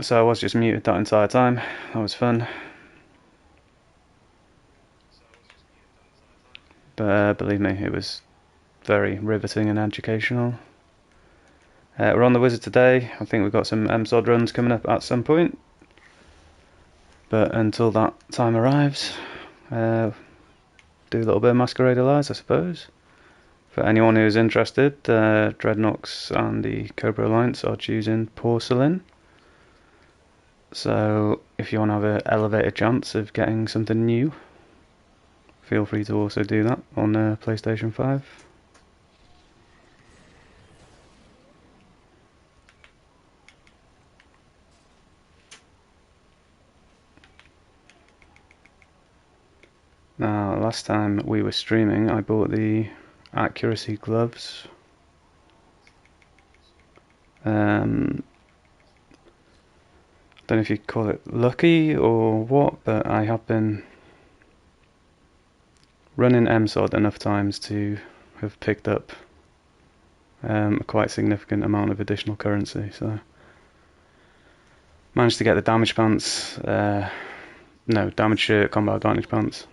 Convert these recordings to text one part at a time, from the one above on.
So I was just muted that entire time. That was fun. But believe me, it was very riveting and educational. We're on the Wizard today. I think we've got some MSOD runs coming up at some point. But until that time arrives, do a little bit of Masquerade Allies, I suppose. For anyone who's interested, Dreadnoks and the Cobra Alliance are choosing Porcelain. So if you want to have an elevated chance of getting something new, feel free to also do that on PlayStation 5. Now, last time we were streaming, I bought the accuracy gloves. Don't know if you call it lucky or what, but I have been running MSOD enough times to have picked up a quite significant amount of additional currency. So managed to get the damage pants, no, damage shirt, combat advantage pants.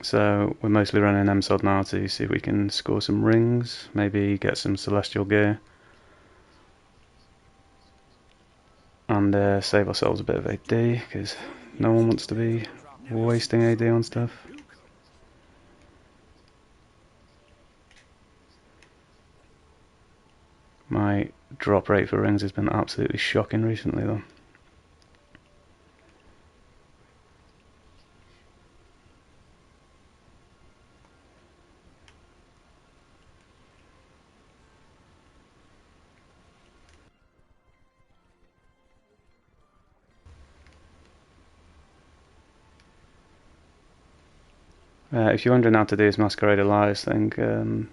So we're mostly running MSOD now to see if we can score some rings, maybe get some celestial gear, and save ourselves a bit of AD, because no one wants to be wasting AD on stuff. My drop rate for rings has been absolutely shocking recently though. If you're wondering how to do this Masquerade Alliance thing,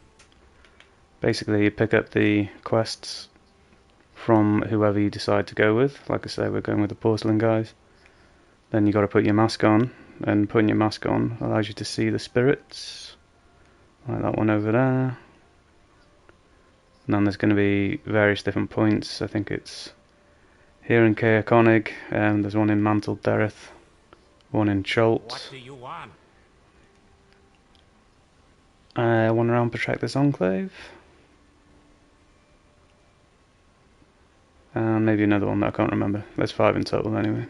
basically you pick up the quests from whoever you decide to go with. Like I say, we're going with the porcelain guys. Then you got to put your mask on, and putting your mask on allows you to see the spirits, like that one over there. And then there's going to be various different points. I think it's here in Caer Konig, there's one in Mantle Dereth, one in Cholt. What do you want? One around Protector's Enclave. And maybe another one that I can't remember. There's 5 in total anyway.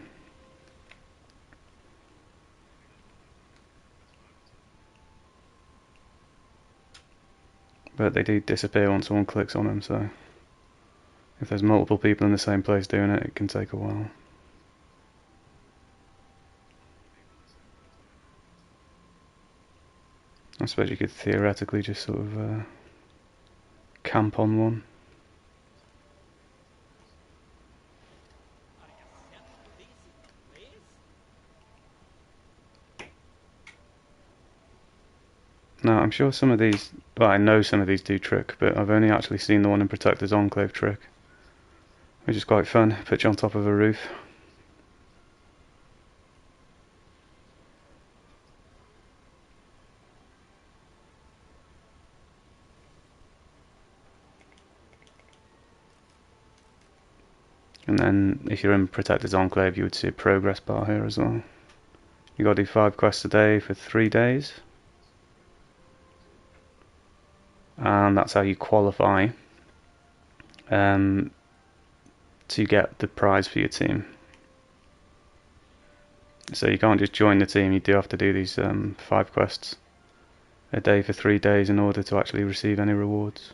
But they do disappear once someone clicks on them, so if there's multiple people in the same place doing it, it can take a while. I suppose you could theoretically just sort of camp on one. Now, I'm sure some of these, well, I know some of these do trick, but I've only actually seen the one in Protector's Enclave trick, which is quite fun. Put you on top of a roof. And then if you're in Protector's Enclave, you would see a progress bar here as well. You got to do 5 quests a day for 3 days. And that's how you qualify to get the prize for your team. So you can't just join the team, you do have to do these 5 quests a day for 3 days in order to actually receive any rewards.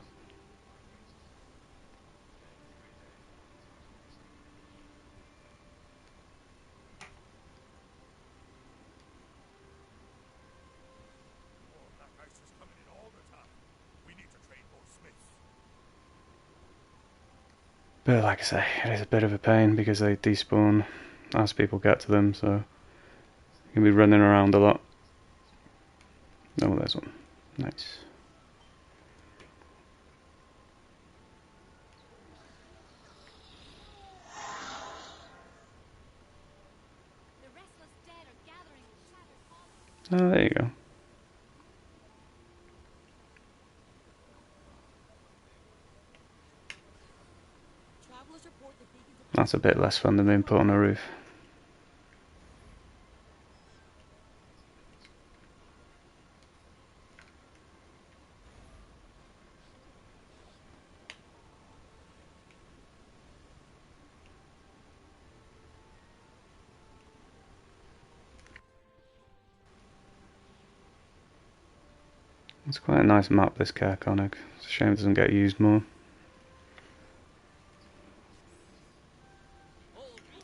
But like I say, it is a bit of a pain because they despawn as people get to them, so you can be running around a lot. Oh, there's one. Nice. Oh, there you go. That's a bit less fun than being put on a roof. It's quite a nice map, this Caerconic. It's a shame it doesn't get used more.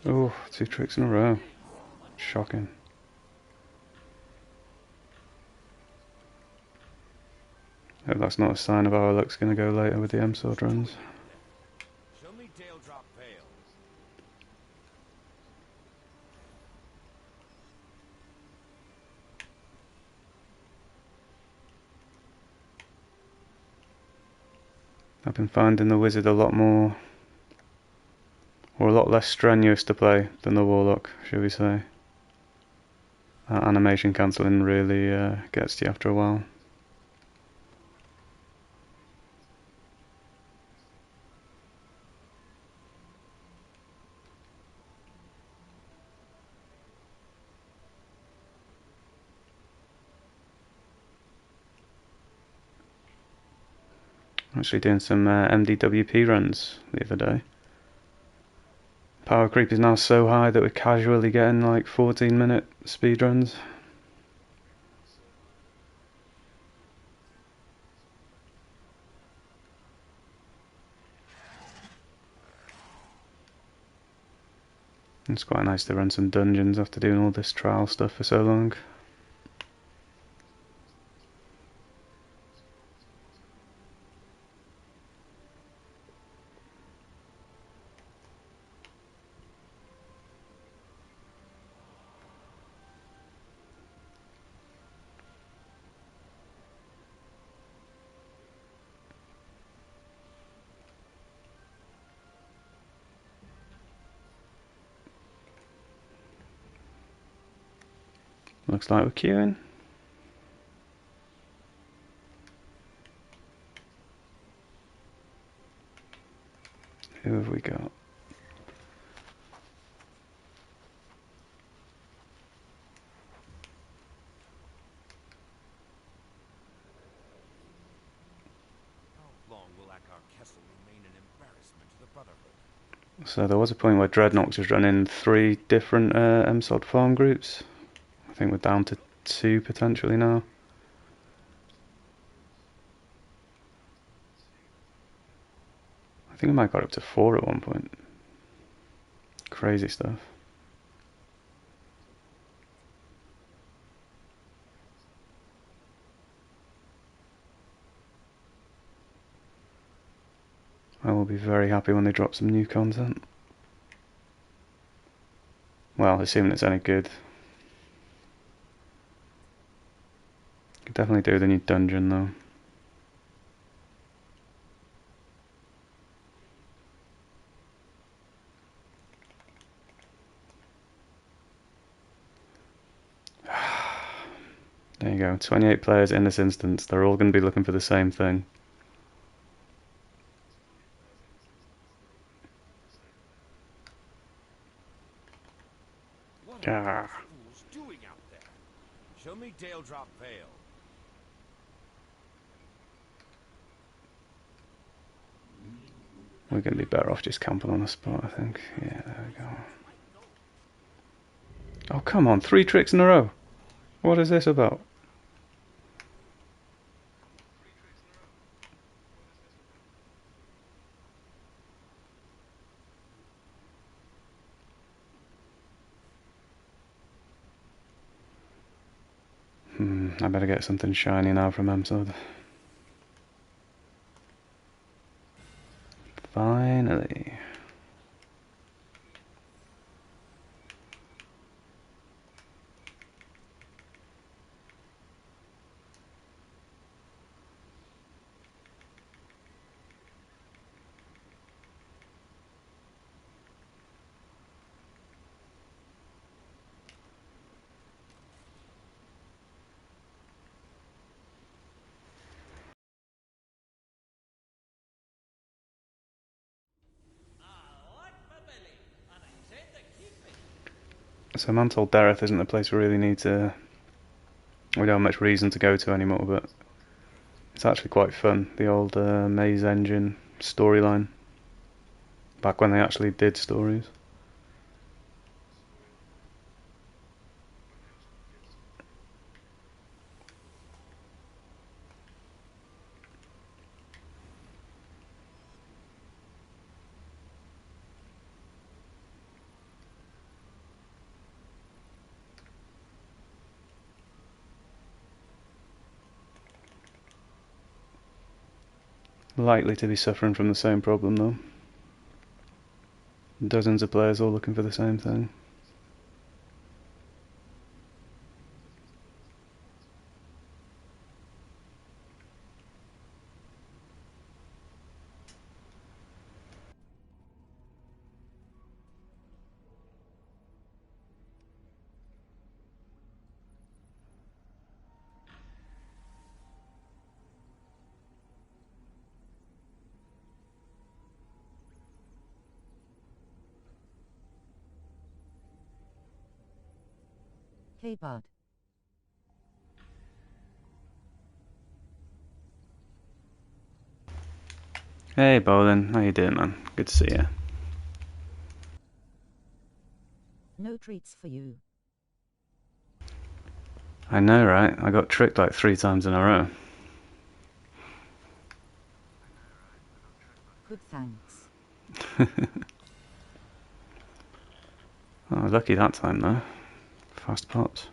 Oh, 2 tricks in a row. Shocking. Hope that's not a sign of how our luck's going to go later with the M-sword runs. Show me tail drop fail. I've been finding the wizard a lot more, or a lot less strenuous to play than the warlock, should we say. That animation cancelling really gets to you after a while. Actually doing some MDWP runs the other day. Power creep is now so high that we're casually getting like 14-minute speed runs. It's quite nice to run some dungeons after doing all this trial stuff for so long. Looks like we're queuing. Who have we got? How long will Akar Kessel remain an embarrassment to the Brotherhood? So there was a point where Dreadnought was running 3 different MSOD farm groups. I think we're down to 2 potentially now. I think we might have got up to 4 at one point. Crazy stuff. I will be very happy when they drop some new content. Well, assuming it's any good. Could definitely do with a new dungeon though. There you go, 28 players in this instance. They're all going to be looking for the same thing. What are those fools doing out there? Show me tail drop fail. We're going to be better off just camping on a spot, I think. Yeah, there we go. Oh, come on, 3 tricks in a row. What is this about? I better get something shiny now from MSOD. Finally. So Mantol Dareth isn't a place we really need to. We don't have much reason to go to anymore, but it's actually quite fun. The old Maze Engine storyline, back when they actually did stories. Likely to be suffering from the same problem though. Dozens of players all looking for the same thing. Hey bud. Hey Bolin, how you doing, man? Good to see you. No treats for you. I know, right? I got tricked like 3 times in a row. Good thanks. Oh, lucky that time though. Fast pops.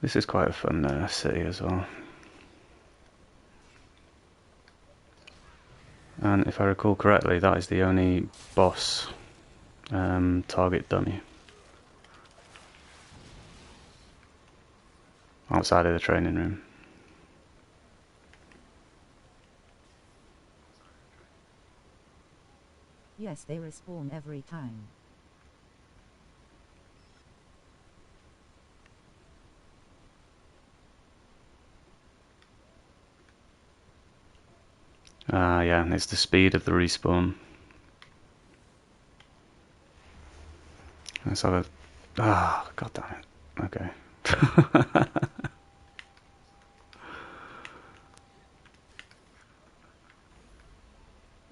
This is quite a fun city as well. And if I recall correctly, that is the only boss target dummy outside of the training room. Yes, they respawn every time. Yeah, it's the speed of the respawn. Let's have a... God damn it. Okay.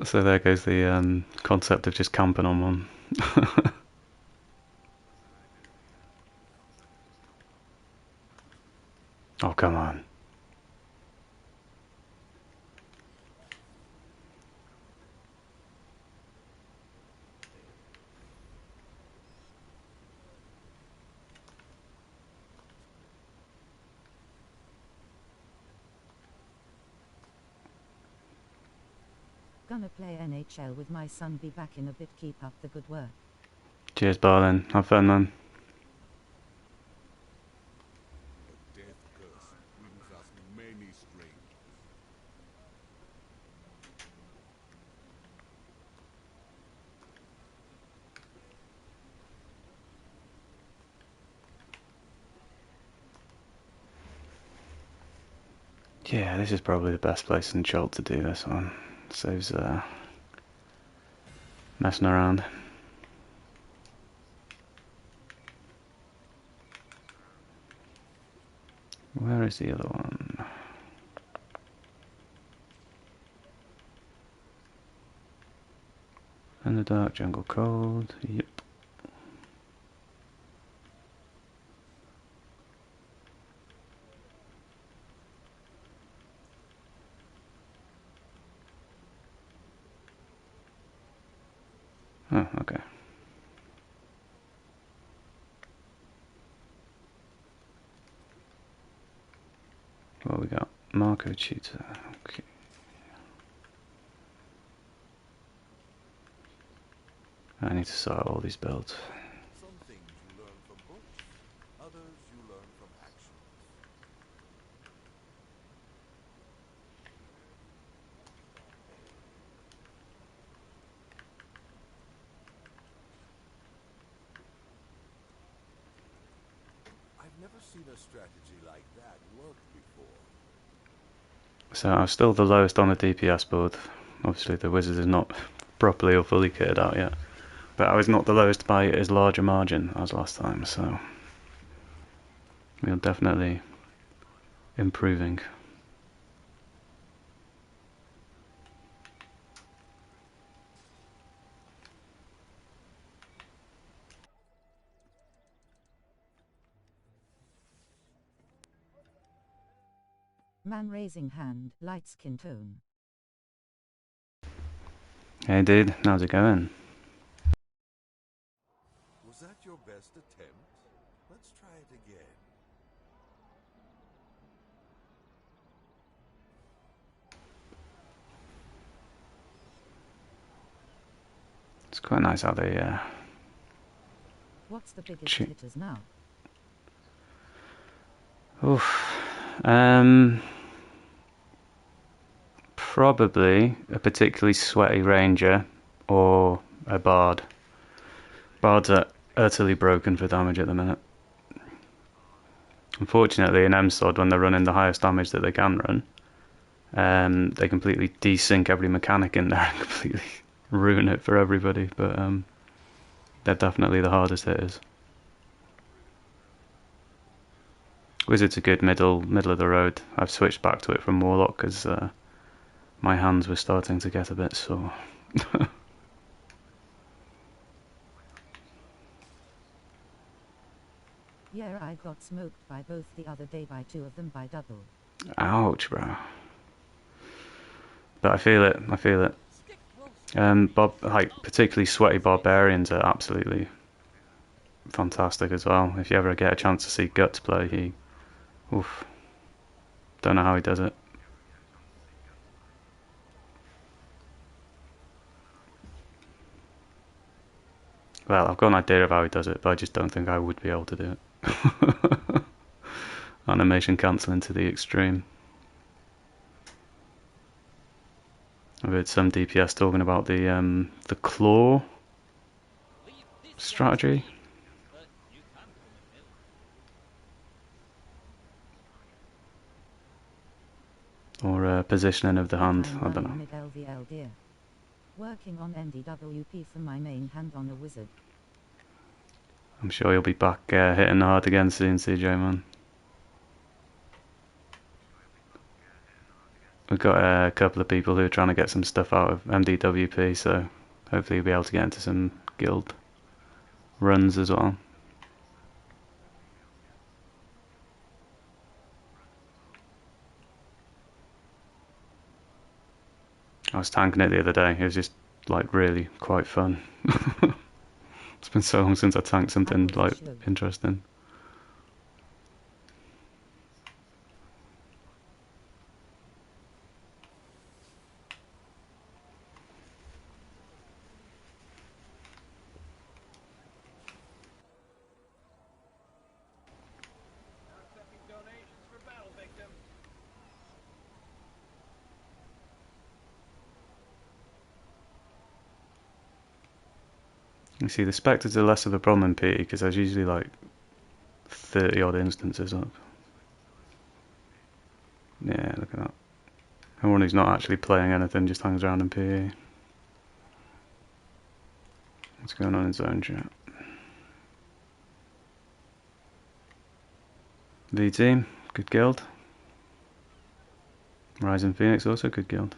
So there goes the concept of just camping on one. Oh, come on. Gonna play NHL with my son, be back in a bit, keep up the good work. Cheers, Barlin. Have fun, man. A death curse brings us many strangers. Yeah, this is probably the best place in Chult to do this one. Saves messing around. Where is the other one? In the dark, jungle cold. Yep. Oh, okay. What we got? Marco Tutor. Okay. I need to sort out all these builds. Some things you learn from books, others you learn from actions. I've never seen a strategy like that work before. So I'm still the lowest on the DPS board. Obviously the wizard is not properly or fully kitted out yet. But I was not the lowest by as large a margin as last time, so we're definitely improving. Man raising hand, light skin tone. Hey dude, how's it going? Was that your best attempt? Let's try it again. It's quite nice how they What's the biggest hitters now? Oof. Probably a particularly sweaty ranger or a bard. Bards are utterly broken for damage at the minute. Unfortunately, in MSOD, when they're running the highest damage that they can run, they completely desync every mechanic in there and completely ruin it for everybody. But they're definitely the hardest hitters. Wizard's a good middle of the road. I've switched back to it from Warlock because my hands were starting to get a bit sore. Yeah, I got smoked by both the other day by two of them by double. Ouch, bro. But I feel it. I feel it. Like particularly sweaty barbarians are absolutely fantastic as well. If you ever get a chance to see Guts play, oof, don't know how he does it. Well, I've got an idea of how he does it, but I just don't think I would be able to do it. Animation cancelling to the extreme. I've heard some DPS talking about the claw strategy. Or positioning of the hand, I don't know. Mid-LVL dear. Working on NDWP for my main hand on a wizard. I'm sure you'll be back hitting hard again soon, CJ, man. We've got a couple of people who are trying to get some stuff out of MDWP, so hopefully you'll be able to get into some guild runs as well. I was tanking it the other day. It was just like really quite fun. It's been so long since I tanked something like interesting. You see, the spectres are less of a problem in PT because there's usually like 30 odd instances up. Yeah, look at that. Everyone who's not actually playing anything just hangs around in PE. What's going on in zone chat? V team, good guild. Rising Phoenix also good guild.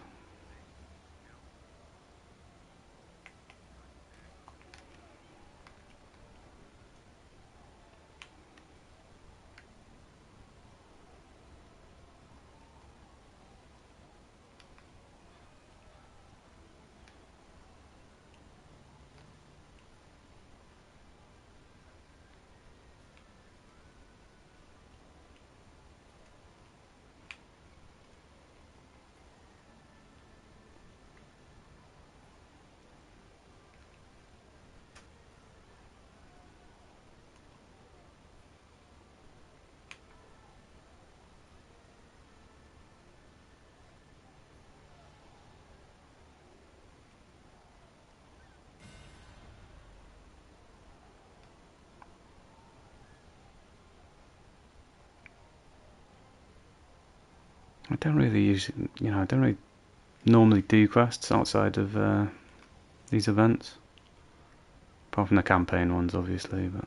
I don't really I don't really normally do quests outside of these events. Apart from the campaign ones, obviously, but...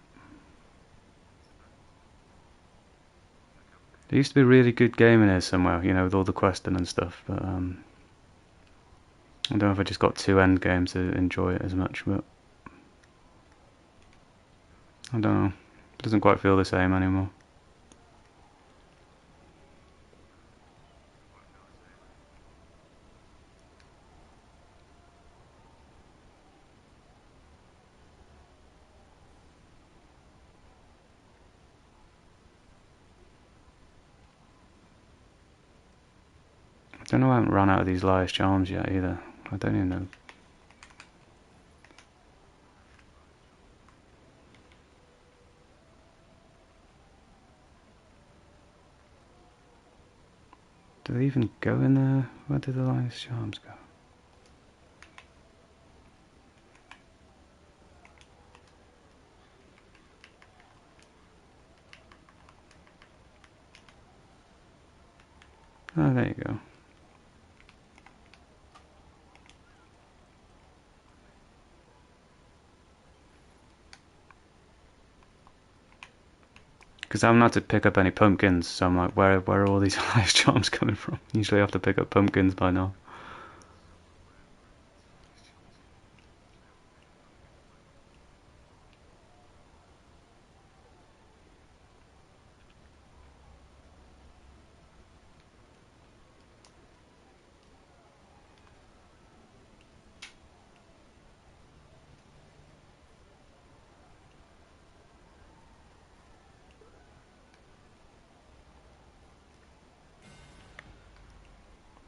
There used to be a really good game in here somewhere, with all the questing and stuff, but I don't know if I just got too end game to enjoy it as much, but I don't know. It doesn't quite feel the same anymore. I don't know, I haven't run out of these Liar's Charms yet either. I don't even know. Do they even go in there? Where do the Liar's Charms go? Oh, there you go. Because I haven't had to pick up any pumpkins, so I'm like, where are all these Liar's Charms coming from? Usually I have to pick up pumpkins by now.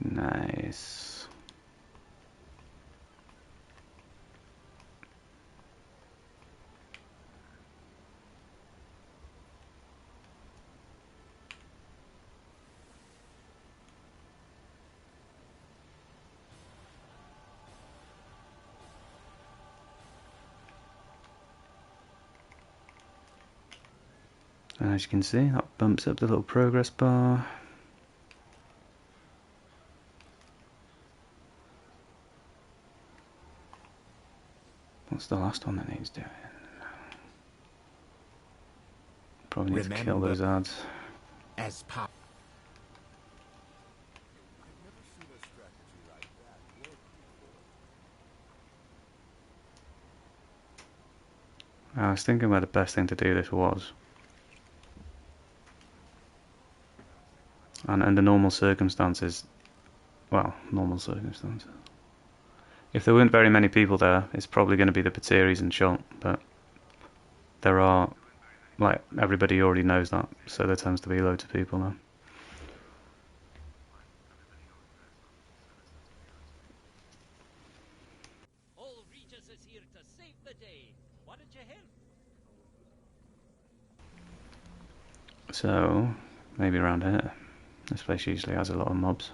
Nice. And as you can see, that bumps up the little progress bar. What's the last one that needs doing? Probably need to kill those ads. As pop. I was thinking where the best thing to do this was. And under normal circumstances, well, normal circumstances. If there weren't very many people there, it's probably going to be the Pateris and Shot, but there are, like, everybody already knows that, so there tends to be loads of people now. All Regis is here to save the day. Why don't you help? So, maybe around here. This place usually has a lot of mobs.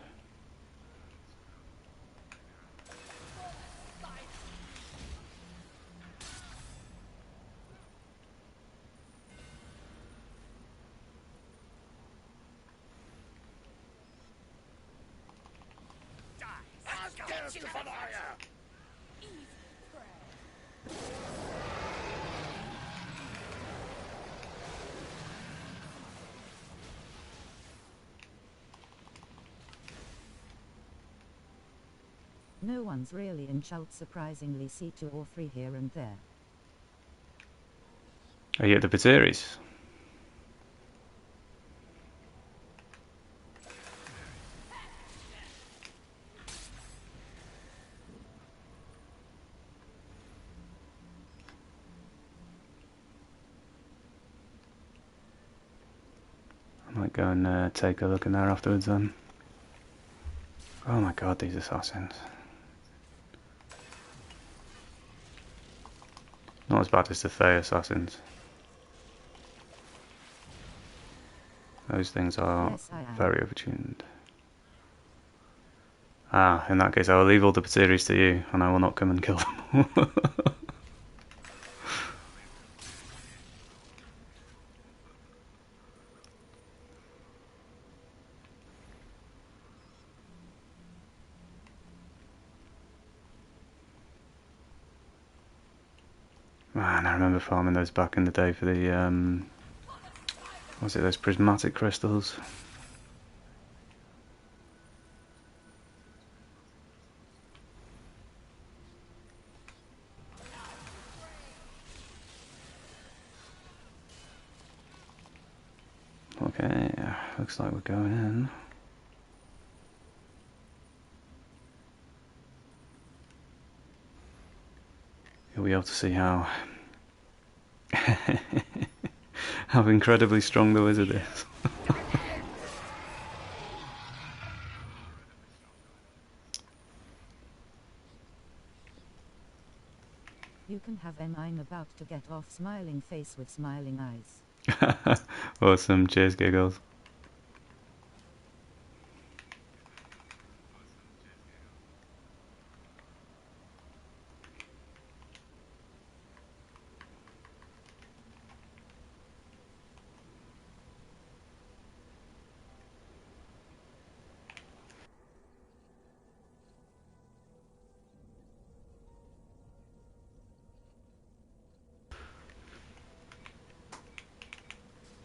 No one's really in Chult, surprisingly. See 2 or 3 here and there. Are you at the Pateris? I might go and take a look in there afterwards then. Oh my god, these assassins. Not as bad as the Thay assassins. Those things are Yes, I am. very overtuned. Ah, in that case I will leave all the Pateris to you, and I will not come and kill them. Man, I remember farming those back in the day for the, was it those prismatic crystals? Okay, looks like we're going in. You'll be able to see how how incredibly strong the wizard is. You can have an I'm about to get off smiling face with smiling eyes. Awesome, cheers giggles.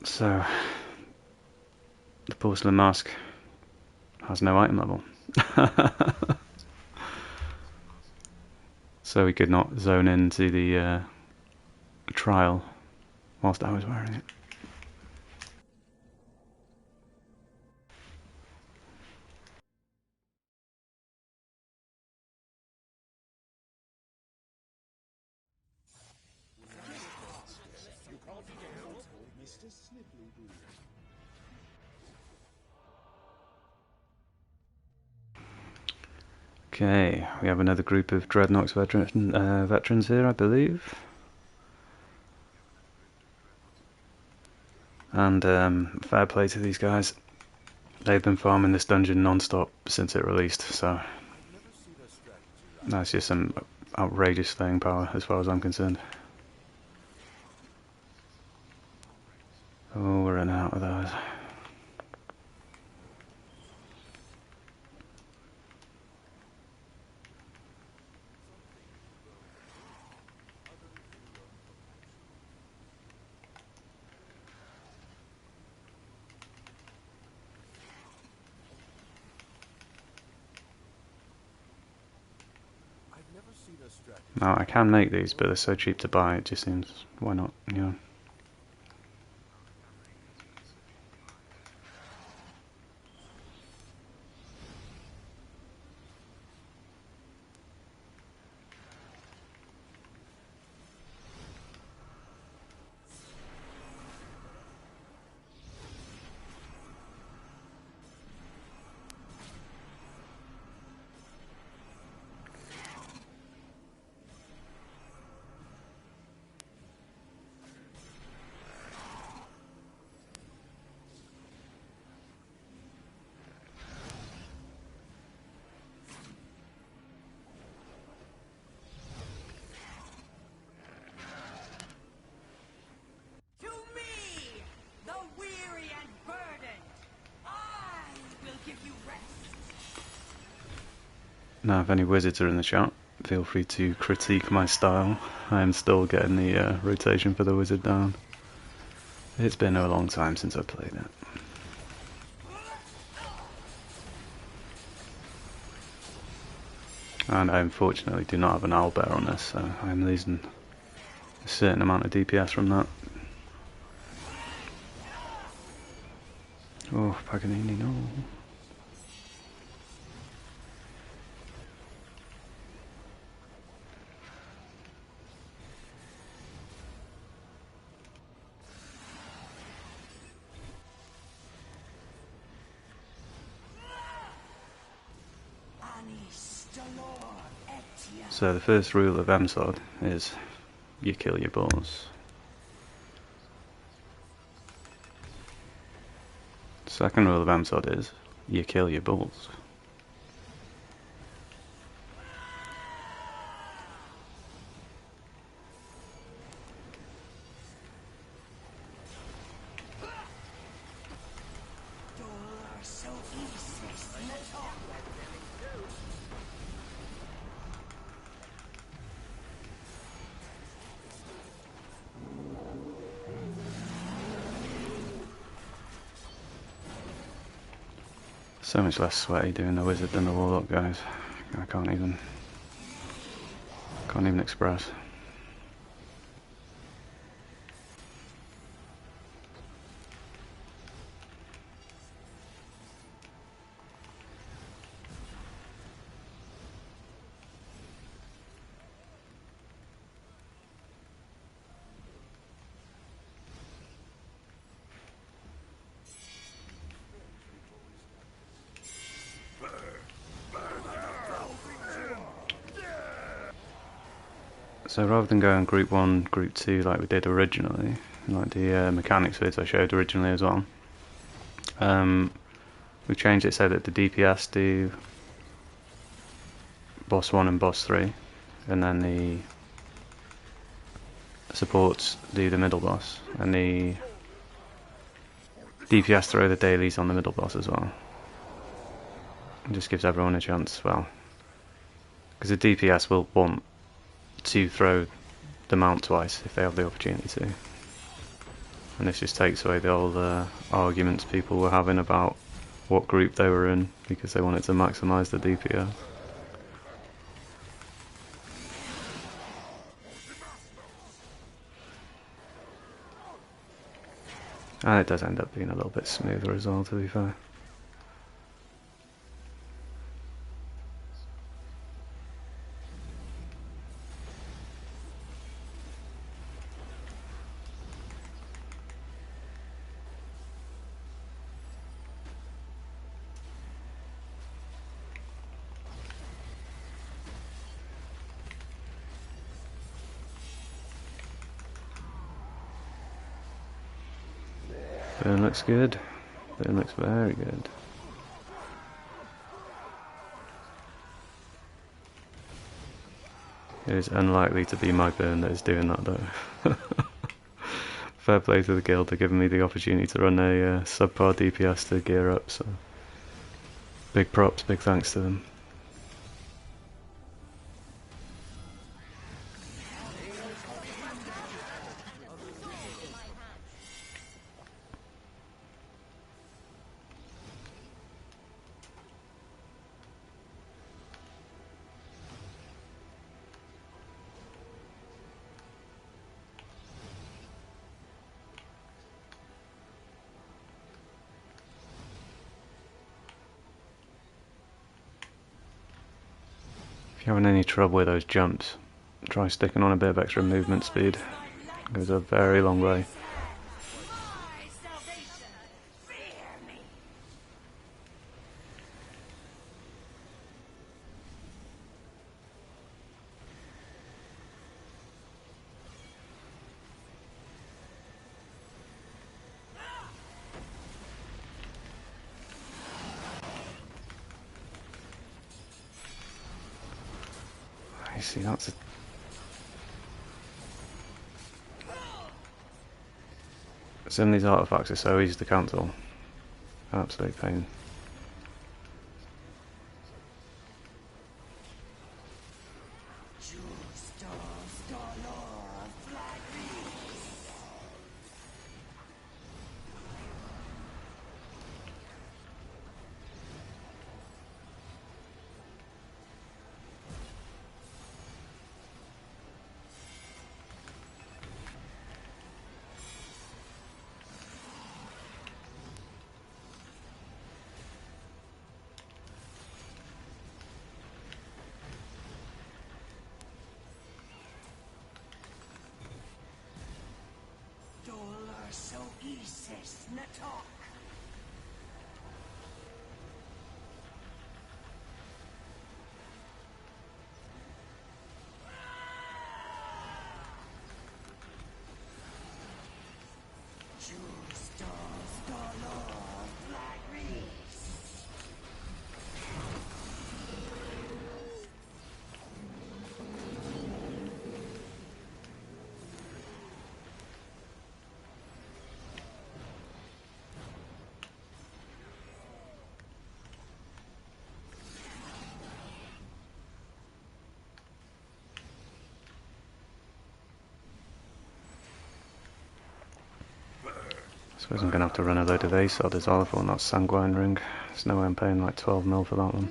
So, the porcelain mask has no item level. So we could not zone into the trial whilst I was wearing it. Okay, we have another group of Dreadnought's veterans here, I believe. And fair play to these guys. They've been farming this dungeon non-stop since it released, so that's just some outrageous staying power as far as I'm concerned. Oh, we're running out of those. Now, I can make these, but they're so cheap to buy, it just seems, why not, you know. To me, the weary and burdened, I will give you rest. Now, if any wizards are in the chat, feel free to critique my style. I am still getting the rotation for the wizard down. It's been a long time since I played it. And I unfortunately do not have an owlbear on this, so I'm losing a certain amount of DPS from that. Oh, Paganini, no. So the first rule of MSOD is you kill your balls. Second rule of MSOD is you kill your balls. So much less sweaty doing the wizard than the warlock, guys. I can't even express. So rather than going group 1, group 2 like we did originally, like the mechanics vids I showed originally as well, we've changed it so that the DPS do boss 1 and boss 3, and then the supports do the middle boss, and the DPS throw the dailies on the middle boss as well. It just gives everyone a chance, well, because the DPS will want to throw the mount twice if they have the opportunity to. And this just takes away the old arguments people were having about what group they were in, because they wanted to maximise the DPS. And it does end up being a little bit smoother as well, to be fair. Burn looks good. Burn looks very good. It is unlikely to be my burn that is doing that though. Fair play to the guild, they're giving me the opportunity to run a subpar DPS to gear up, so big props, big thanks to them. If you're having any trouble with those jumps, try sticking on a bit of extra movement speed. It goes a very long way. I see, that's a... Some of these artifacts are so easy to cancel. Absolute pain. Suppose I'm going to have to run a load of ASOD as well if I want that Sanguine ring. There's no way I'm paying like 12 mil for that one.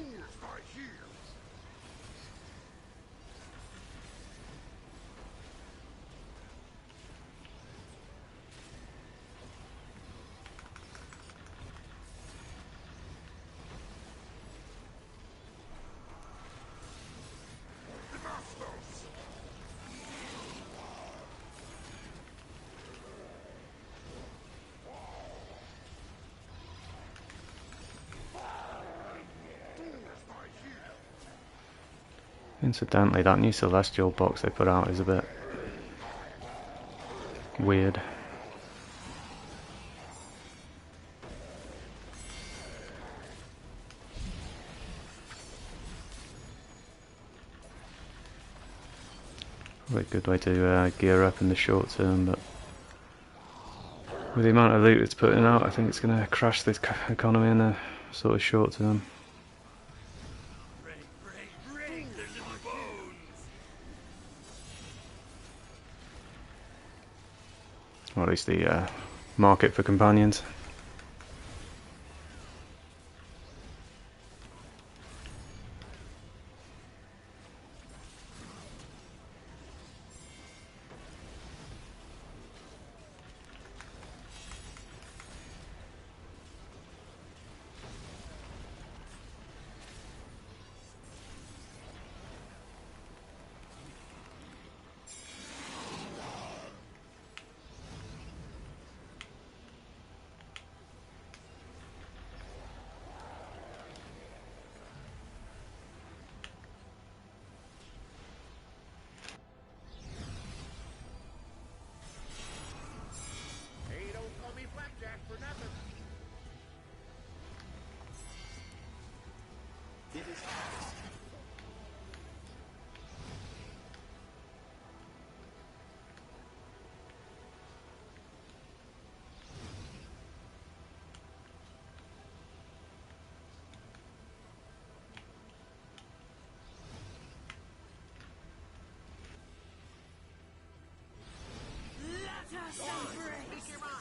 Incidentally, that new Celestial box they put out is a bit weird. Probably a good way to gear up in the short term, but with the amount of loot it's putting out, I think it's going to crash this economy in the sort of short term. Or at least the market for companions.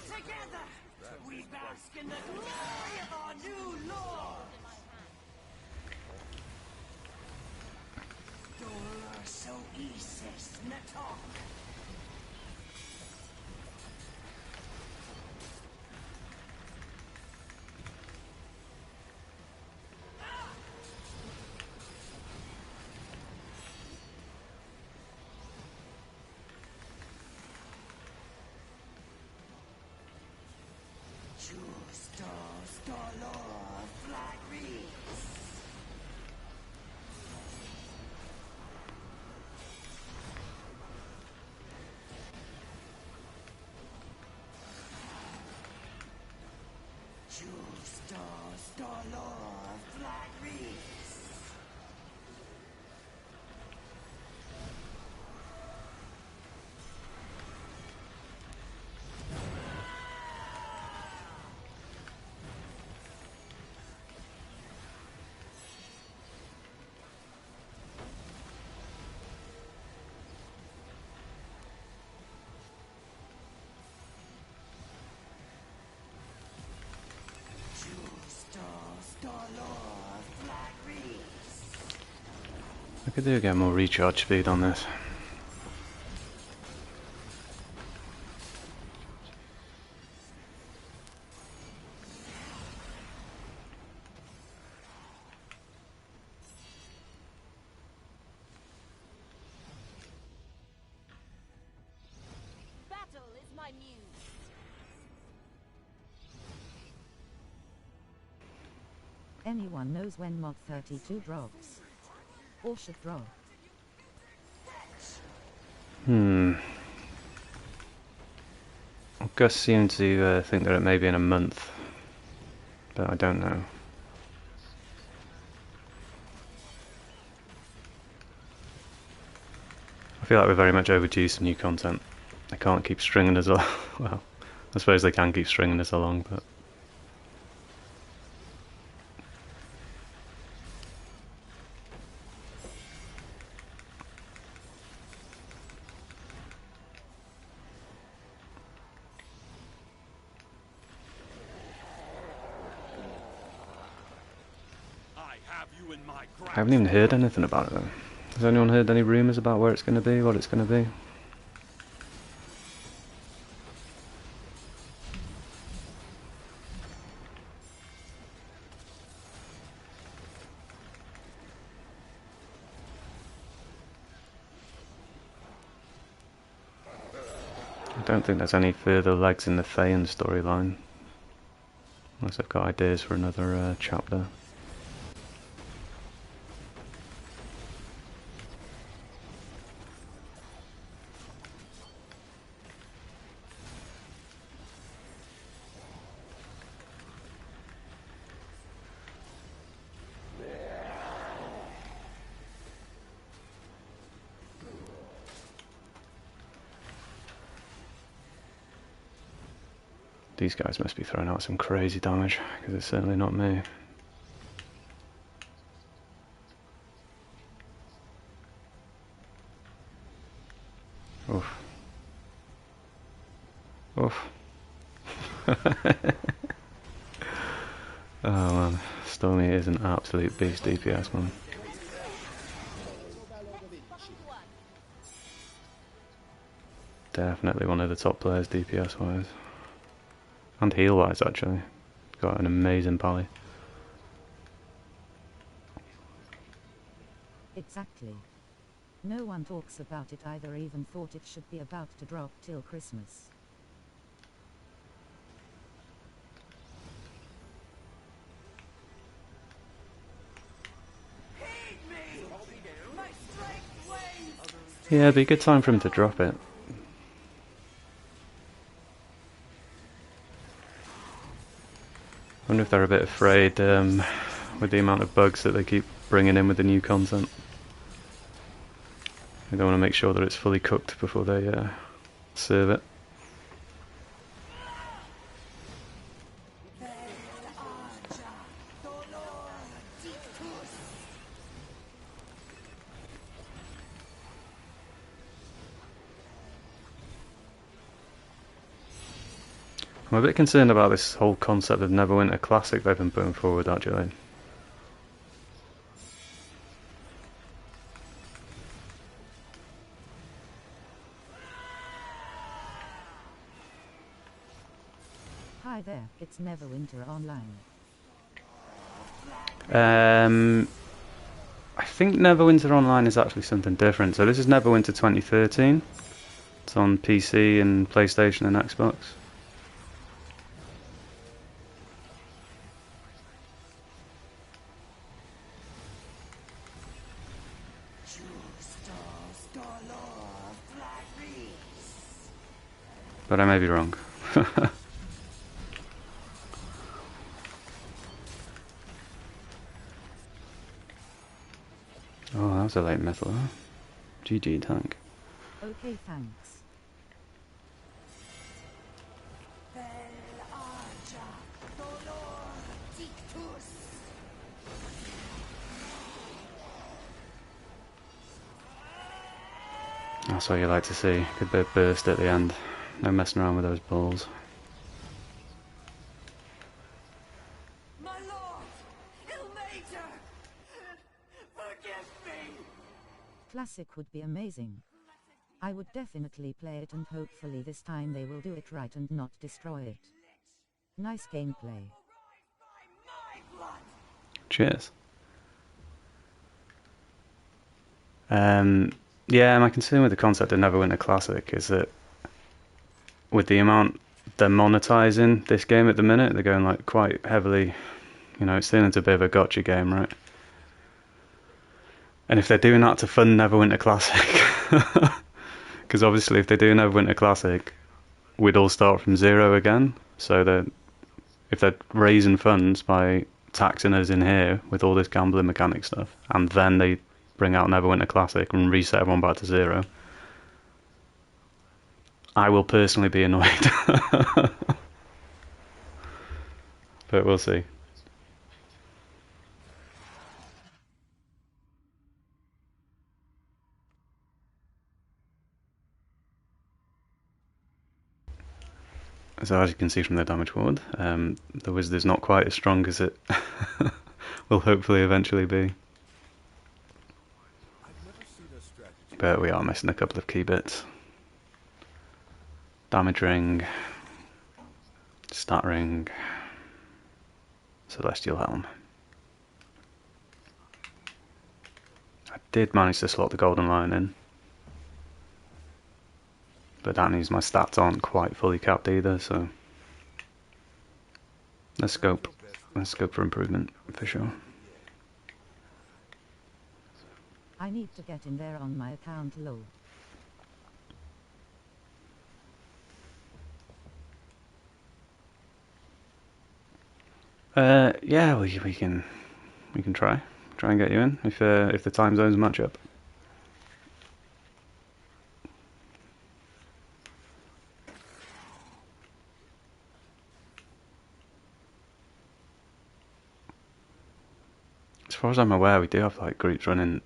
Together, we bask in the glory of our new lord. Dolor so isis natok. Justos dolor flagris. Justos dolor flagris. I could do get more recharge speed on this. Battle is my muse. Anyone knows when mod 32 drops? Or should drop? Gus seemed to think that it may be in a month, but I don't know. I feel like we're very much overdue some new content. They can't keep stringing us along. Well, I suppose they can keep stringing us along, but have you in my I haven't even heard anything about it though. Has anyone heard any rumours about where it's going to be, what it's going to be? I don't think there's any further legs in the Thayan storyline. Unless I've got ideas for another chapter. These guys must be throwing out some crazy damage, because it's certainly not me. Oof. Oof. Oh man, Stormy is an absolute beast DPS, man. Definitely one of the top players DPS wise. And heal wise actually. Got an amazing pally. Exactly. No one talks about it either, even thought it should be about to drop till Christmas. Heed me! My strength wanes! Yeah, it'd be a good time for him to drop it. I wonder if they're a bit afraid with the amount of bugs that they keep bringing in with the new content. They don't want to make sure that it's fully cooked before they serve it. I'm a bit concerned about this whole concept of Neverwinter Classic they've been putting forward, actually. Hi there, it's Neverwinter Online. I think Neverwinter Online is actually something different. So this is Neverwinter 2013. It's on PC and PlayStation and Xbox. But I may be wrong. Oh, that was a late metal, huh? GG tank. Okay, thanks. That's what you like to see. Good bit of burst at the end. No messing around with those balls. My lord! Ilmater! Forgive me! Classic would be amazing. I would definitely play it, and hopefully this time they will do it right and not destroy it. Nice gameplay. Cheers. Yeah, my concern with the concept of Neverwinter Classic is that with the amount they're monetizing this game at the minute, they're going like quite heavily, you know, it's turning into a bit of a gotcha game, right? And if they're doing that to fund Neverwinter Classic, because obviously if they do Neverwinter Classic, we'd all start from zero again. So that if they're raising funds by taxing us in here with all this gambling mechanic stuff, and then they bring out Neverwinter Classic and reset everyone back to zero, I will personally be annoyed. But we'll see. So as you can see from the damage ward, the wizard is not quite as strong as it will hopefully eventually be. I've never seen a strategy. But we are missing a couple of key bits. Damage ring, stat ring, celestial helm. I did manage to slot the golden lion in, but that means my stats aren't quite fully capped either, so there's scope for improvement for sure. I need to get in there on my account low. Yeah, we can try and get you in if the time zones match up. As far as I'm aware, we do have like groups running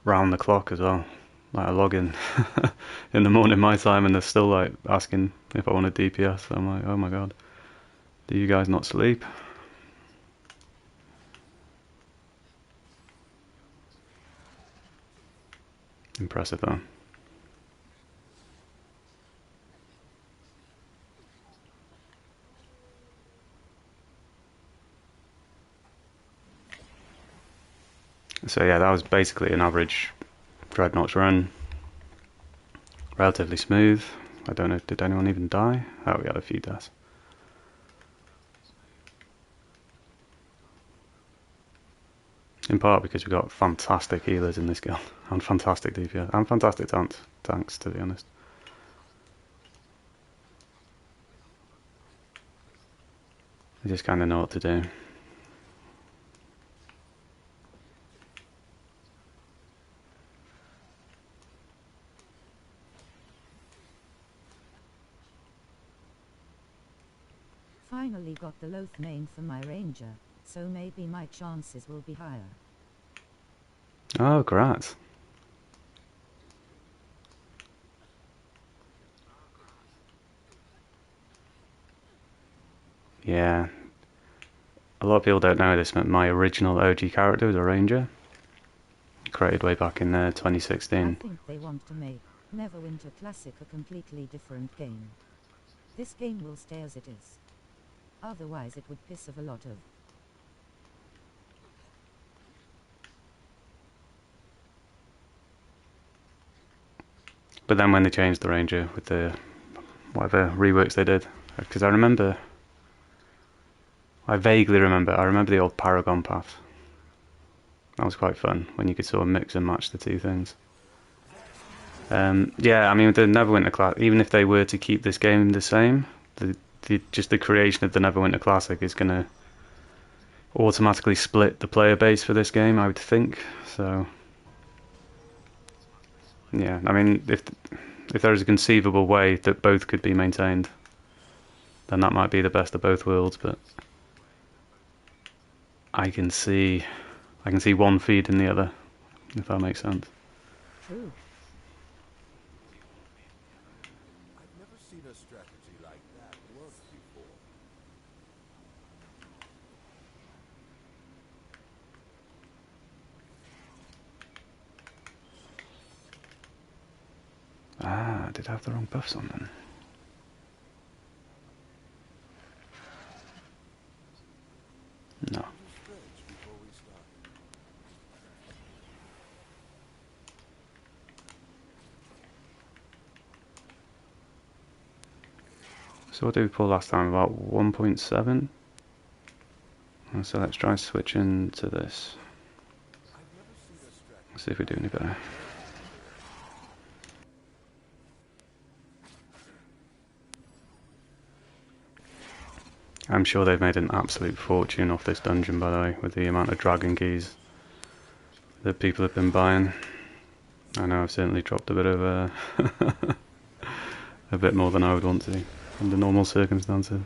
round the clock as well. Like I log in in the morning my time, and they're still like asking if I want a DPS. So I'm like, oh my god, do you guys not sleep? Impressive though. So yeah, that was basically an average Dreadnought's run. Relatively smooth. I don't know, did anyone even die? Oh, we had a few deaths. In part because we got fantastic healers in this guild, and fantastic DPS, and fantastic tanks, to be honest. They just kind of know what to do. Finally got the Loath main for my ranger, so maybe my chances will be higher. Oh, great. Yeah. A lot of people don't know this, but my original OG character was a ranger. Created way back in 2016. I think they want to make Neverwinter Classic a completely different game. This game will stay as it is. Otherwise it would piss off a lot of. But then when they changed the ranger with the whatever reworks they did, because I vaguely remember the old Paragon path. That was quite fun when you could sort of mix and match the two things. Yeah, I mean, the Neverwinter class, even if they were to keep this game the same, just the creation of the Neverwinter Classic is going to automatically split the player base for this game, I would think. So, yeah, I mean, if there is a conceivable way that both could be maintained, then that might be the best of both worlds. But I can see one feeding the other, if that makes sense. True. I've never seen a strategy like that work before. Ah, did I have the wrong buffs on then? No. Stretch before we start. So what did we pull last time? About 1.7? So let's try switching to this. Let's see if we do any better. I'm sure they've made an absolute fortune off this dungeon, by the way, with the amount of dragon keys that people have been buying. I know I've certainly dropped a bit of a bit more than I would want to under normal circumstances.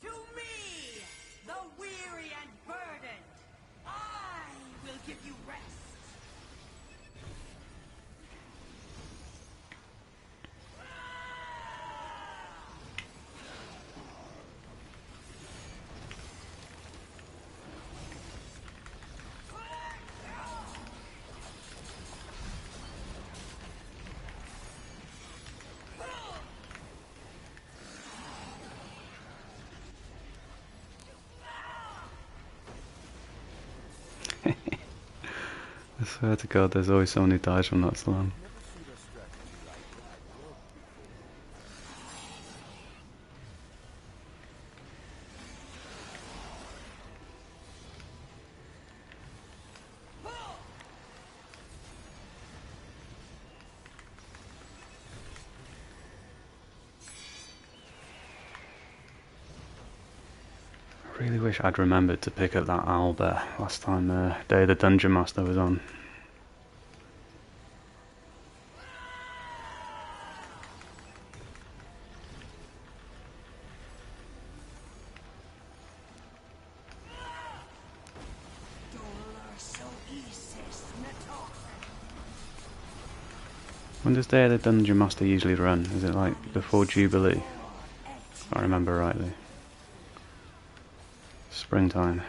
To me, the weary and burdened, I will give you rest. Swear to God, there's always someone who dies from that slam. I really wish I'd remembered to pick up that owlbear last time Day the Dungeon Master was on. When does Day of the Dungeon Master usually run? Is it like before Jubilee? If I remember rightly. Springtime.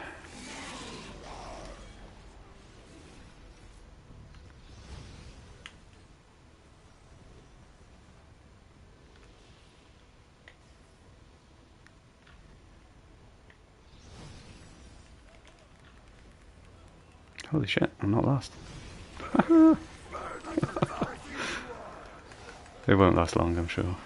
Holy shit, I'm not last. It won't last long, I'm sure.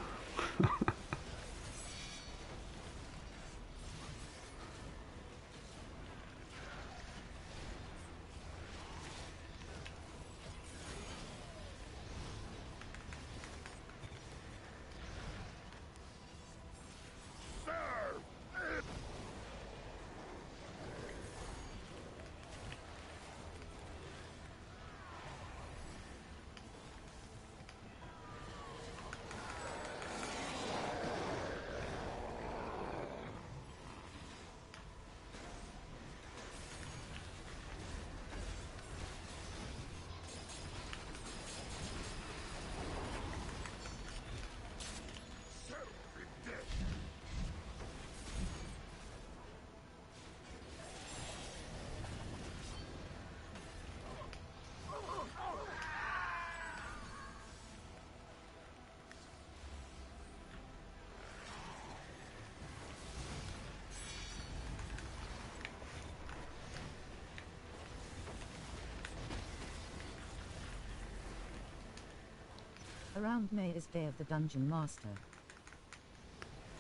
Around May is Day of the Dungeon Master.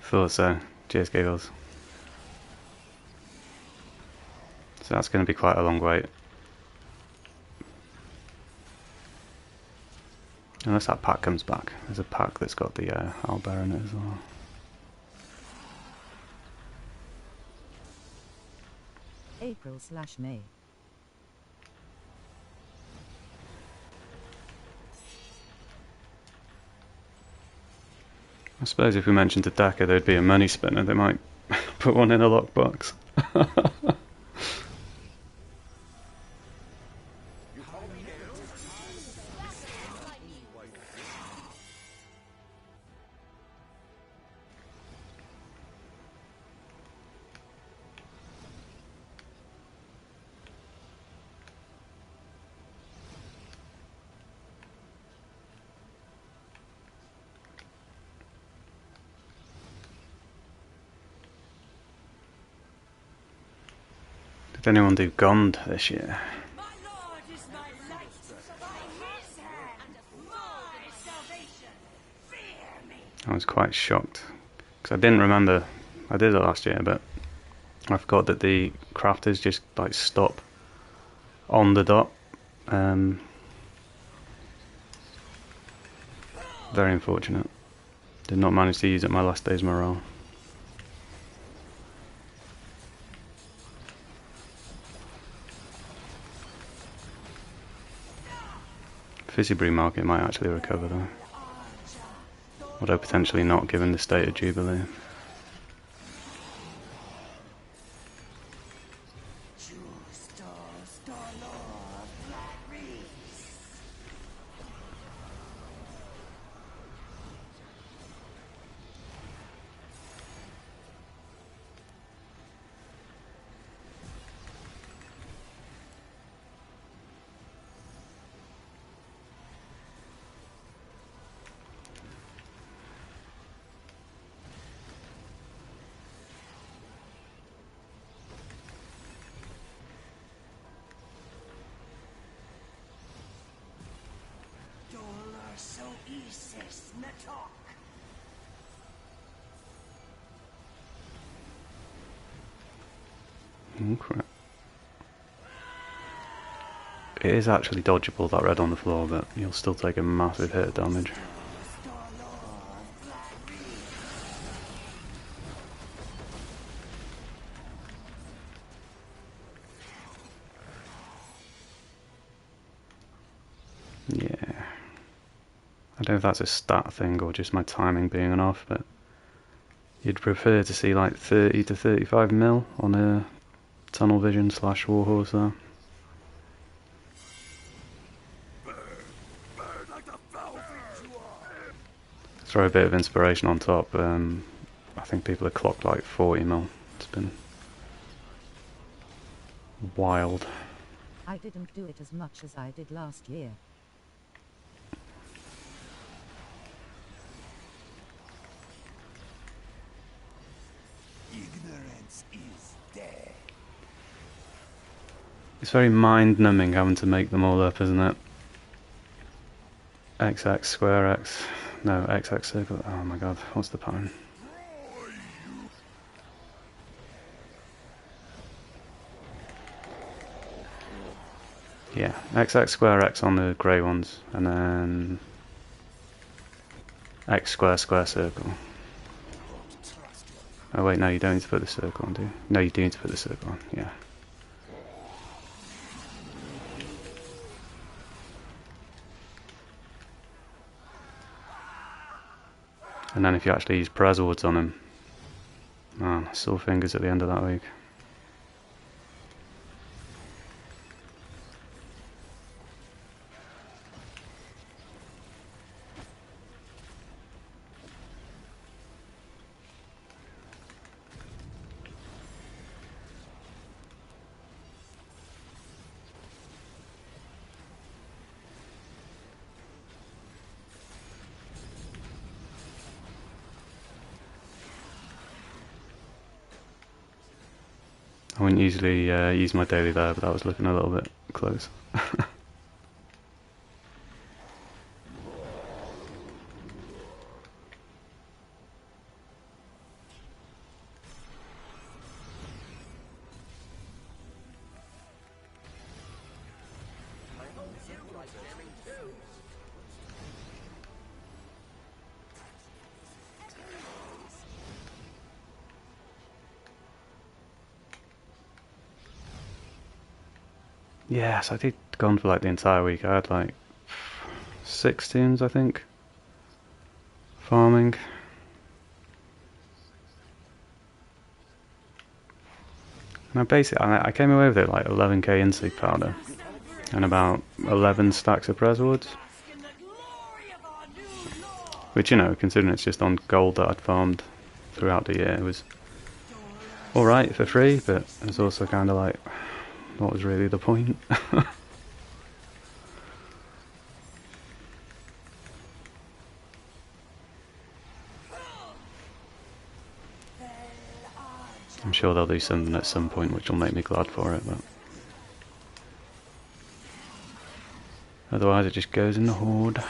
Thought so. Cheers, giggles. So that's going to be quite a long wait. Unless that pack comes back. There's a pack that's got the owlbear in it as well. April/May. I suppose if we mentioned to Daka there'd be a money spinner, they might put one in a lockbox. Did anyone do Gond this year? My Lord is my light. By his hand, my salvation. Fear me. I was quite shocked. Because I didn't remember, I did it last year, but I forgot that the crafters just like stop on the dot. Very unfortunate. Did not manage to use it my last day's morale. Fizzy Brew Market might actually recover though. Although potentially not given the state of Jubilee. Oh, crap. It is actually dodgeable, that red on the floor, but you'll still take a massive hit of damage. Yeah. I don't know if that's a stat thing or just my timing being off, but you'd prefer to see like 30 to 35 mil on a tunnel vision / warhorse there. Throw a bit of inspiration on top. I think people have clocked like 40 mil. It's been wild. I didn't do it as much as I did last year. Ignorance is dead. It's very mind-numbing having to make them all up, isn't it? XX square X. No, XX circle. Oh my god, what's the pattern? Yeah, XX square X on the grey ones, and then X square square circle. Oh wait, no, you don't need to put the circle on, do you? No, you do need to put the circle on, yeah. And then if you actually use Prezwords on him, man, sore fingers at the end of that week. I wouldn't usually use my daily there, but that was looking a little bit close. Yes, I did go on for like the entire week. I had like 6 teams, I think, farming. And I came away with it like 11k insig powder and about 11 stacks of Prezwords. Which, you know, considering it's just on gold that I'd farmed throughout the year, it was alright for free, but it was also kind of like, what was really the point? I'm sure they'll do something at some point which will make me glad for it, but otherwise it just goes in the hoard.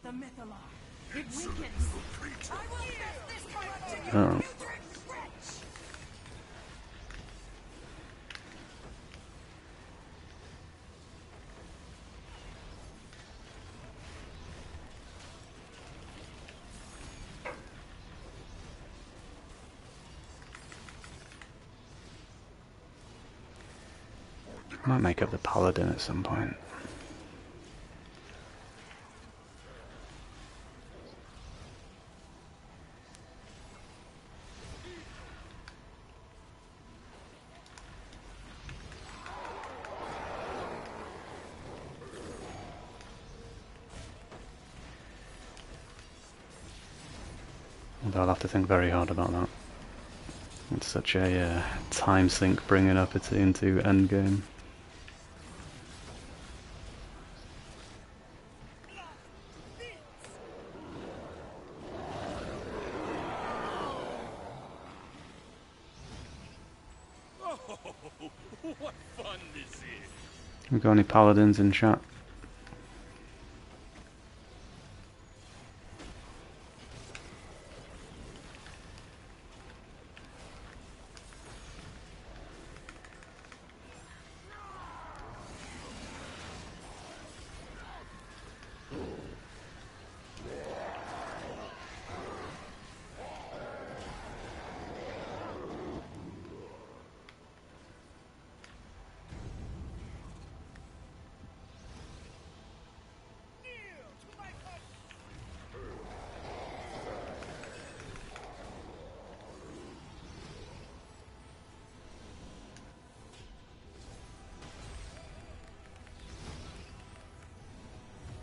the Mythallar. It weakens. I will test this corruption with Oh. putrid wretch. Might make up the paladin at some point. Although I'll have to think very hard about that. It's such a time sink bringing up it into endgame. Oh, what fun this is! We got any paladins in chat?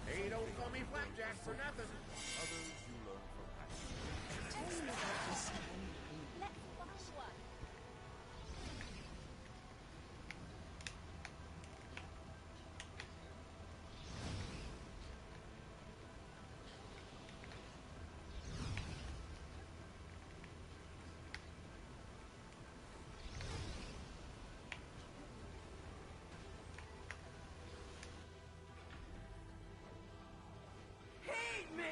They don't call me Flapjack for nothing. Others you learn from passion. Heed me!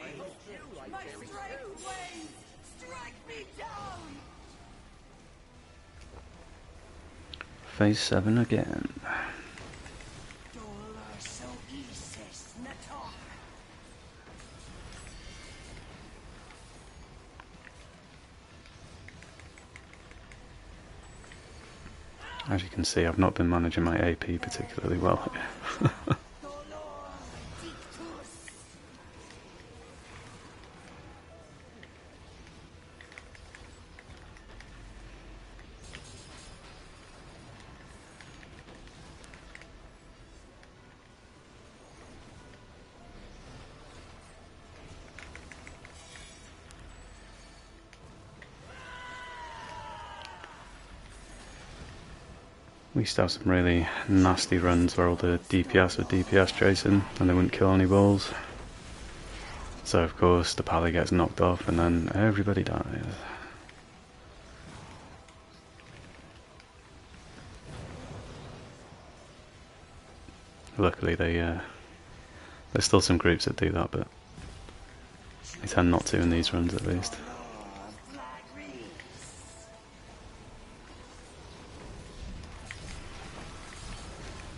My strength wanes! Strike me down! Phase 7 again. Dolor so isis natar. As you can see, I've not been managing my AP particularly well here. Dolor dictus. We used to have some really nasty runs where all the DPS would DPS chasing and they wouldn't kill any balls. So of course the pally gets knocked off and then everybody dies. Luckily there's still some groups that do that, but they tend not to in these runs at least.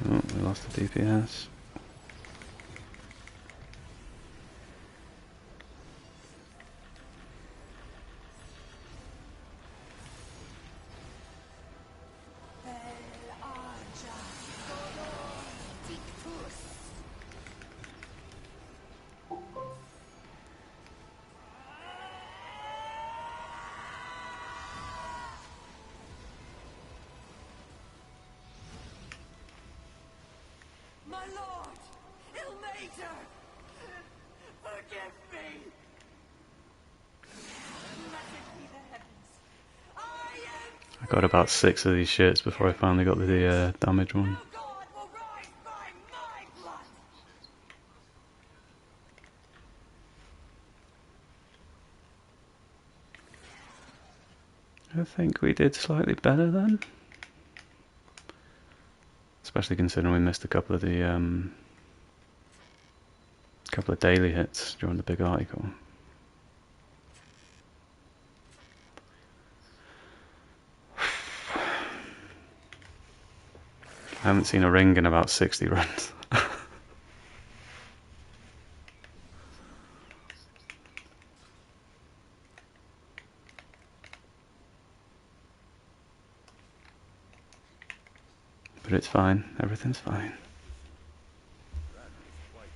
Oh, we lost the DPS. My lord, Ilmater, forgive me. Blessed be the heavens. I got about 6 of these shits before I finally got the damage one. God will rise by my blood. I think we did slightly better then. Especially considering we missed a couple of the couple of daily hits during the big article. I haven't seen a ring in about 60 runs. But it's fine, everything's fine. That was quite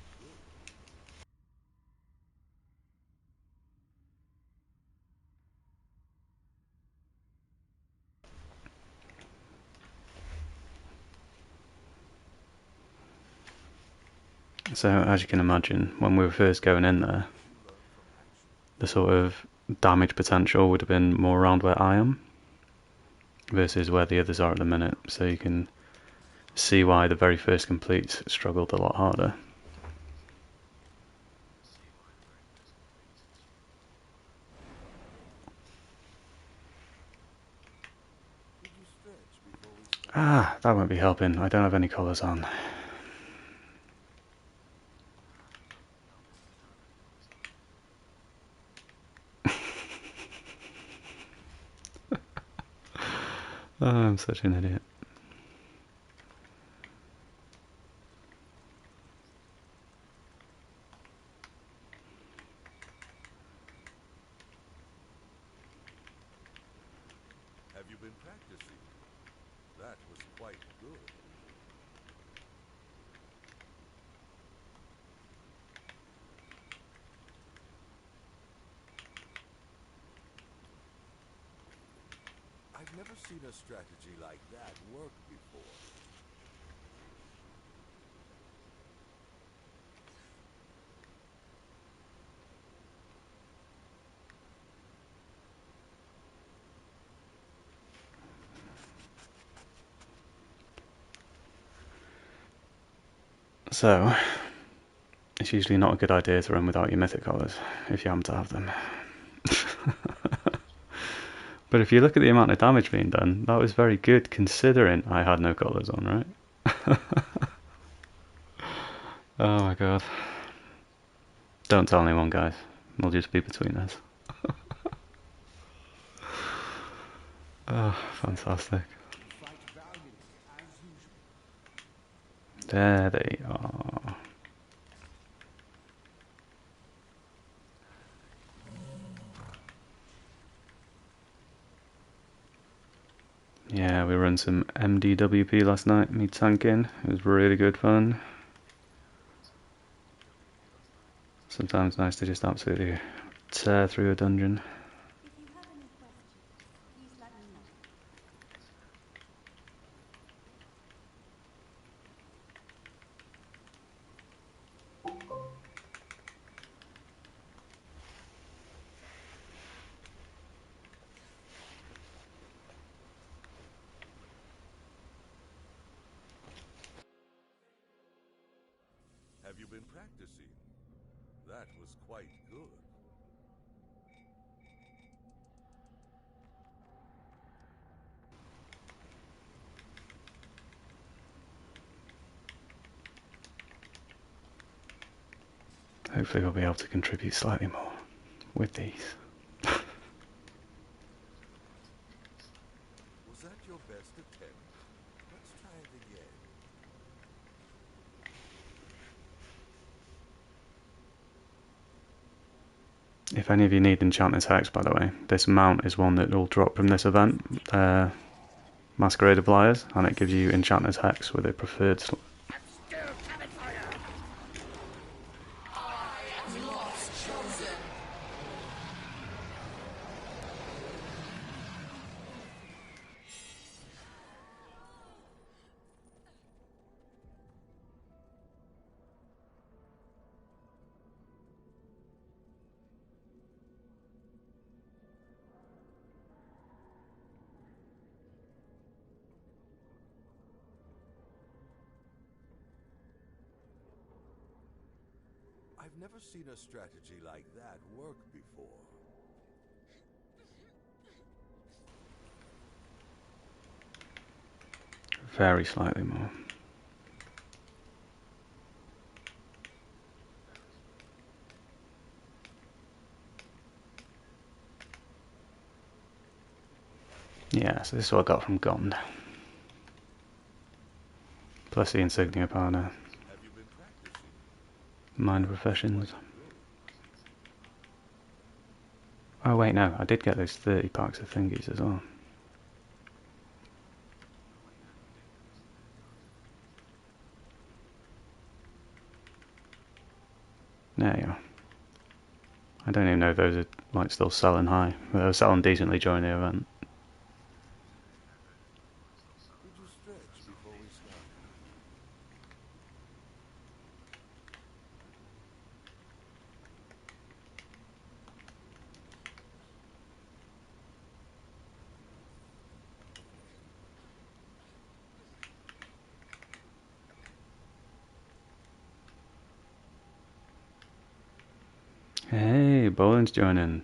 good. So, as you can imagine, when we were first going in there, the sort of damage potential would have been more around where I am versus where the others are at the minute. So you can see why the very first completes struggled a lot harder. Did you stretch before we started? Ah, that won't be helping. I don't have any colours on. Oh, I'm such an idiot. Have you been practicing? That was quite good. I've never seen a strategy like that work before. So, it's usually not a good idea to run without your mythic colours, if you happen to have them. But if you look at the amount of damage being done, that was very good considering I had no colours on, right? Oh my god. Don't tell anyone, guys. It'll just be between us. Oh, fantastic. There they are. Yeah, we ran some MDWP last night, me tanking. It was really good fun. Sometimes nice to just absolutely tear through a dungeon. If you have any questions, please let me know. Have you been practicing? That was quite good. Hopefully we'll be able to contribute slightly more with these. Was that your best attempt? Let's try it again. If any of you need Enchanter's Hex, by the way, this mount is one that will drop from this event, Masquerade of Liars, and it gives you Enchanter's Hex with a preferred slot. I've never seen a strategy like that work before. Very slightly more. Yeah, so this is what I got from Gond. Plus the insignia powder. Have you been practicing? Minor professions. Oh wait, no, I did get those 30 packs of thingies as well. There you are. I don't even know if those are like still selling high. They were selling decently during the event. Did you stretch before we started? Hey, Bowling's joining.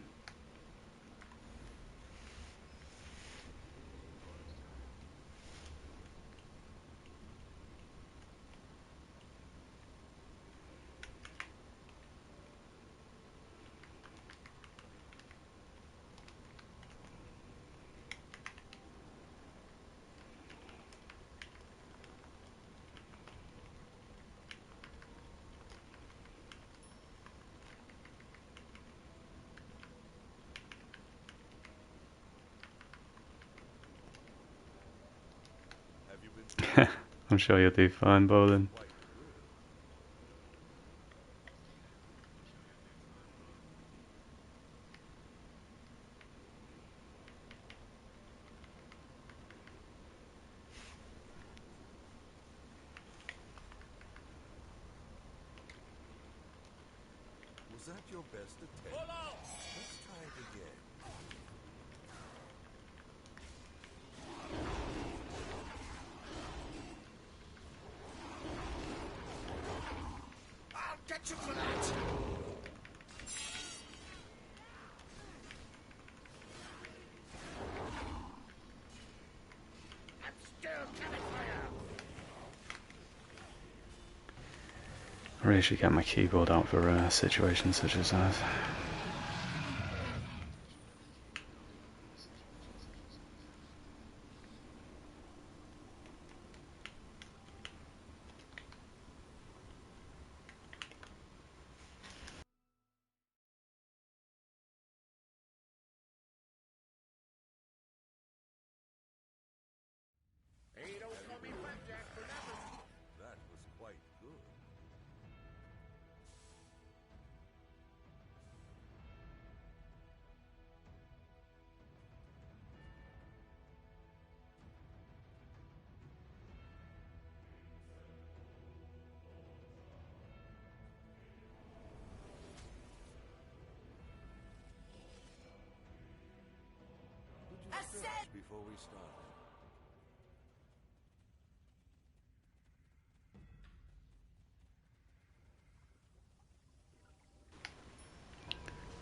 Have you been practicing? I'm sure you'll do fine, Bowling. Quite good. Was that your best attempt? Let's try it again. I'll get you for that! I'm still coming for you! I really should get my keyboard out for situations such as that. Hey, don't call me Blackjack for nothing. That was quite good. Did you stretch before we started?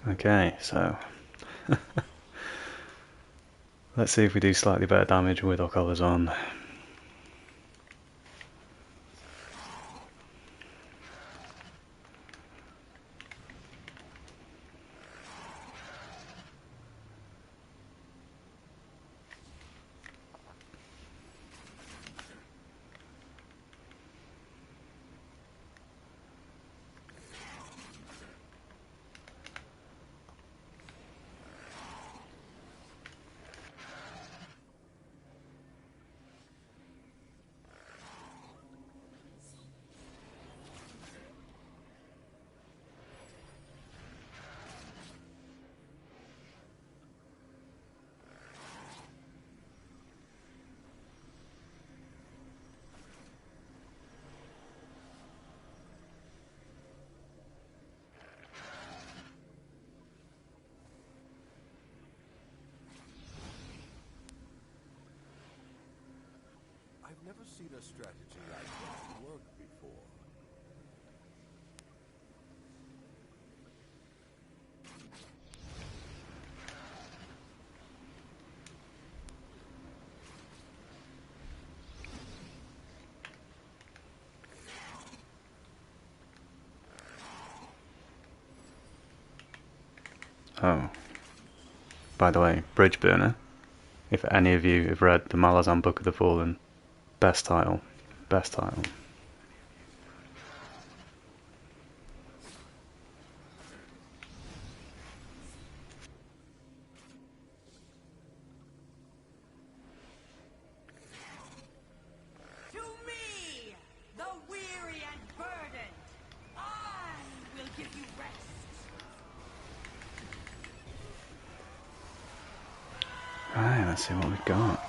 Okay, so let's see if we do slightly better damage with our colours on. I've never seen a strategy like that work before. Oh, by the way, Bridge Burner if any of you have read the Malazan Book of the Fallen, best title. Best title. To me, the weary and burdened, I will give you rest. Right, let's see what we've got.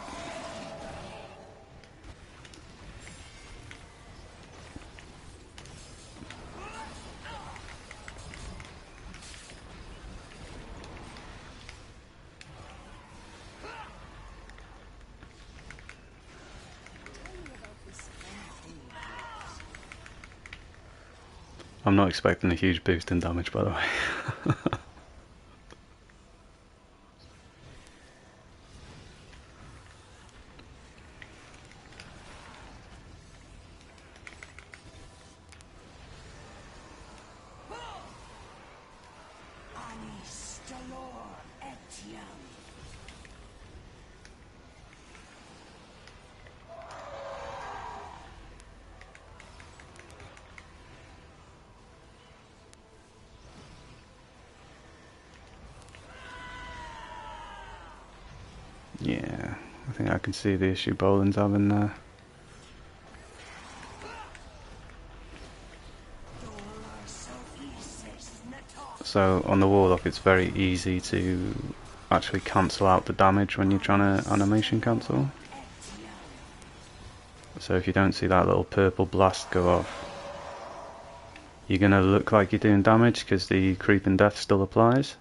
I'm not expecting a huge boost in damage, by the way. Anis dolor etiam. Yeah, I think I can see the issue Boland's having there. So on the Warlock it's very easy to actually cancel out the damage when you're trying to animation cancel. So if you don't see that little purple blast go off, you're going to look like you're doing damage because the creeping death still applies,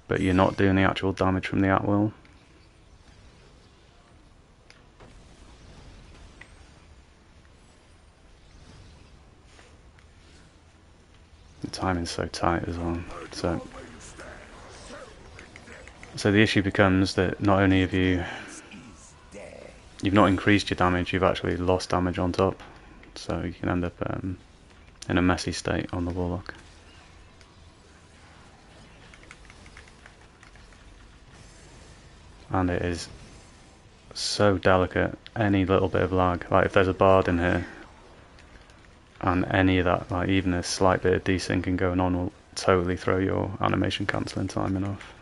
but you're not doing the actual damage from the at-will. The timing's so tight as well. So the issue becomes that not only have you've not increased your damage, you've actually lost damage on top. So you can end up in a messy state on the Warlock. And it is so delicate, any little bit of lag, like if there's a bard in here and any of that, like even a slight bit of desyncing going on will totally throw your animation cancelling timing off.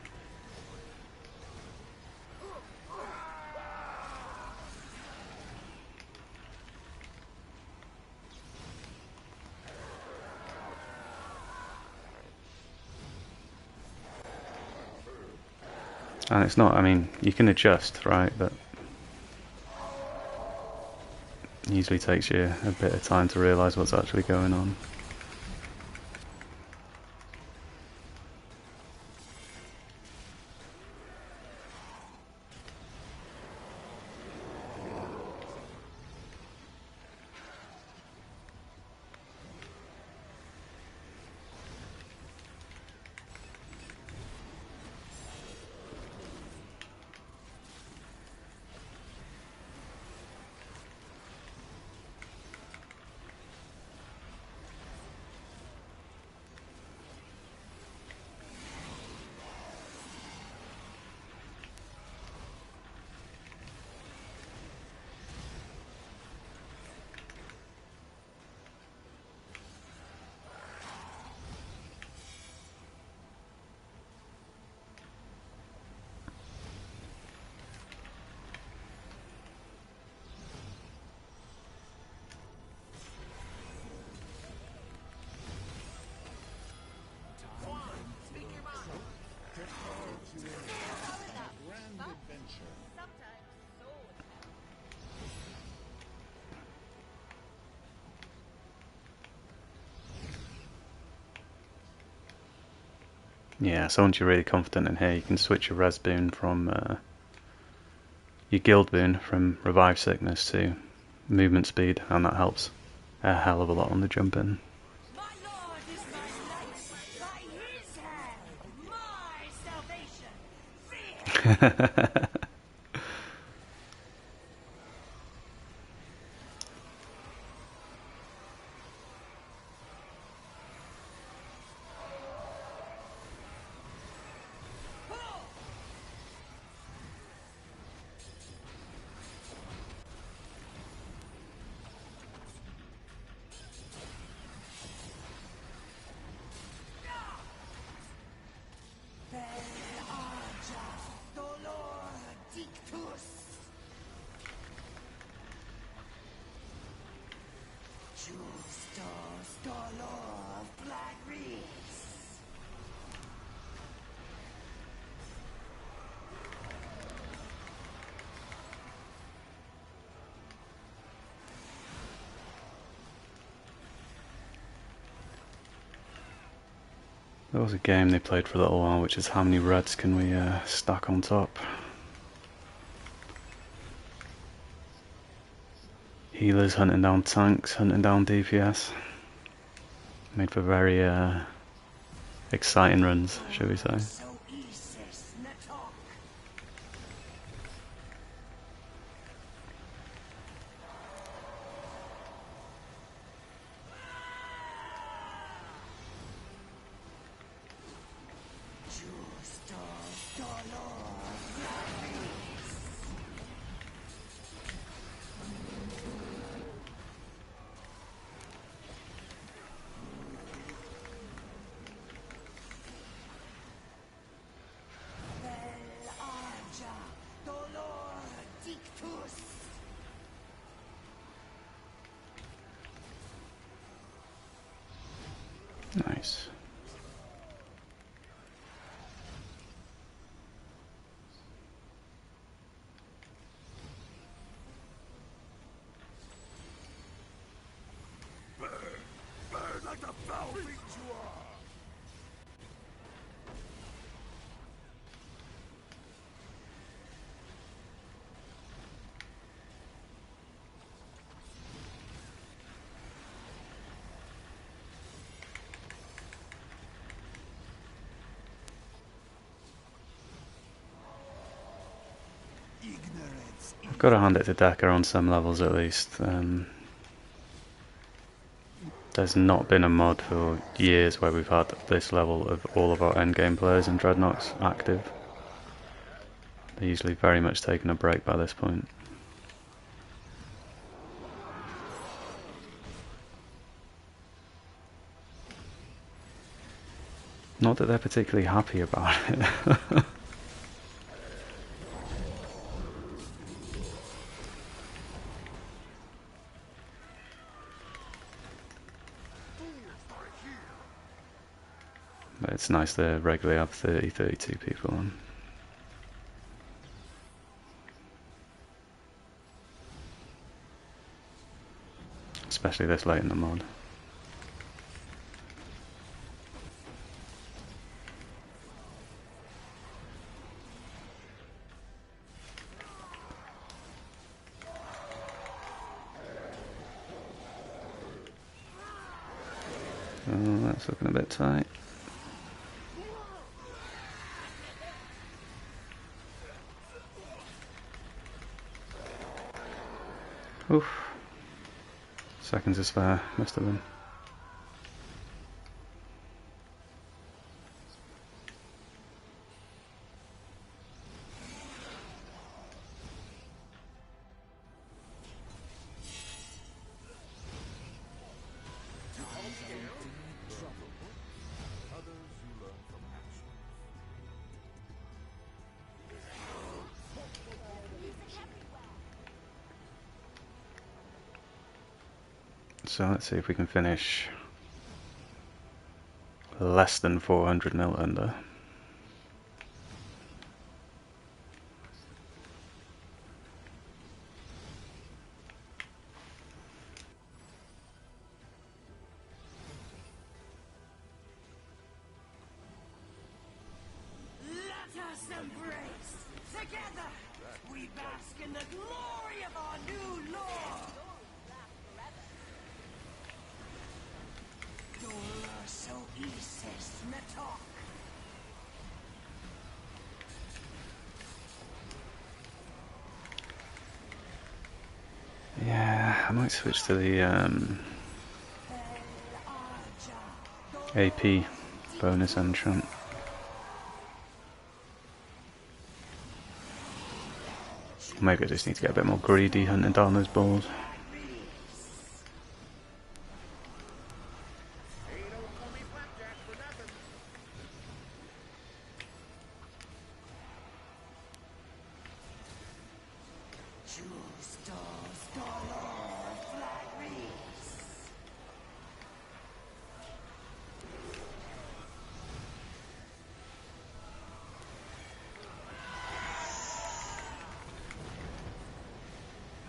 And it's not, I mean, you can adjust, right, but it usually takes you a bit of time to realise what's actually going on. Yeah, so once you're really confident in here, you can switch your res boon from your guild boon from revive sickness to movement speed, and that helps a hell of a lot on the jump in. My lord is my light, by his hand, my salvation. Fear. There was a game they played for a little while, which is how many reds can we stack on top. Healers hunting down tanks, hunting down DPS. Made for very exciting runs, shall we say. Nice. Burn like the foul beast you are! I've got to hand it to Decker on some levels at least. There's not been a mod for years where we've had this level of all of our endgame players and Dreadnoughts active. They're usually very much taking a break by this point. Not that they're particularly happy about it. But it's nice to regularly have 30, 32 people on. Especially this late in the mod. Oh, that's looking a bit tight. Oof. Seconds is fair, must have been. So let's see if we can finish less than 400 mil under. Let us embrace! Together, we bask in the glory of our new lord! Dolor so isis metok! Yeah, I might switch to the AP bonus entrant. Maybe I just need to get a bit more greedy hunting down those balls.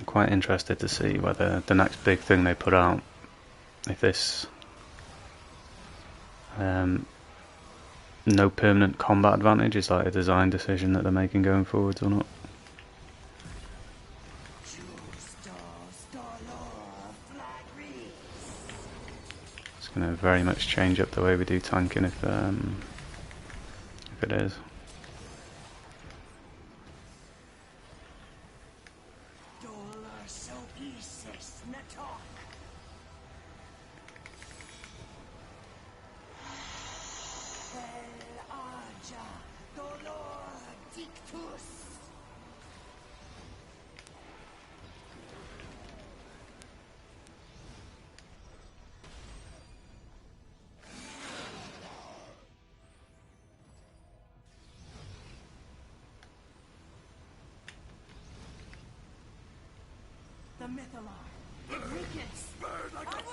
Quite interested to see whether the next big thing they put out, if this no permanent combat advantage? Is that a design decision that they're making going forwards or not? It's going to very much change up the way we do tanking if it is.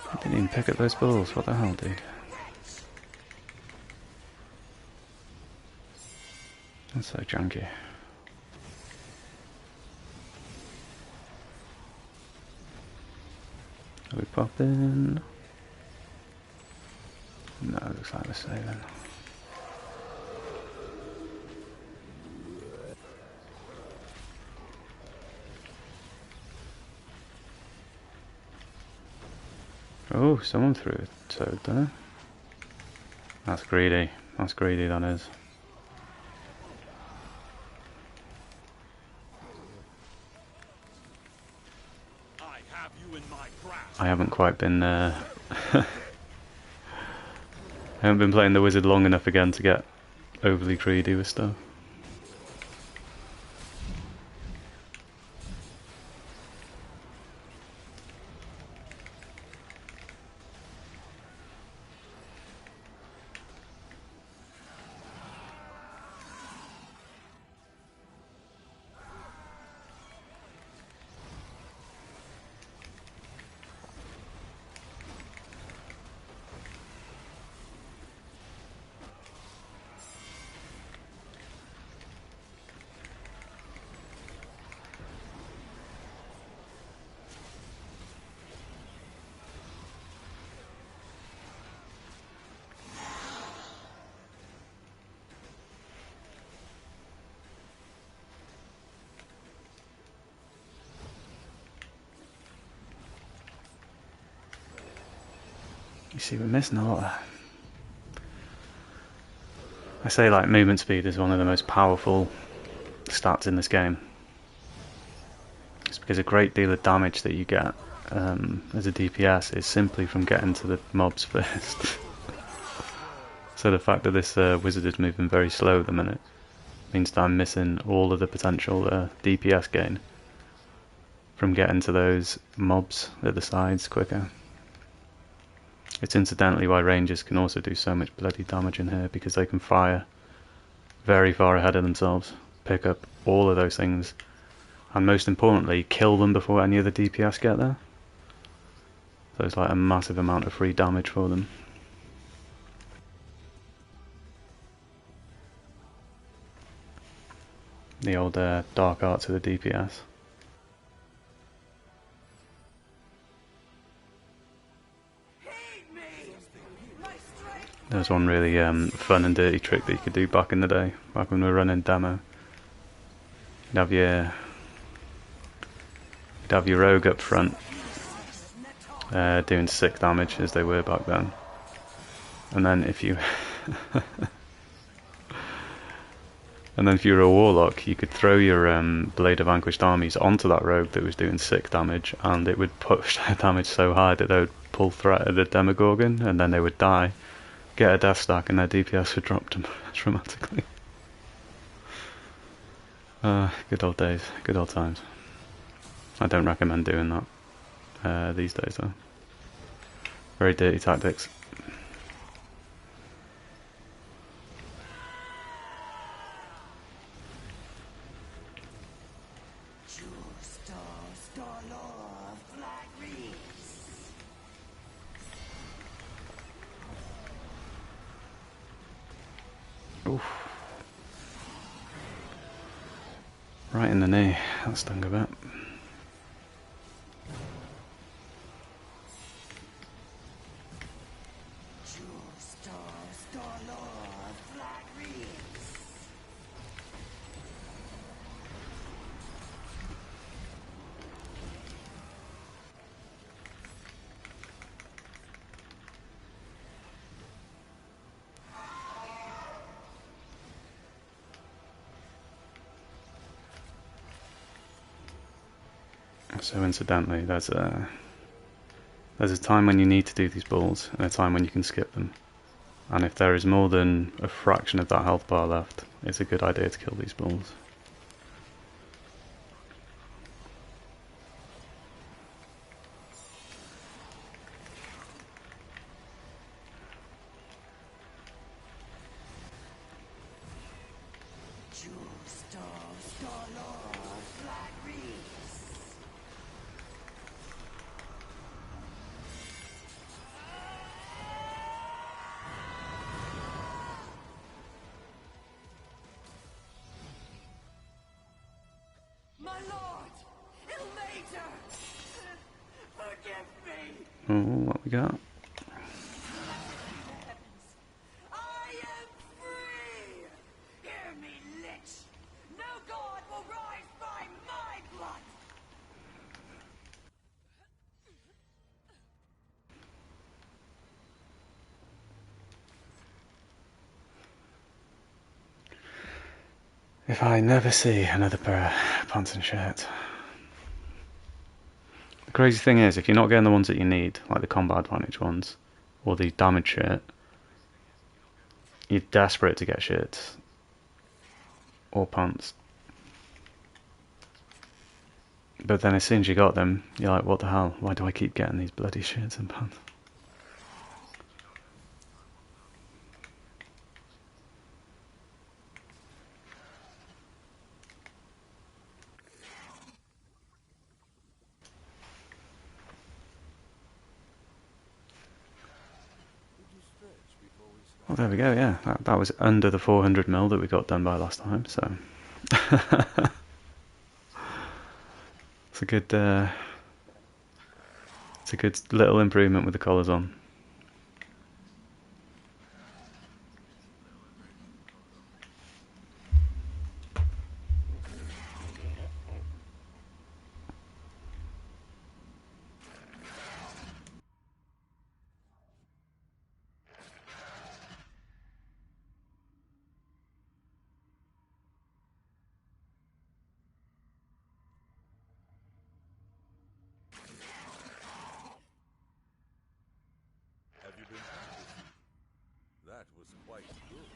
I didn't even pick up those balls, what the hell, dude? That's so junky. Are we popping? No, looks like we're saving. Oh, someone threw a toad there. That's greedy. That's greedy, that is. I haven't quite been I haven't been playing the wizard long enough again to get overly greedy with stuff. You see, we're missing a lot there. I say, like, movement speed is one of the most powerful stats in this game. It's because a great deal of damage that you get as a DPS is simply from getting to the mobs first. So the fact that this wizard is moving very slow at the minute means that I'm missing all of the potential DPS gain from getting to those mobs at the sides quicker. It's incidentally why rangers can also do so much bloody damage in here, because they can fire very far ahead of themselves, pick up all of those things, and most importantly, kill them before any of the DPS get there. So it's like a massive amount of free damage for them. The old dark arts of the DPS. There's one really fun and dirty trick that you could do back in the day, back when we were running demo. You'd have your rogue up front, doing 6 damage as they were back then. And then if you and then if you were a warlock, you could throw your Blade of Vanquished Armies onto that rogue that was doing 6 damage, and it would push their damage so high that they would pull threat at the Demogorgon, and then they would die, get a death stack, and their DPS would drop dramatically. Good old days, good old times. I don't recommend doing that these days though. Very dirty tactics. Oof. Right in the knee, that stung a bit. So incidentally, there's a time when you need to do these balls and a time when you can skip them. And if there is more than a fraction of that health bar left, it's a good idea to kill these balls. My lord, Ilmater, forgive me. Oh, what we got? I am free. Hear me, lich. No god will rise by my blood. If I never see another pair of pants and shirts. The crazy thing is, if you're not getting the ones that you need, like the combat advantage ones, or the damage shirt, you're desperate to get shirts. Or pants. But then as soon as you got them, you're like, what the hell? Why do I keep getting these bloody shirts and pants? Well, there we go, yeah. That was under the 400 mil that we got done by last time, so... it's a good little improvement with the collars on. Have you been practicing? That was quite good.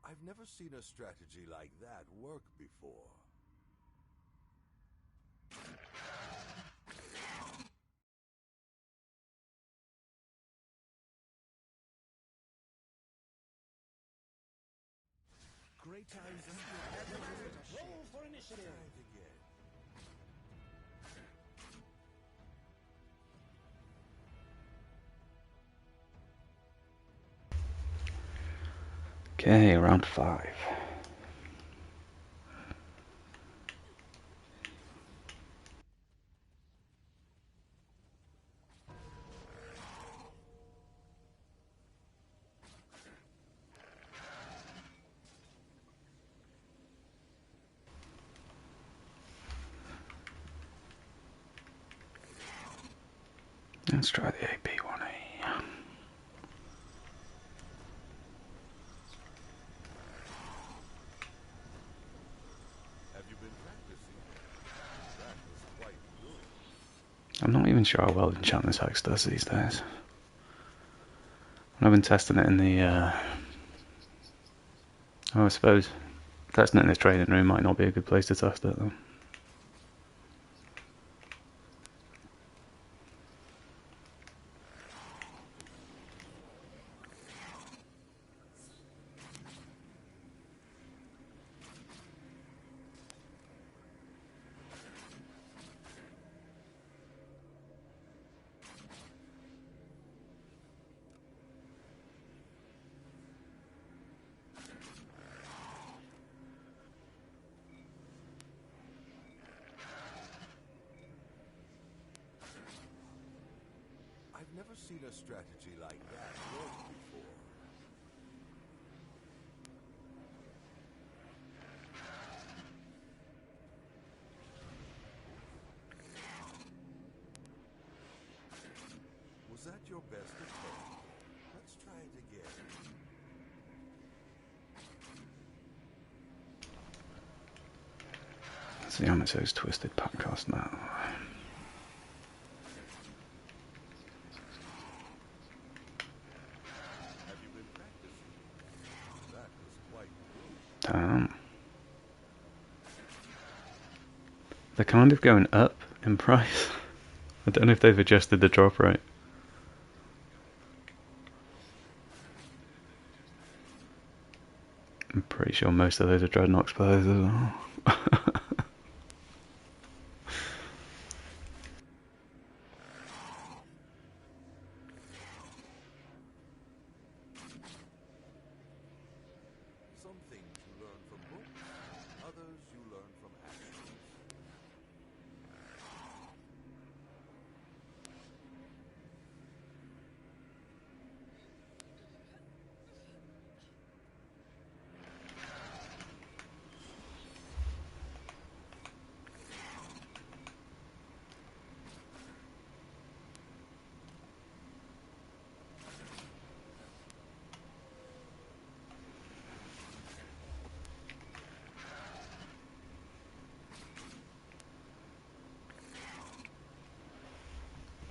I've never seen a strategy like that work before. Great times in roll for initiative. Again. Okay, round 5. Let's try the AP1A. Have you been practicing? That was quite good. I'm not even sure how well Enchantress Hex does these days. I've been testing it in the... oh, I suppose testing it in the training room might not be a good place to test it though. I've never seen a strategy like that work before. Was that your best attempt? See how much those twisted pack cost now. Have you been practicing? That was quite good. Damn. They're kind of going up in price. I don't know if they've adjusted the drop rate. I'm pretty sure most of those are Dreadnought players as well. Some things you learn from books, others you learn from actions.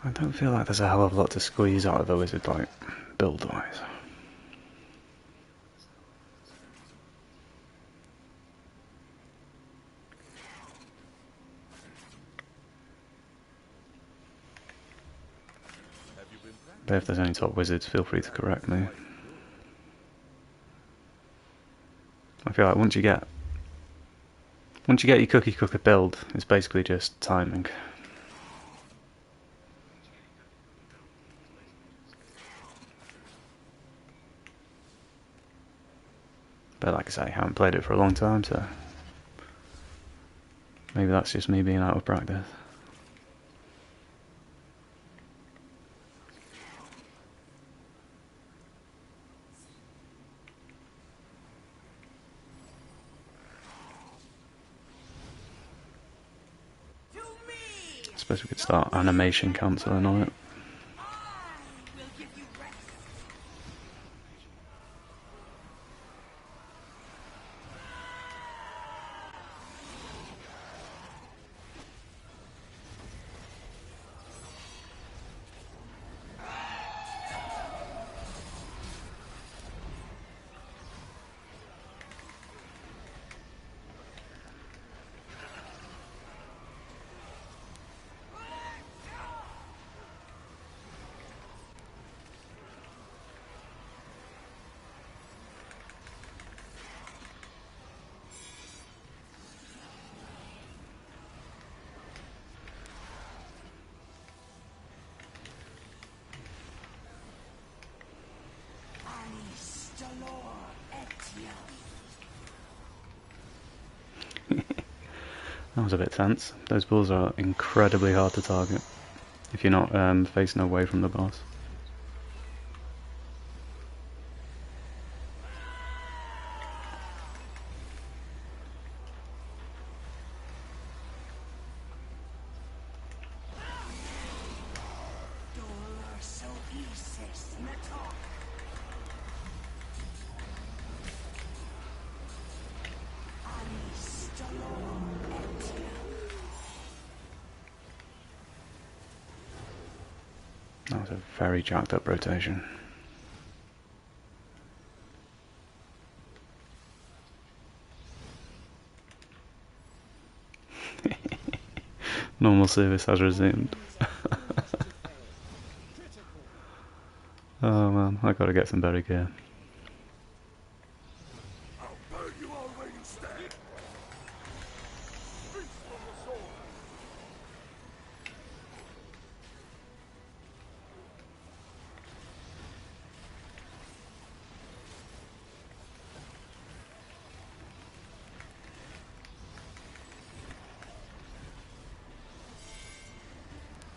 I don't feel like there's a hell of a lot to squeeze out of the wizard, like, build-wise. Have you been But if practicing? there's any top wizards, feel free to correct me. Quite good. I feel like once you get your cookie cooker build, it's basically just timing. But like I say, I haven't played it for a long time, so maybe that's just me being out of practice. To me! I suppose we could start animation cancelling on it. I will give you rest. That was a bit tense. Those bulls are incredibly hard to target if you're not facing away from the boss. That was a very jacked up rotation. Normal service has resumed. Oh man, I gotta get some better gear. I'll burn you all where you stand. Feast on the sword.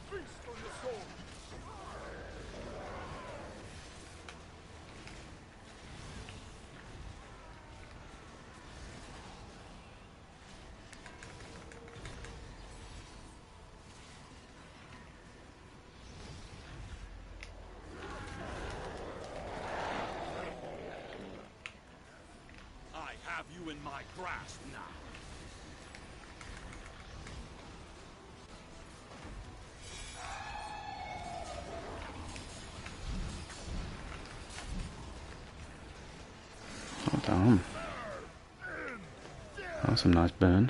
Feast on the sword. I have you in my grasp now. Damn. That's a nice burn.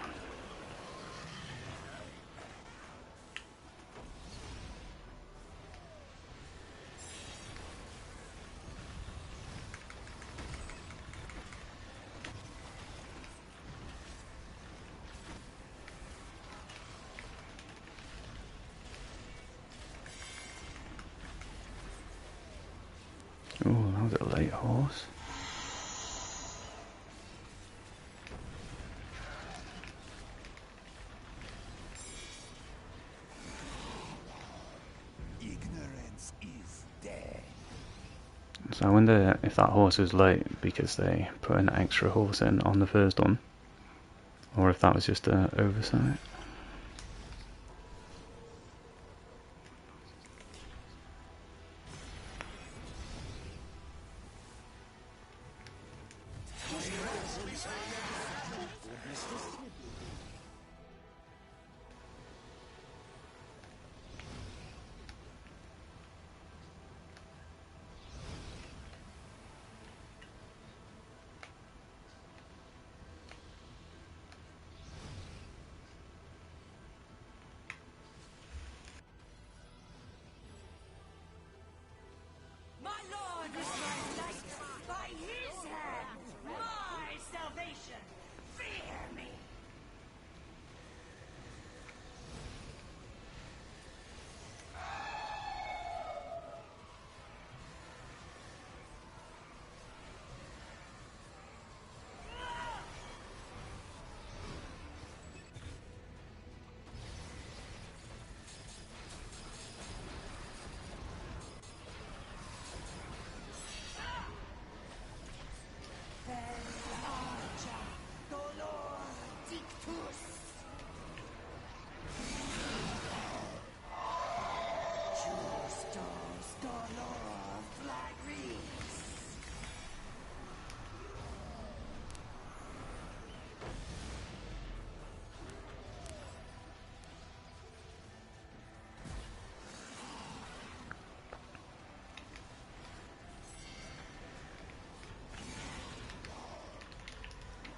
Oh, that was a late horse. Ignorance is dead. So I wonder if that horse was late because they put an extra horse in on the first one, or if that was just an oversight. My Lord is my light. By his hand, my salvation. Fear me.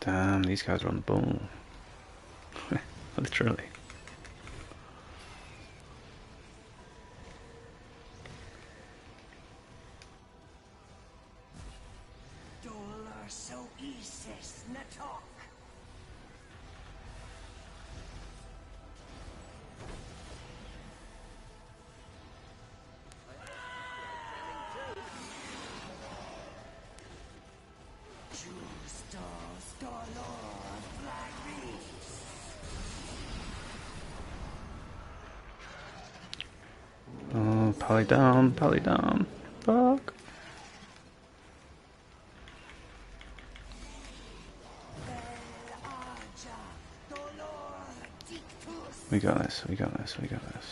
Damn, these guys are on the ball. Literally. Dollar so isis natok. Justos dolor flagris. Oh, pally down, pally down. Fuck. We got this, we got this, we got this,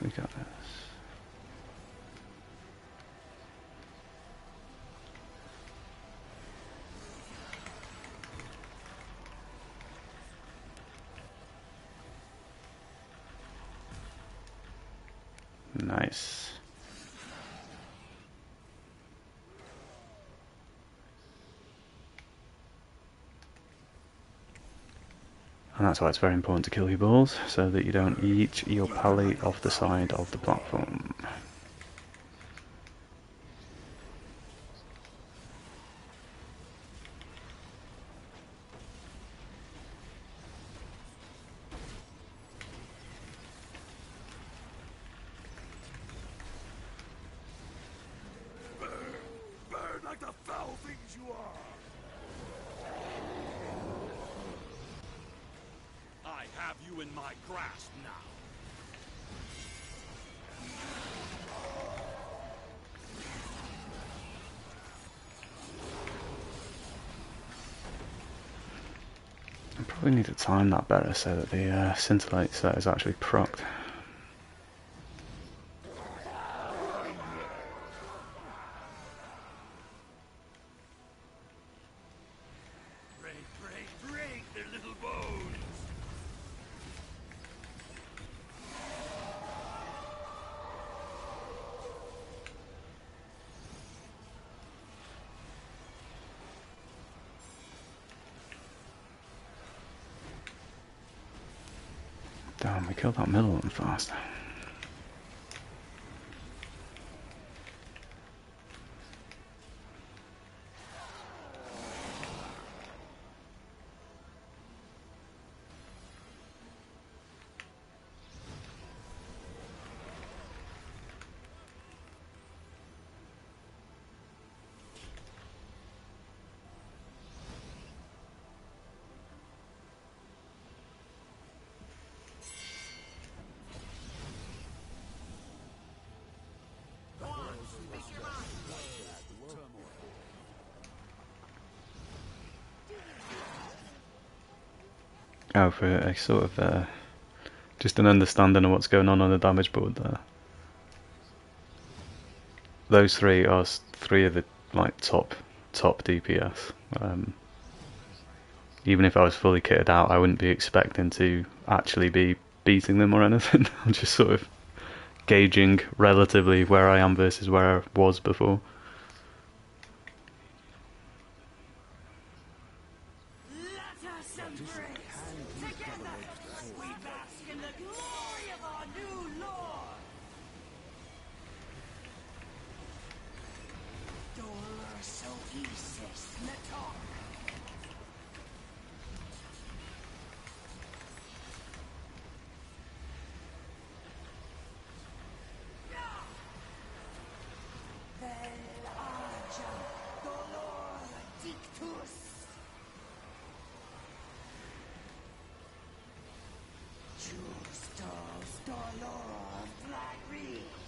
we got this. Nice. And that's why it's very important to kill your balls, so that you don't eat your pally off the side of the platform. Burn like the foul things you are! I have you in my grasp now. I probably need to time that better so that the scintillate set is actually procced. Break their little bones! on, we killed that middle one fast. Oh, for a sort of just an understanding of what's going on the damage board there. Those three are three of the like top DPS. Even if I was fully kitted out, I wouldn't be expecting to actually be beating them or anything. I'm just sort of gauging relatively where I am versus where I was before. Let us embrace together. We bask in the glory of our new lord. Dolor so Isis Natok. Vel Arja Dolor Dictus. Justos Dolor Flagris.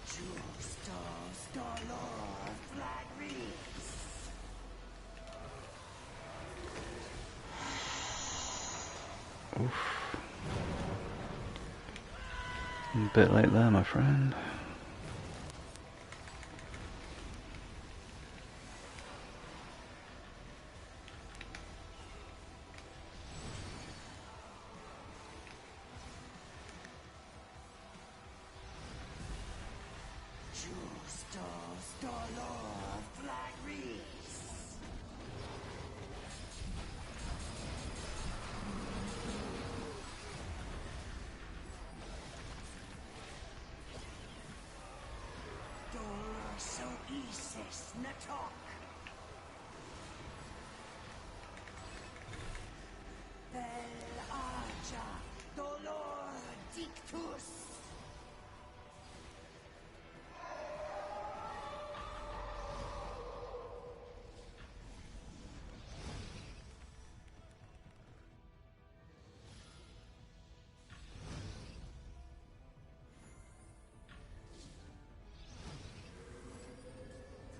Justos Dolor Flagris. Oof. A bit late there, my friend. Justos Dolor Flagris. Dolor so Isis Natok. Vel Arja Dolor Dictus.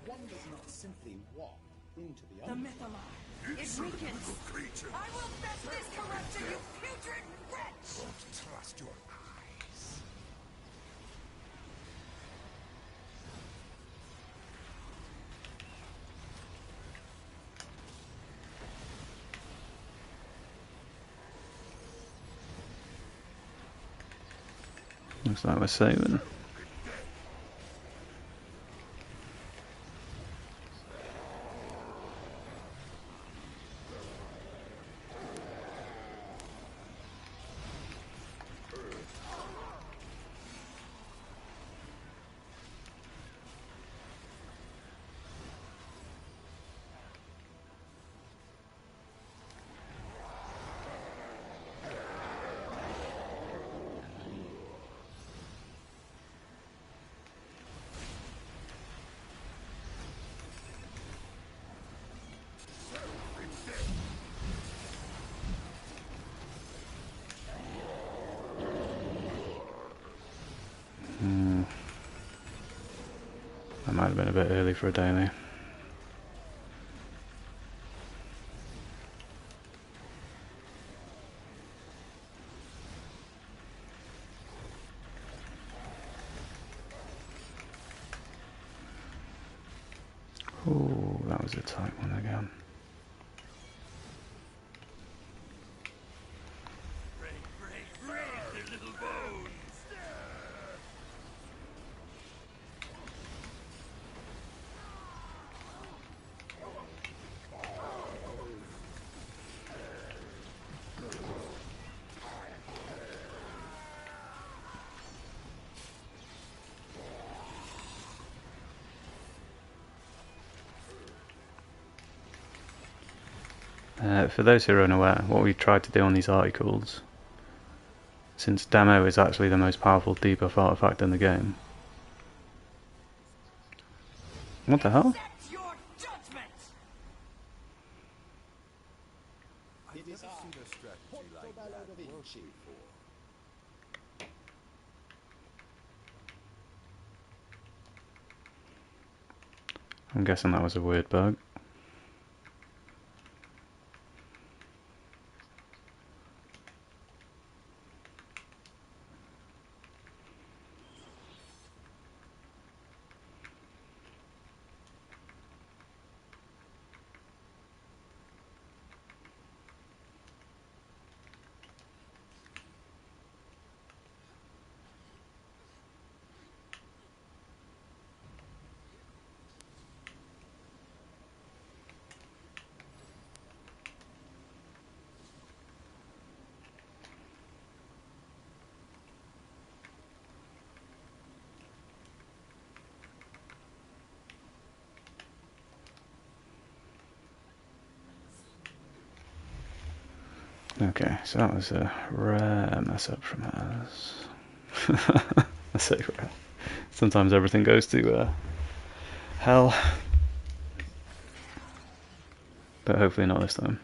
One does not simply walk into the The unknown. Mythallar. It weakens. I will fetch this corruption, you putrid wretch! Don't trust your eyes. Looks like we're saving. That might have been a bit early for a daily. Oh, that was a tight one again. Break their little bones. For those who are unaware, what we tried to do on these articles, since demo is actually the most powerful debuff artifact in the game. What the hell? Accept your judgment! I've It never is seen I, a strategy like Portobello that da work Vinci. before. I'm guessing that was a weird bug. Okay, so that was a rare mess up from us. I say rare. Sometimes everything goes to hell, but hopefully not this time.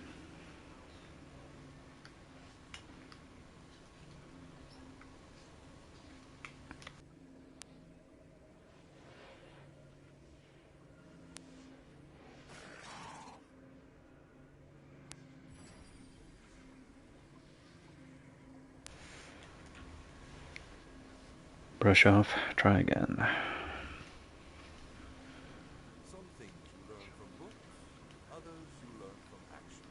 Brush off, try again. Some things you learn from books, others you learn from actions.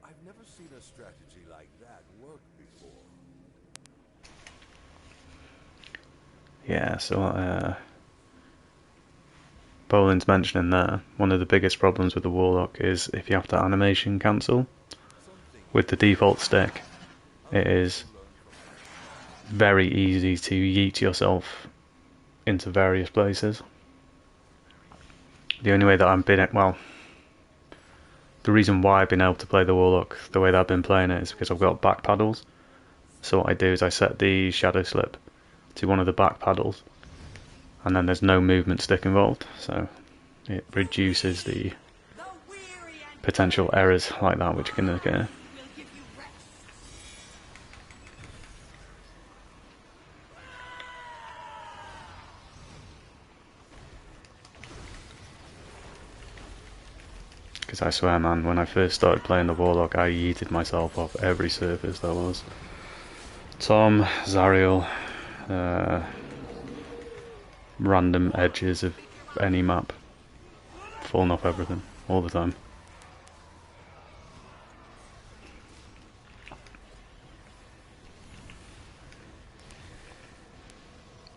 I've never seen a strategy like that work before. Yeah, so Bolin's mentioning there, one of the biggest problems with the Warlock is if you have to animation cancel Some things with the default stick, it is you learn from actions. very easy to yeet yourself into various places. The only way that I've been, well, the reason why I've been able to play the Warlock the way that I've been playing it is because I've got back paddles. So what I do is I set the Shadow Slip to one of the back paddles, and then there's no movement stick involved, so it reduces the The weary and potential errors like that which can occur. will give you rest. Because I swear, man, when I first started playing the Warlock, I yeeted myself off every surface there was. Tom, Zariel, random edges of any map, falling off everything, all the time.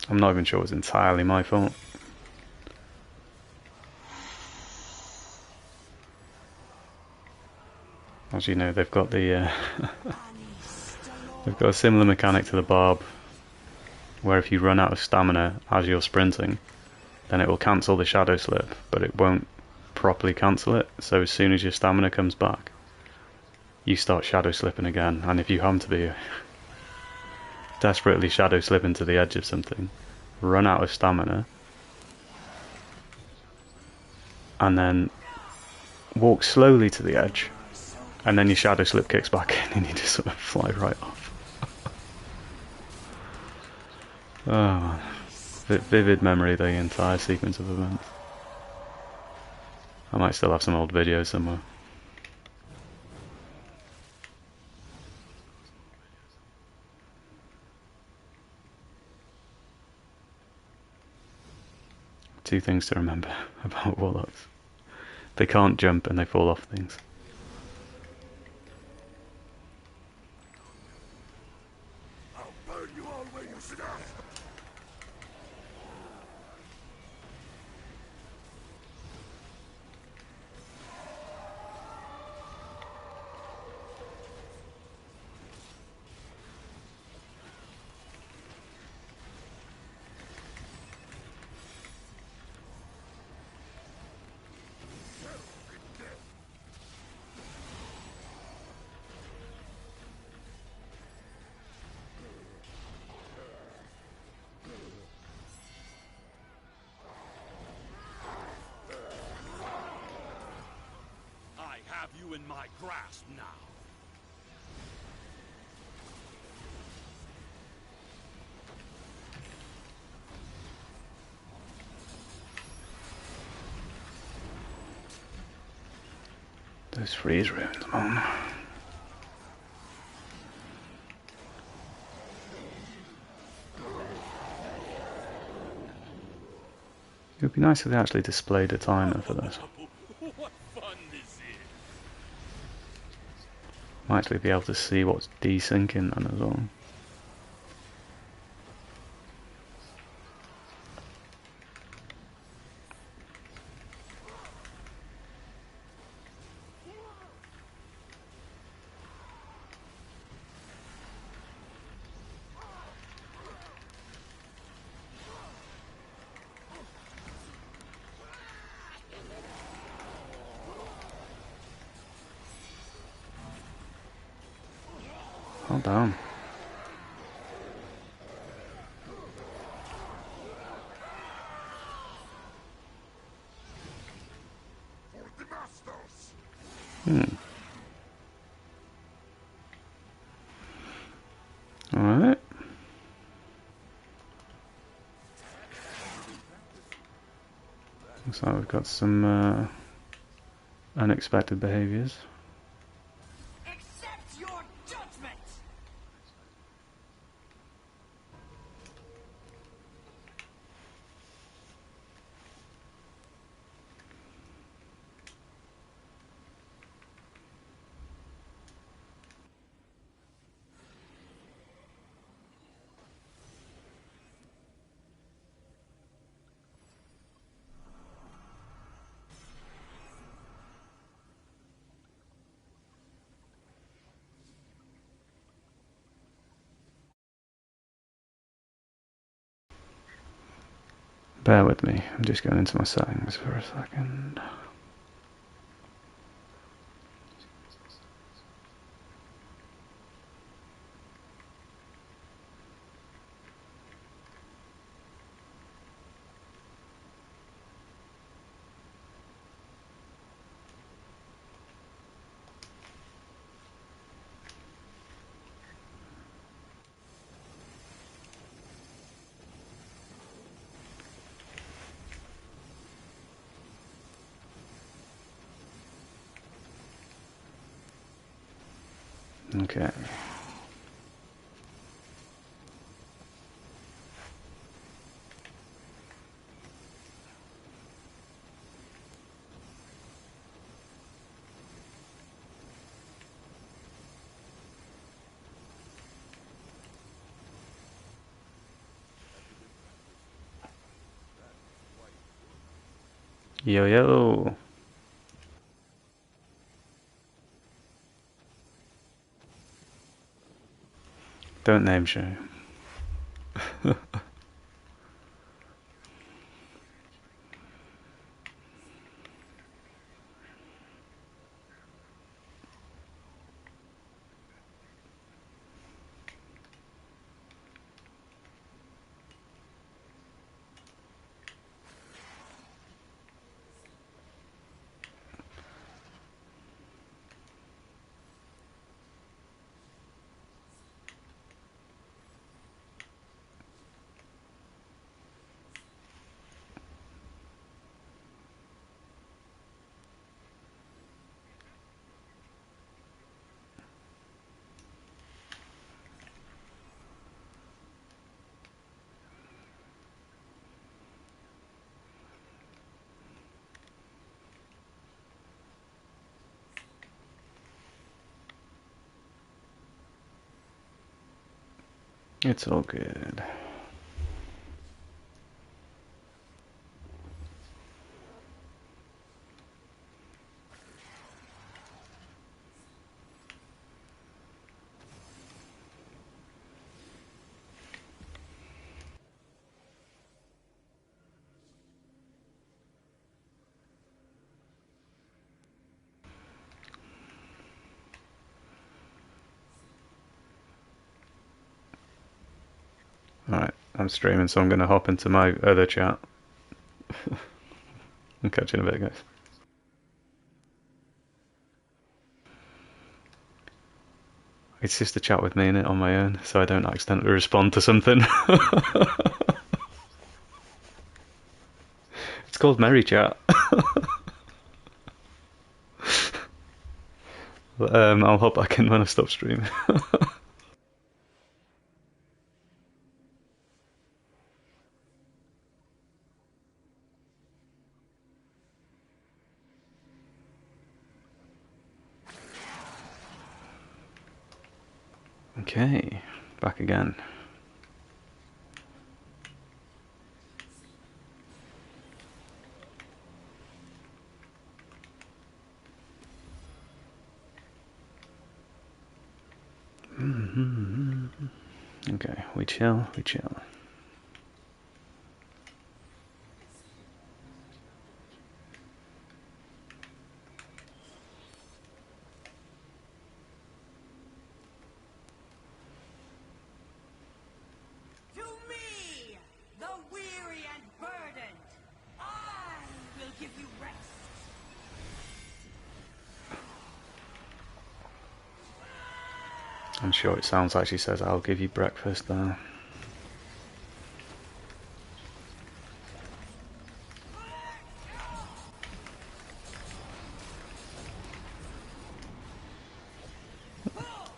I'm not even sure it's entirely my fault. As you know, they've got the they've got a similar mechanic to the Barb, where if you run out of stamina as you're sprinting, then it will cancel the Shadow Slip, but it won't properly cancel it. So as soon as your stamina comes back, you start Shadow Slipping again. And if you happen to be desperately Shadow Slipping to the edge of something, run out of stamina, and then walk slowly to the edge, and then your Shadow Slip kicks back in and you just sort of fly right off. Oh man. Vivid memory of the entire sequence of events. I might still have some old videos somewhere. Two things to remember about Warlocks. They can't jump and they fall off things. I'll burn you all where you stand. my grasp now. Those freeze runes, man. It would be nice if they actually displayed a timer for this. What fun this is! Might actually be able to see what's desyncing then as well. Well done. Alright. Looks like we've got some unexpected behaviours. Accept your judgment! Bear with me, I'm just going into my settings for a second. Okay. Yo yo! Don't name shame. It's all good. Alright, I'm streaming, so I'm going to hop into my other chat. I'll catch you in a bit, guys. It's just a chat with me in it on my own, so I don't accidentally respond to something. It's called Merry Chat. I'll hop back in when I stop streaming. Okay, back again. Okay, we chill, we chill. To me, the weary and burdened, I will give you rest. I'm sure it sounds like she says, I'll give you breakfast there.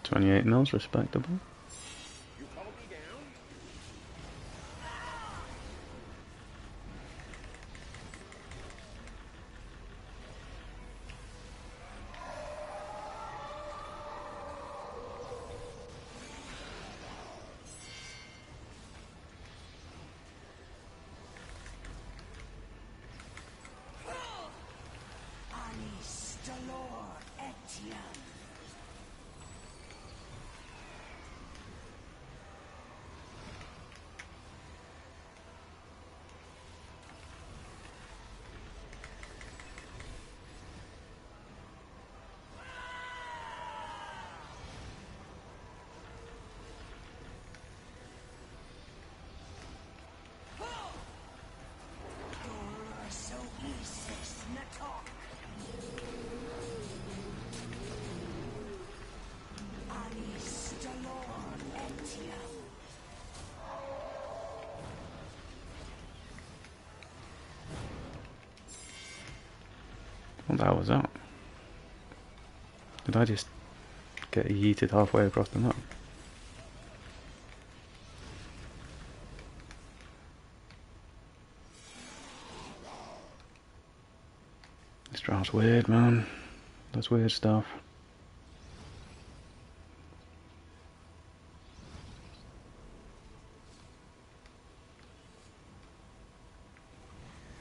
$28 mils, respectable. You called me down? Anis Dolor Etienne. So Isis Natok. Anis Dolor Etienne. What the hell was that? Did I just get yeeted halfway across the map? This draft's weird, man. That's weird stuff.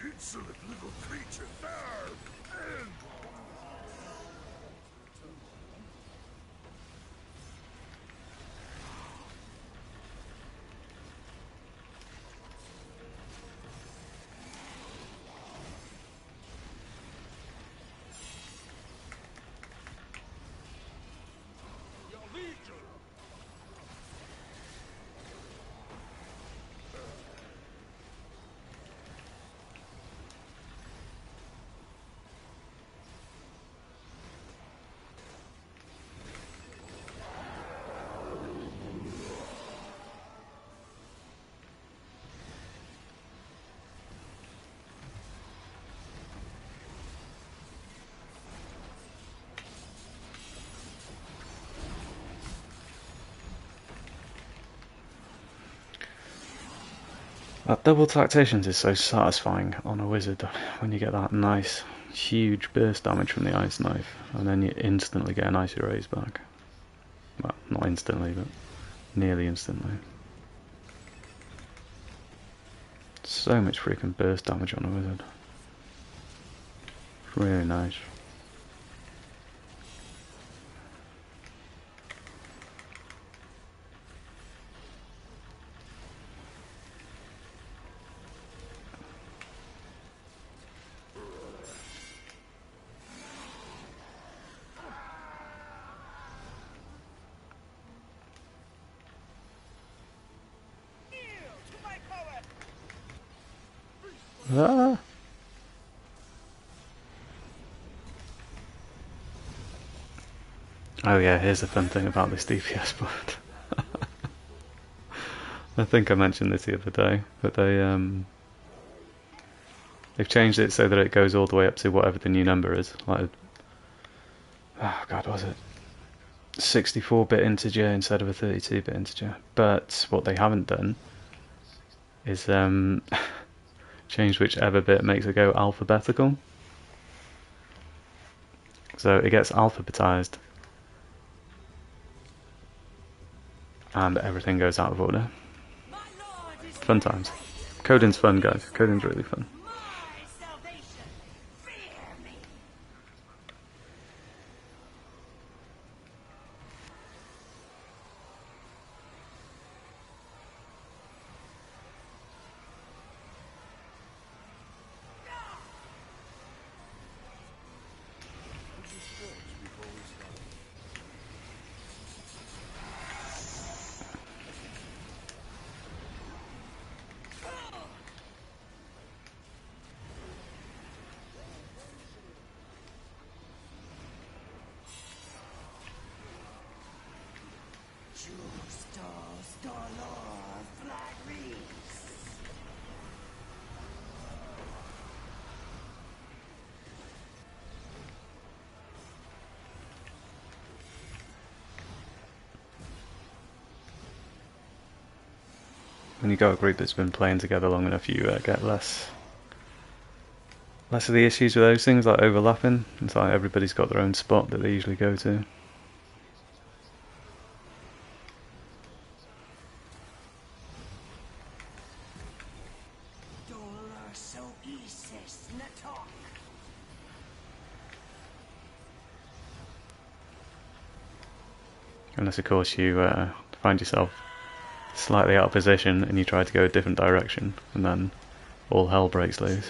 Insolent little creature there! And your legion! That double tactations is so satisfying on a wizard when you get that nice, huge burst damage from the ice knife, and then you instantly get an icy raise back. Well, not instantly, but nearly instantly. So much freaking burst damage on a wizard. Really nice. Ah! Oh yeah, here's the fun thing about this DPS board. I think I mentioned this the other day, but they've changed it so that it goes all the way up to whatever the new number is. Like, oh god, was it 64-bit integer instead of a 32-bit integer? But what they haven't done is change whichever bit makes it go alphabetical. So it gets alphabetized, and everything goes out of order. My lord is Fun times. Coding's fun, guys. Coding's really fun. my salvation. Fear me. When you got a group that's been playing together long enough, you get less of the issues with those things, like overlapping. It's like everybody's got their own spot that they usually go to. Unless of course you find yourself slightly out of position and you try to go a different direction, and then all hell breaks loose.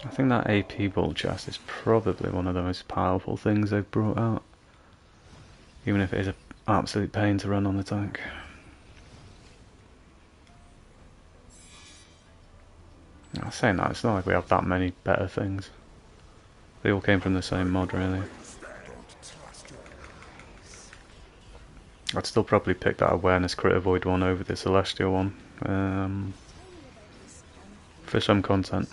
I think that AP ball chest is probably one of the most powerful things they've brought out, even if it is an absolute pain to run on the tank. I'm saying that, it's not like we have that many better things. They all came from the same mod, really. I'd still probably pick that awareness crit avoid one over the celestial one, for some content.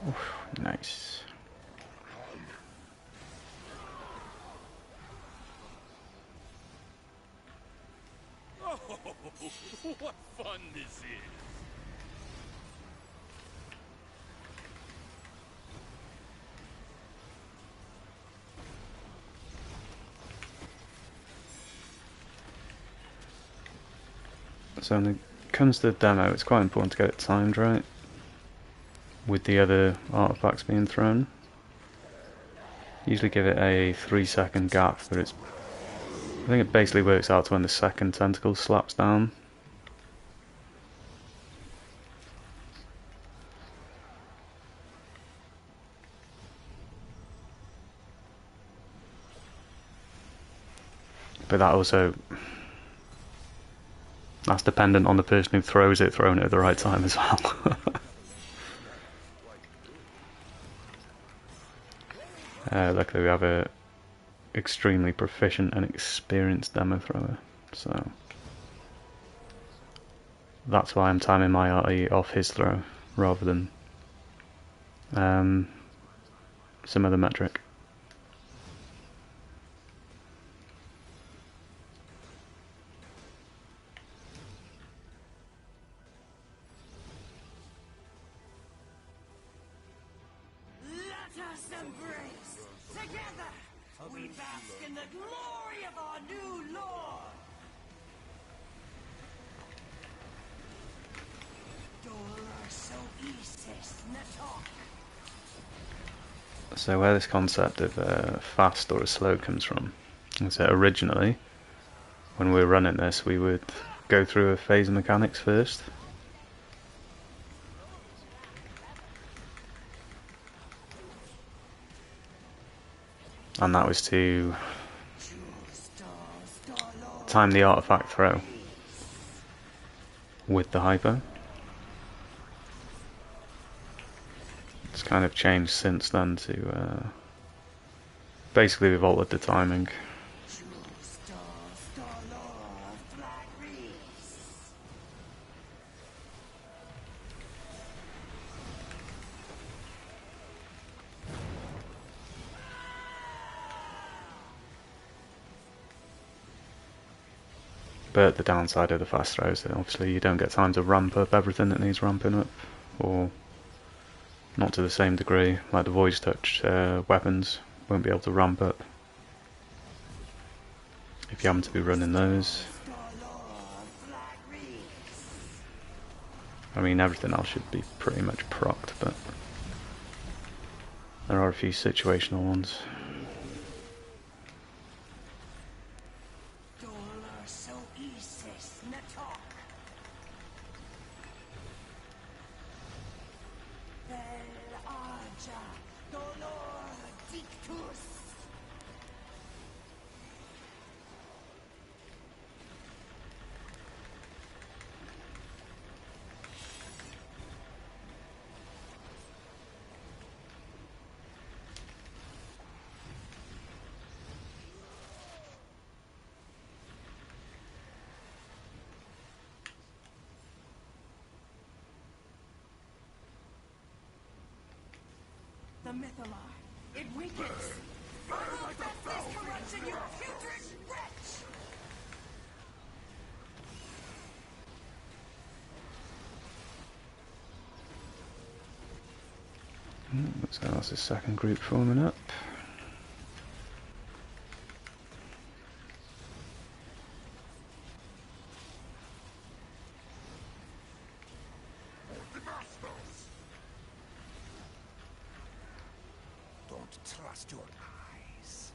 Oof, nice. Oh, what fun this is! So when it comes to the demo, it's quite important to get it timed right, with the other artifacts being thrown. Usually give it a 3-second gap, but I think it basically works out to when the second tentacle slaps down. But that's dependent on the person who throws it throwing it at the right time as well. Luckily we have a extremely proficient and experienced demo thrower, so that's why I'm timing my RE off his throw rather than some other metric. We bask in the glory of our new lord! Dollar so Isis Natok. So where this concept of fast or slow comes from is that originally, when we were running this, we would go through a phase of mechanics first. And that was to time the artifact throw with the hyper. It's kind of changed since then to basically we've altered the timing. But the downside of the fast throw is that obviously you don't get time to ramp up everything that needs ramping up, or not to the same degree. Like the voice touch weapons won't be able to ramp up if you happen to be running those. I mean, everything else should be pretty much procced, but there are a few situational ones. The Mythalar. It weakens. I will test this corruption, you putrid wretch! So that's the second group forming up. Don't trust your eyes.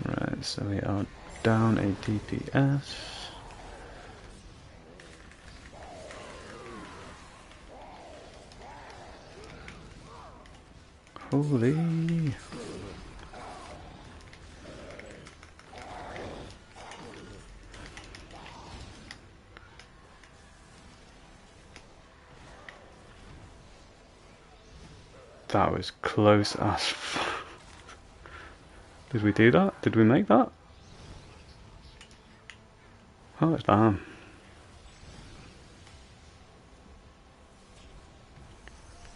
Right, so we are down a DPS. Holy! That was close as fuck. Did we do that? Did we make that? Oh, damn.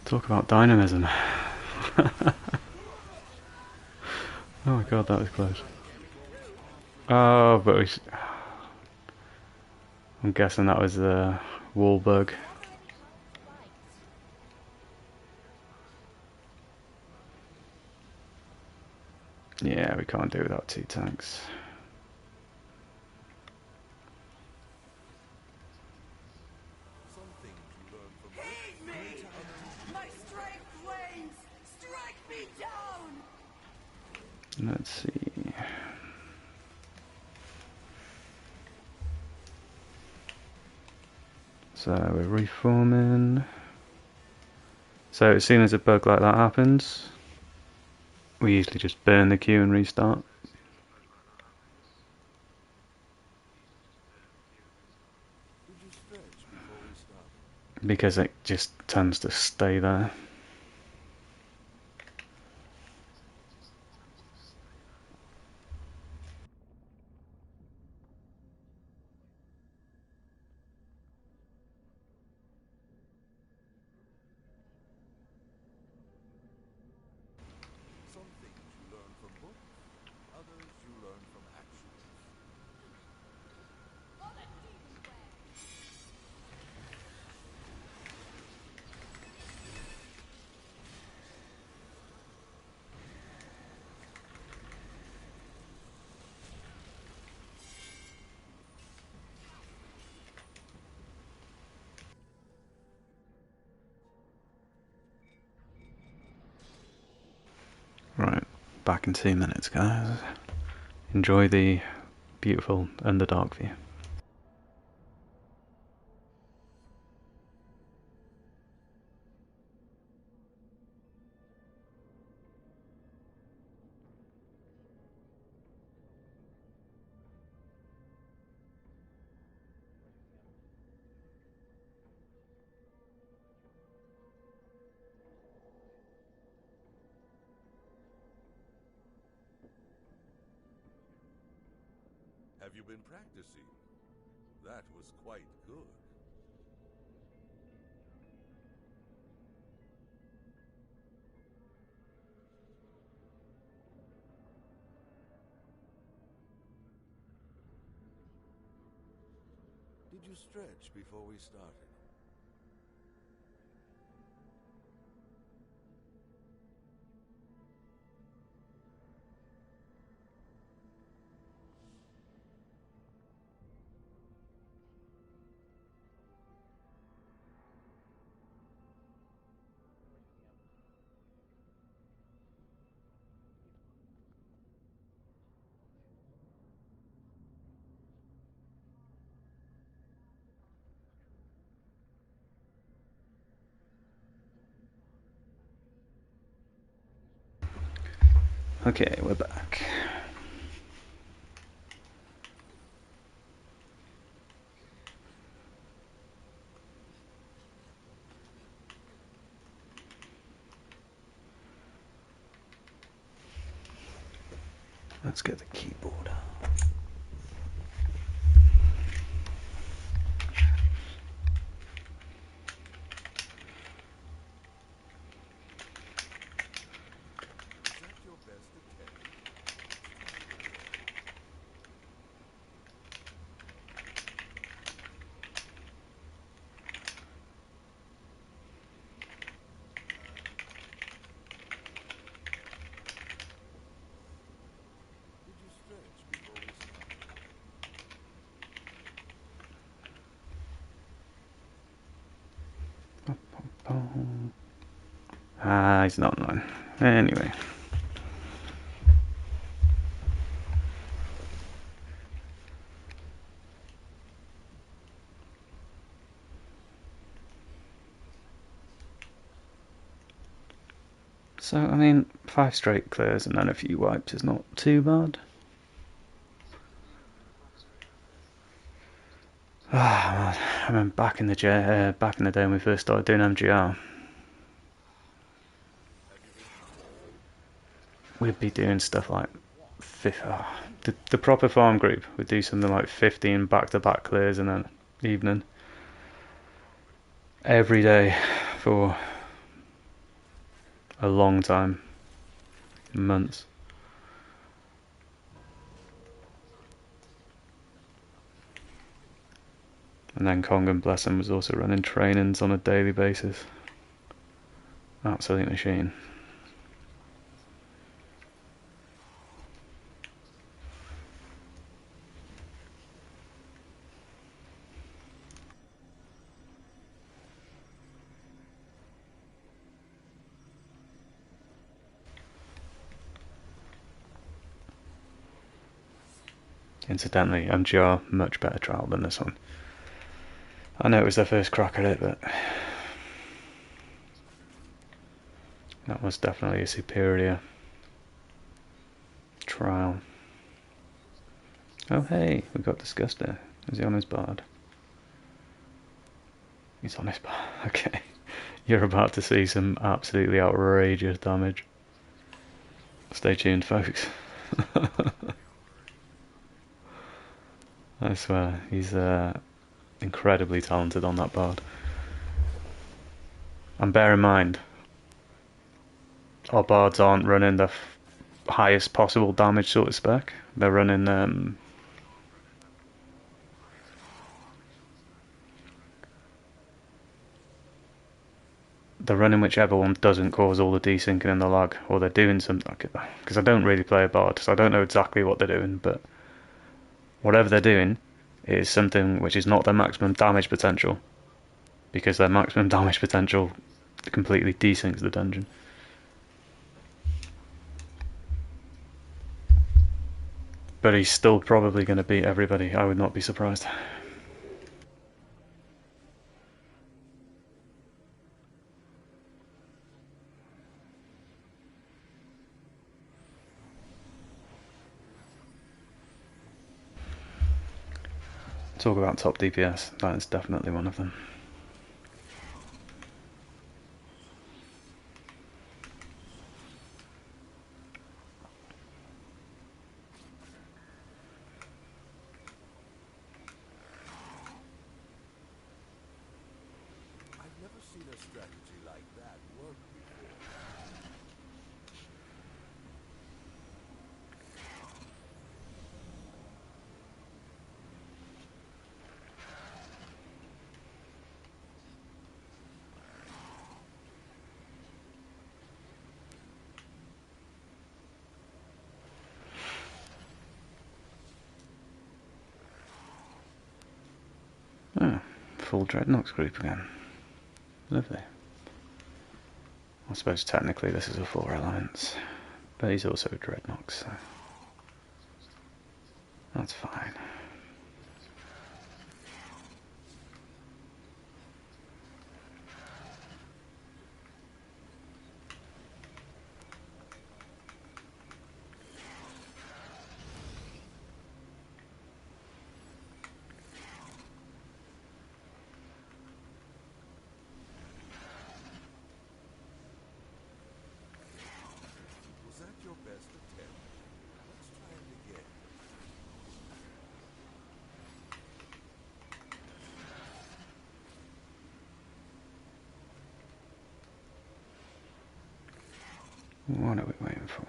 Talk about dynamism. Oh my god, that was close. Oh, but we... I'm guessing that was the wall bug. Yeah, we can't do without 2 tanks. Heed me! My strength wanes! Strike me down! Let's see. So we're reforming. So as soon as a bug like that happens, we usually just burn the queue and restart. because it just tends to stay there. Some things you learn from books, others you learn from actions. Right, back in 2 minutes, guys. Enjoy the beautiful Underdark view. Have you been practicing? That was quite good. Did you stretch before we started? Okay, we're back. Let's get the keyboard out. Is that your best attempt? Let's try it again. Did you stretch before we started? Ah, he's not online. Anyway. So, I mean, 5 straight clears and then a few wipes is not too bad. I remember back in the day when we first started doing MGR, we'd be doing stuff like the proper farm group would do something like 15 back-to-back clears in an evening every day for a long time, months. And then Kong and Blessing was also running trainings on a daily basis. Absolute machine. Incidentally, MGR, much better trial than this one. I know it was their first crack at it, but that was definitely a superior trial. Oh hey, we got Disguster. Is he on his bard? He's on his bar. Okay. You're about to see some absolutely outrageous damage. Stay tuned, folks. I swear, he's incredibly talented on that bard. And bear in mind, our bards aren't running the highest possible damage sort of spec. They're running whichever one doesn't cause all the desyncing and the lag, or they're doing something like it. Because I don't really play a bard, so I don't know exactly what they're doing, but whatever they're doing is something which is not their maximum damage potential, because their maximum damage potential completely desyncs the dungeon. But he's still probably going to beat everybody, I would not be surprised. Talk about top DPS, that is definitely one of them. I've never seen a strategy like that work before. Oh, full Dreadnoks group again. Lovely. I suppose technically this is a 4 elements, but he's also a Dreadnoks, so that's fine. Was that your best attempt? Let's try it again. What are we waiting for?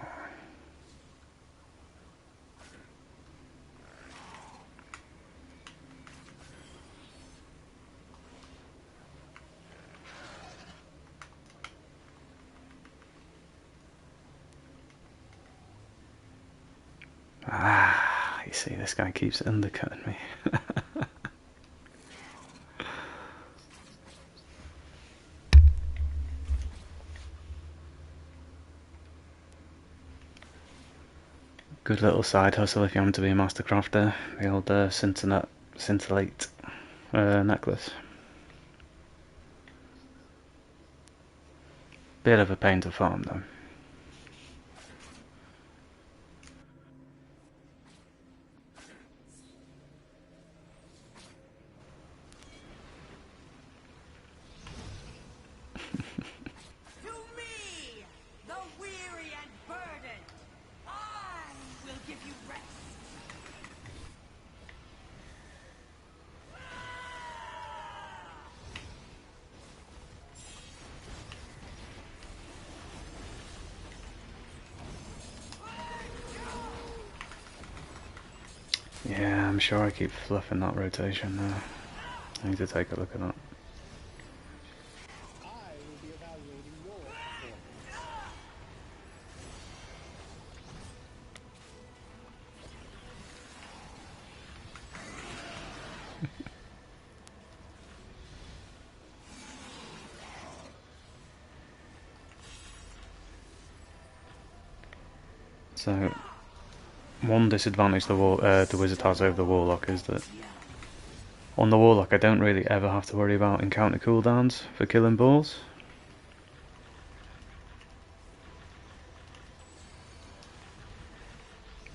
Ah, you see, this guy keeps undercutting me. Good little side hustle if you want to be a master crafter. The old scintillate necklace. Bit of a pain to farm though. To me, the weary and burdened, I will give you rest. Yeah, I'm sure I keep fluffing that rotation now. I need to take a look at that. I will be evaluating your performance. So, one disadvantage the wizard has over the warlock is that on the warlock I don't really ever have to worry about encounter cooldowns for killing balls.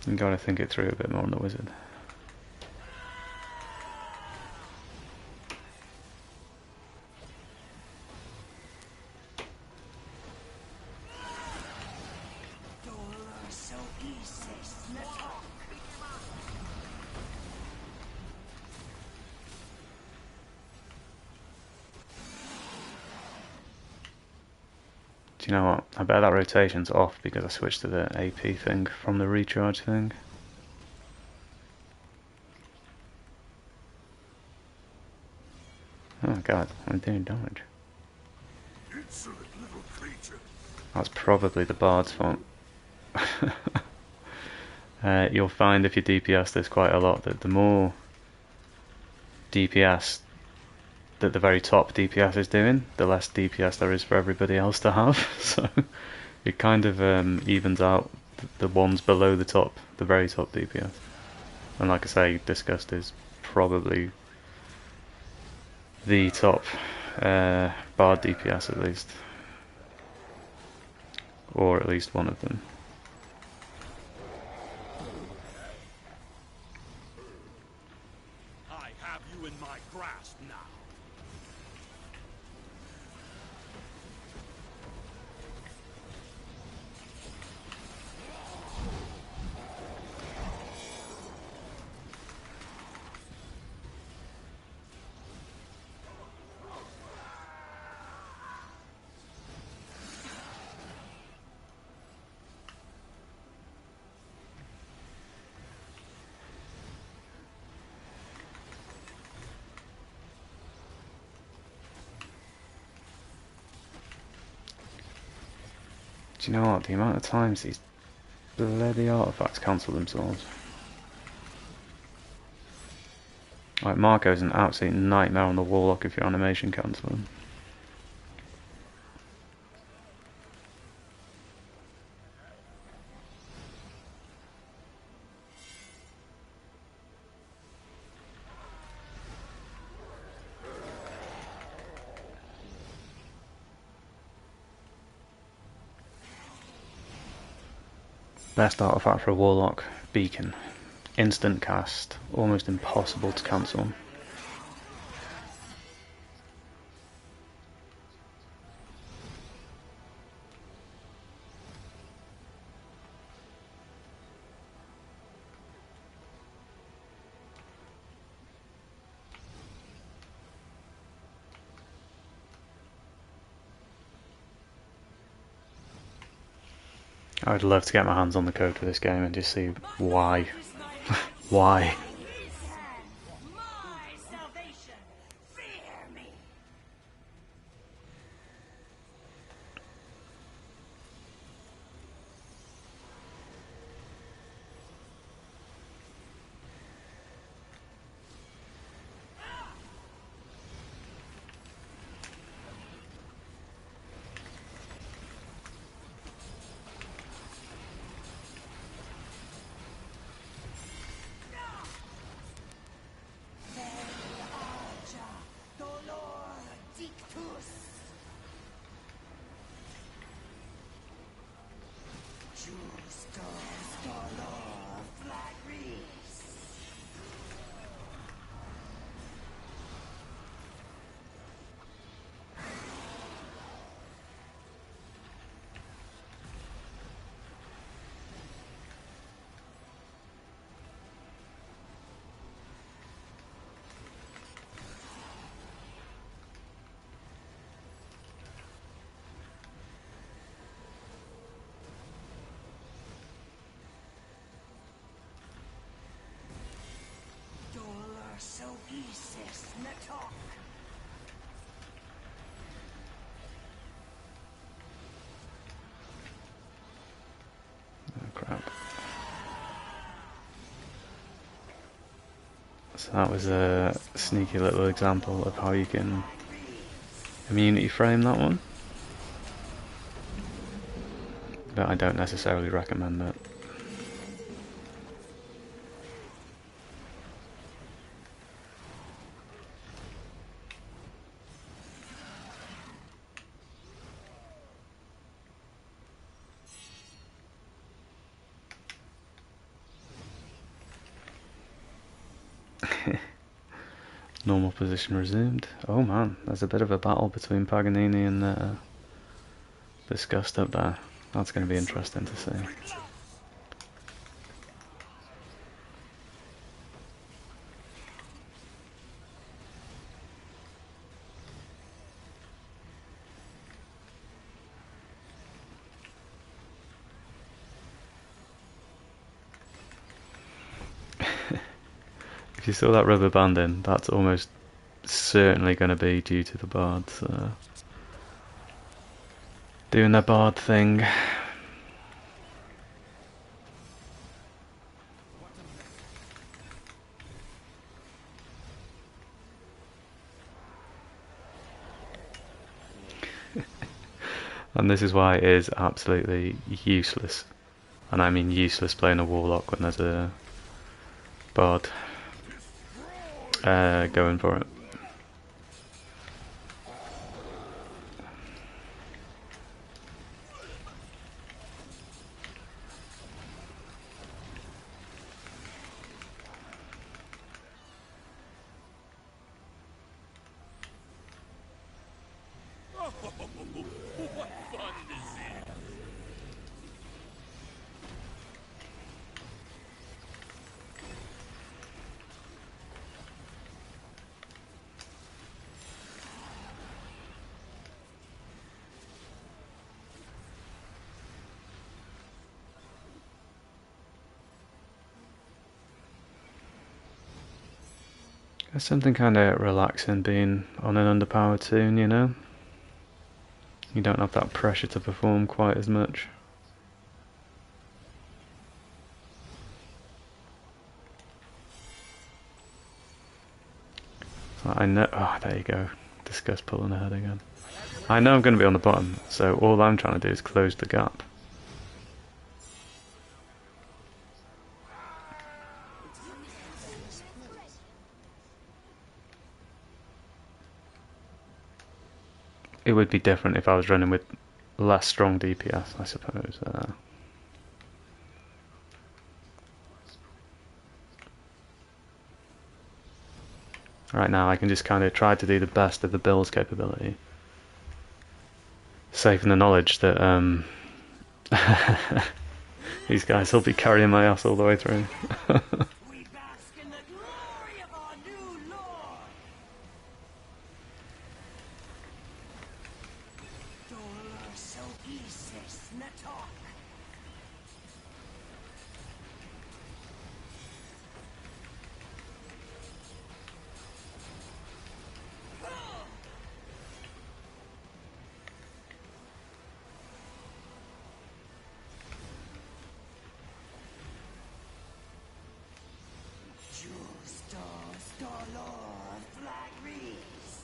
You gotta think it through a bit more on the wizard. Do you know what? I bet that rotation's off because I switched to the AP thing from the recharge thing. Oh god, I'm doing damage. That's probably the bard's fault. You'll find if you DPS this quite a lot that the more DPS that the very top DPS is doing, the less DPS there is for everybody else to have. So it kind of evens out the ones below the top, the very top DPS. And like I say, Disgust is probably the top bard DPS at least. Or at least one of them. I have you in my grasp now. Do you know what? The amount of times these bloody artifacts cancel themselves. Like, Marco's an absolute nightmare on the Warlock if your animation cancelling. Best artifact for a Warlock, Beacon. Instant cast, almost impossible to cancel. I would love to get my hands on the code for this game and just see why. Why? My salvation. Fear me. Dolor dictus. Justus dolor flagris. Dolor sogisis natok. Oh crap. So that was a sneaky little example of how you can immunity frame that one. But I don't necessarily recommend it. Normal position resumed. Oh man, there's a bit of a battle between Paganini and Disgust up there. That's going to be interesting to see. If you saw that rubber band in, that's almost certainly going to be due to the bards doing their bard thing. And this is why it is absolutely useless, and I mean useless, playing a warlock when there's a bard going for it. What fun this is! There's something kind of relaxing being on an underpowered tune, you know? You don't have that pressure to perform quite as much. I know. Oh, there you go. Discuss pulling ahead again. I know I'm going to be on the bottom, so all I'm trying to do is close the gap. It would be different if I was running with less strong DPS, I suppose. Right now I can just kind of try to do the best of the build's capability. Safe in the knowledge that these guys will be carrying my ass all the way through. We bask in the glory of our new lord. Dolor so isis natok. Justos dolor flagris.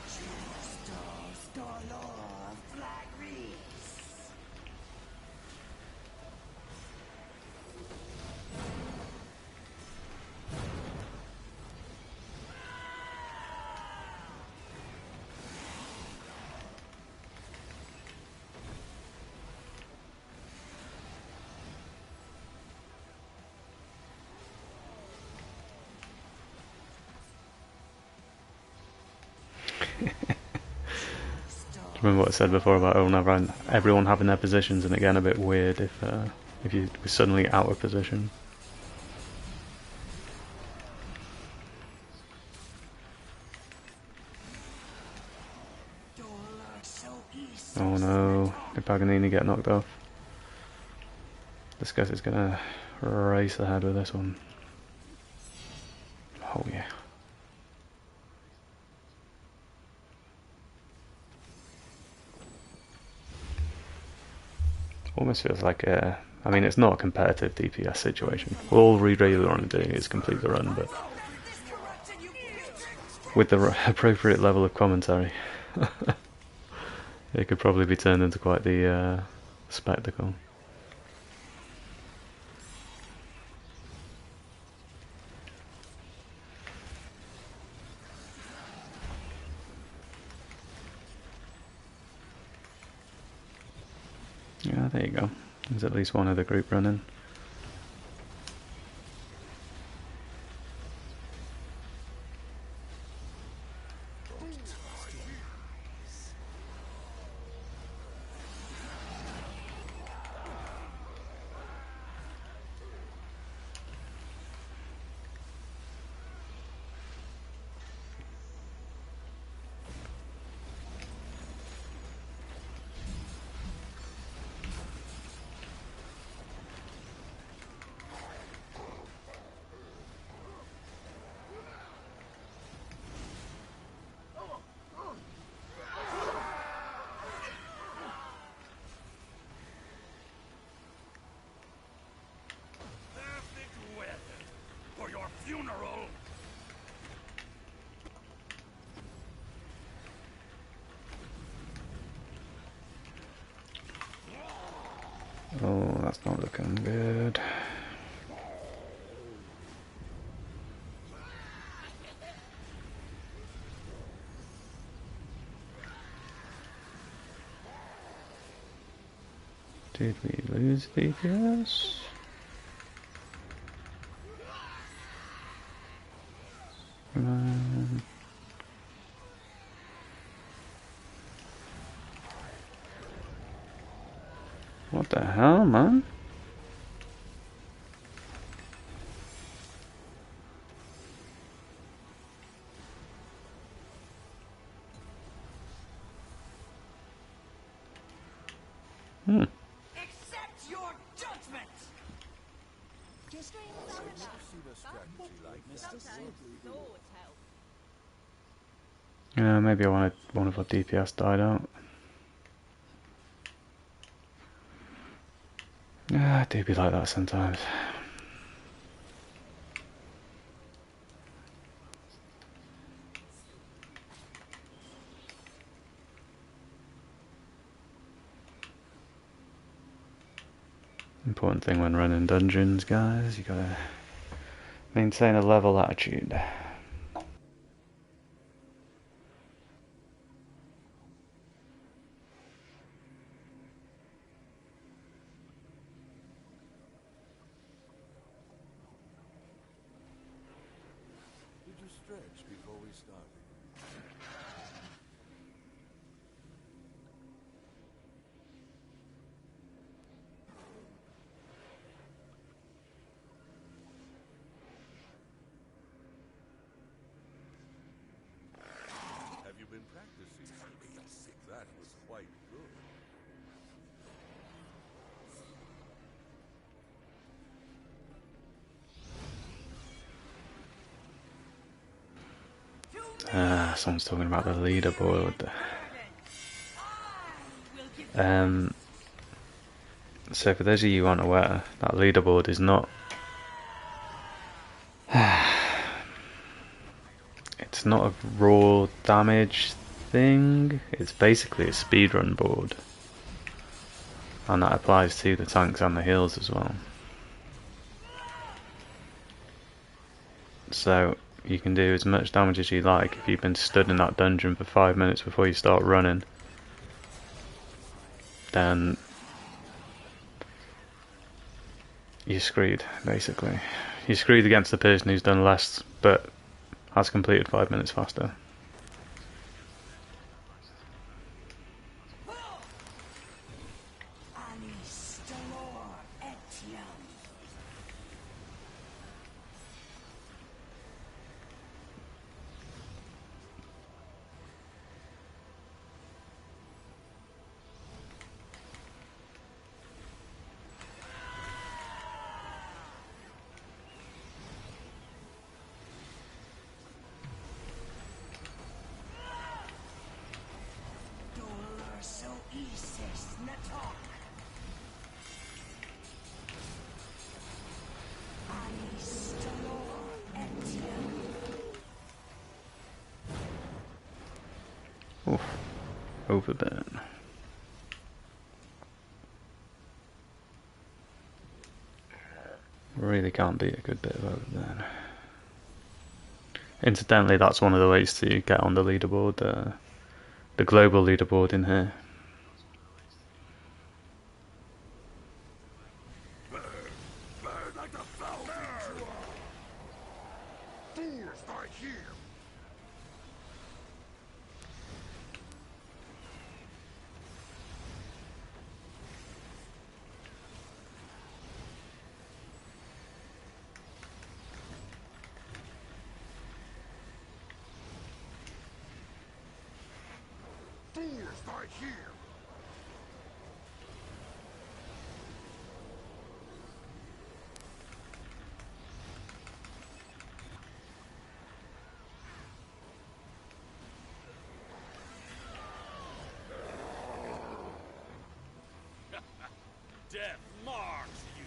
Justos dolor flagris. Remember what I said before about everyone having their positions, and again a bit weird if you were suddenly out of position. Dolor so isis. Oh no, did Paganini get knocked off? This guy is gonna race ahead with this one. Oh yeah. Almost feels like I mean, it's not a competitive DPS situation. All we really want to do is complete the run, but with the appropriate level of commentary, it could probably be turned into quite the spectacle. Yeah, there you go. There's at least one other group running. Oh, that's not looking good. Did we lose DPS? What the hell, man? Accept your judgment! Just Yeah, maybe I wanted one of our DPS died out. Yeah, I do be like that sometimes. Important thing when running dungeons, guys, you gotta maintain a level attitude. Did you stretch before we started? Have you been practicing? That was quite good. Someone's talking about the leaderboard. So for those of you who aren't aware, that leaderboard is not... it's not a raw damage thing, it's basically a speedrun board. And that applies to the tanks and the heals as well. So you can do as much damage as you like if you've been stood in that dungeon for 5 minutes before you start running. Then you're screwed, basically. You're screwed against the person who's done less but has completed 5 minutes faster. Oof. Overburn. Really can't beat a good bit of overburn. Incidentally, that's one of the ways to get on the leaderboard, the global leaderboard in here. Death marks you.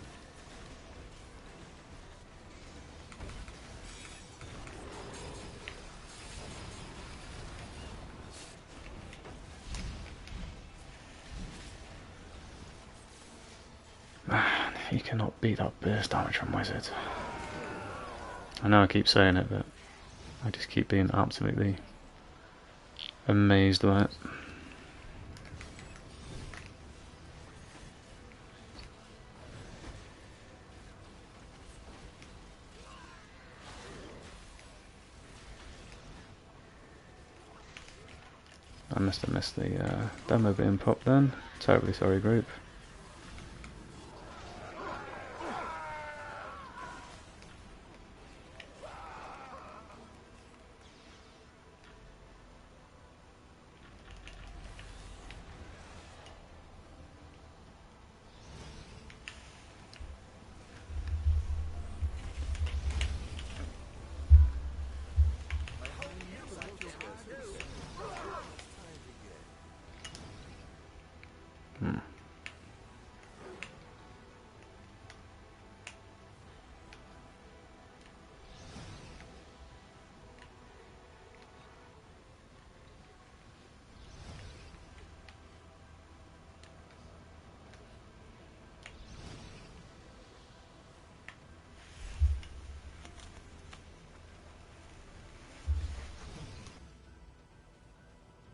You cannot beat that burst damage from wizards. I know I keep saying it, but I just keep being absolutely amazed by it. I must have missed the demo being popped then. Terribly sorry, group.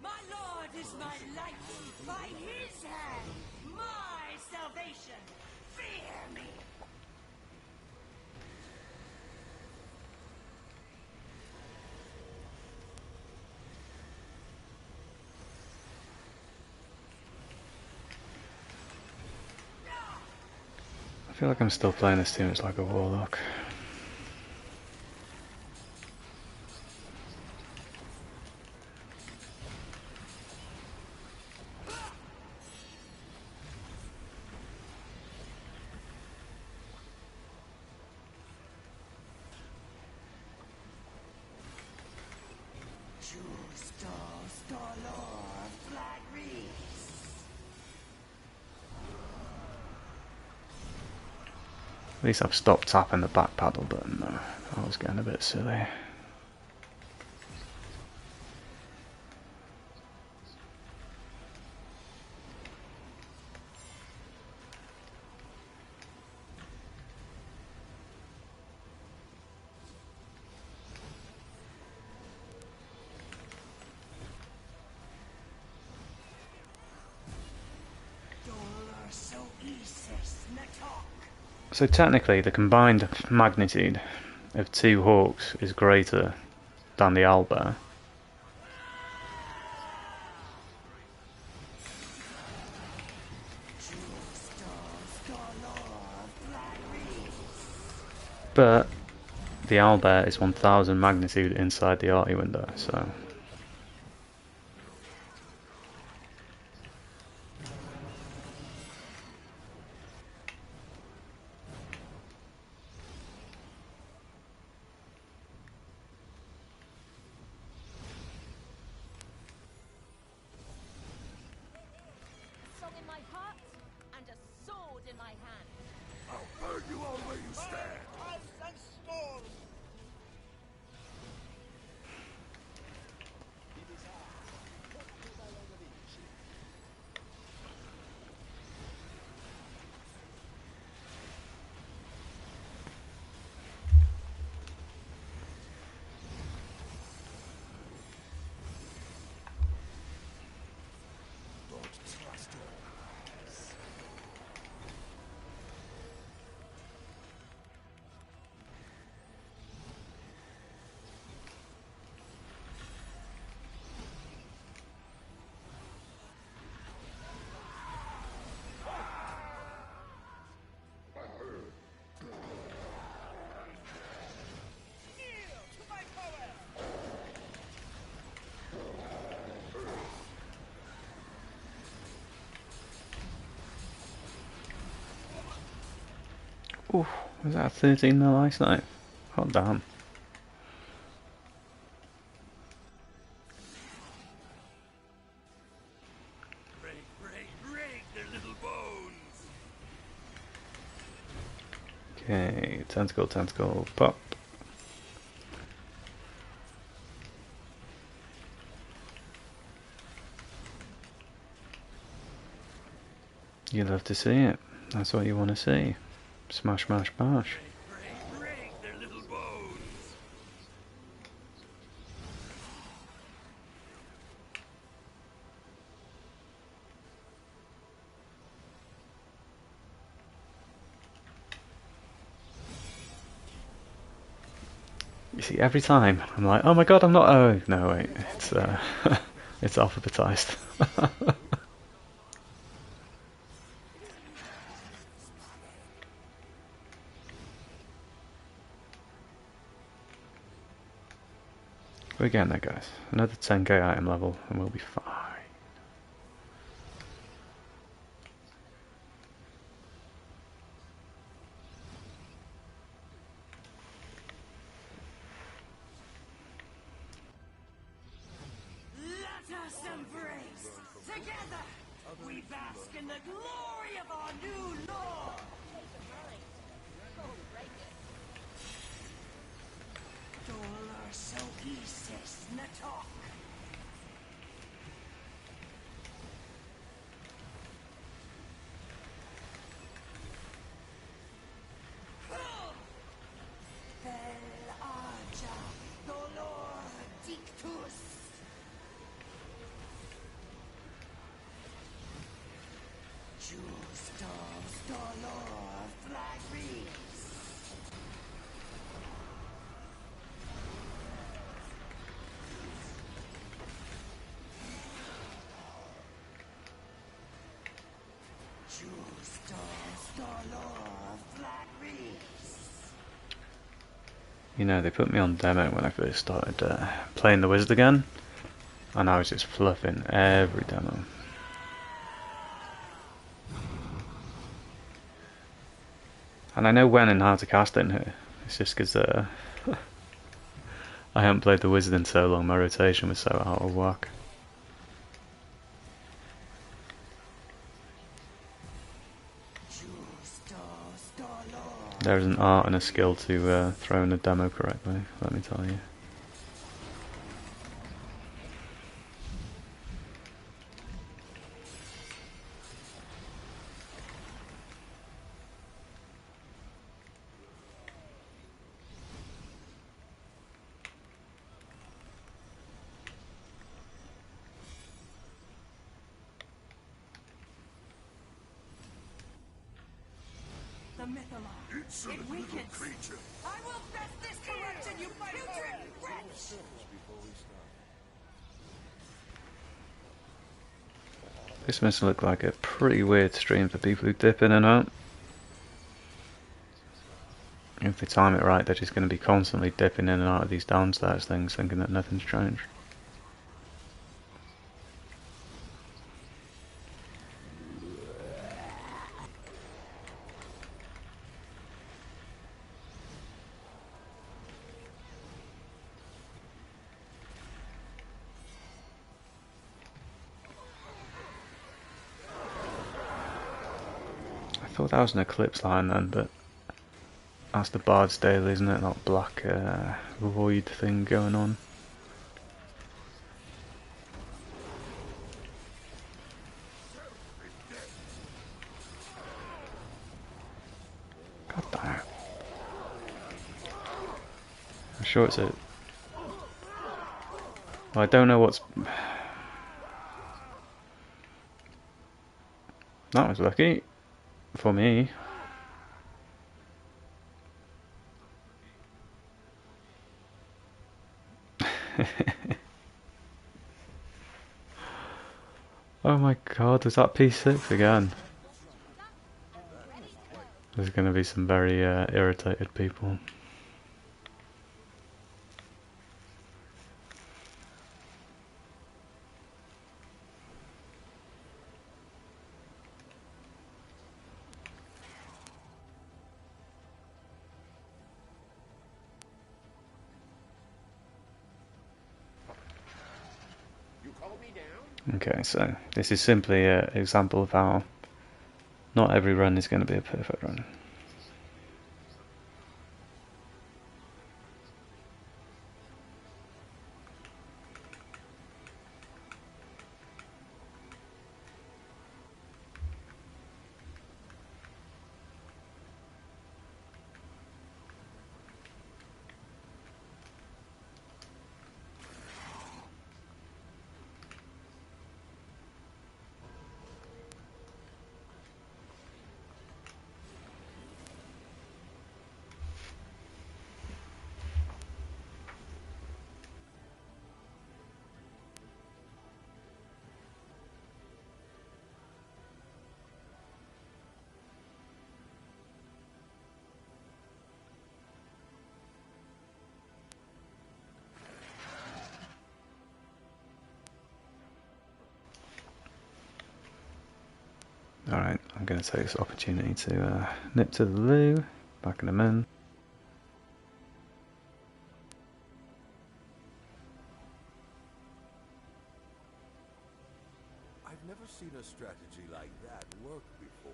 My Lord is my light. By his hand, my salvation. Fear me. I feel like I'm still playing this team as like a warlock. At least I've stopped tapping the back paddle button though. I was getting a bit silly. So technically the combined magnitude of two hawks is greater than the owlbear. But the owlbear is 1000 magnitude inside the arty window, so Song in my heart and a sword in my hand. I'll burn you all where you stand. oof, was that a 13 mil ice knife? Hot damn. Break their little bones. Okay, tentacle, pop. You love to see it. That's what you want to see. Smash, smash, bash. Break their little bones. You see, every time I'm like, oh my god, I'm not. Oh no, wait, it's it's alphabetized. We're getting there, guys. Another 10k item level, and we'll be fine. Let us embrace! Together, we bask in the glory of our new lord! Dollar Sogisis Natok! Bel Arja Dolor Dictus! Justos Dolor Flagris! Justos Dolor Flagris! You know, they put me on demo when I first started playing the Wizard again, and I was just fluffing every demo. And I know when and how to cast it in here. It's just because I haven't played the Wizard in so long, my rotation was so out of whack. Justos Dolor! There's an art and a skill to throw in a demo correctly, let me tell you. The Mythalon! It weakens! I will best this correction, you putrid wretch! This must look like a pretty weird stream for people who dip in and out. If they time it right, they're just going to be constantly dipping in and out of these downstairs things, thinking that nothing's changed. I thought that was an eclipse line then, but that's the Bard's Daily, isn't it? That black void thing going on. God damn it. I'm sure it's a... Well, I don't know what's... That was lucky. For me. Oh my god, was that P6 again? There's going to be some very irritated people. Okay, so this is simply an example of how not every run is going to be a perfect run. going to take this opportunity to nip to the loo, back in a minute. I've never seen a strategy like that work before.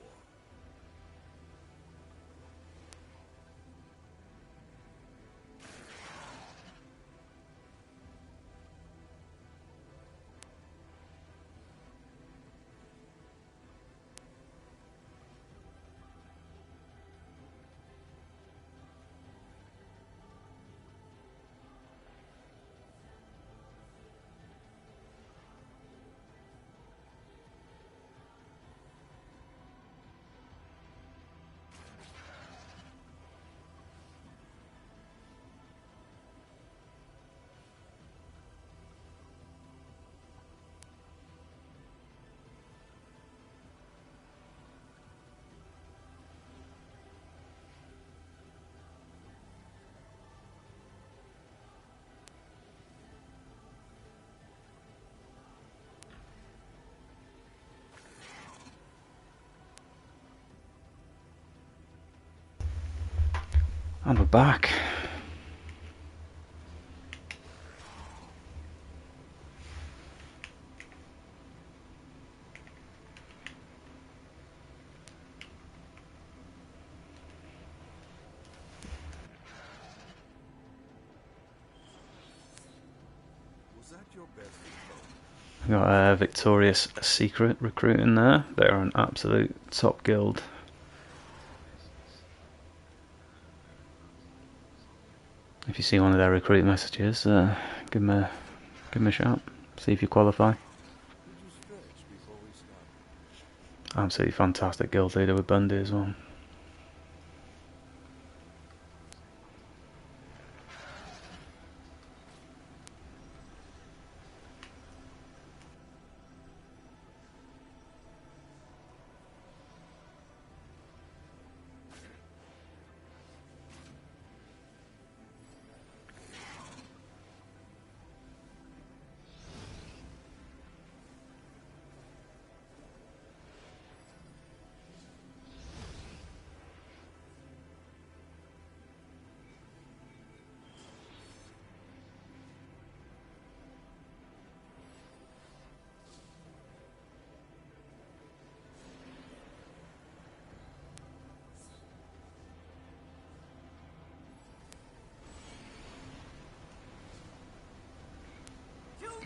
And we're back. Was that your best approach? We've got a Victorious Secret recruit in there. They're an absolute top guild. If you see one of their recruit messages, give them a shout. See if you qualify. Did you stretch before we started? Absolutely fantastic guild leader with Bundy as well.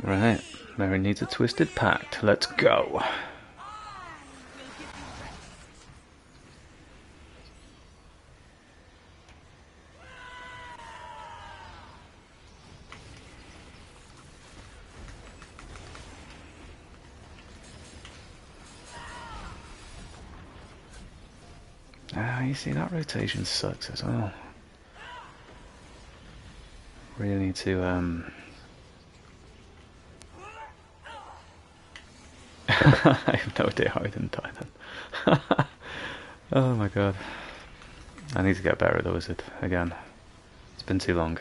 Right, Mary needs a twisted pact. Let's go. Ah, you see that rotation sucks as well. Really need to I have no idea how I didn't die then. Oh my god. I need to get better at the wizard again. It's been too long.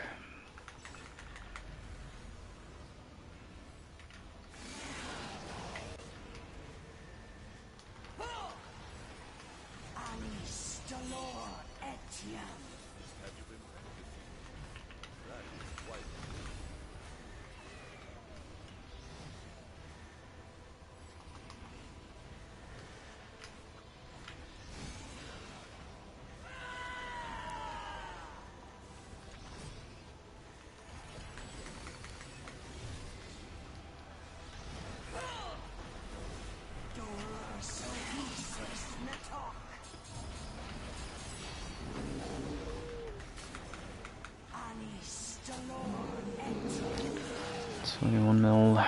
$21 mil,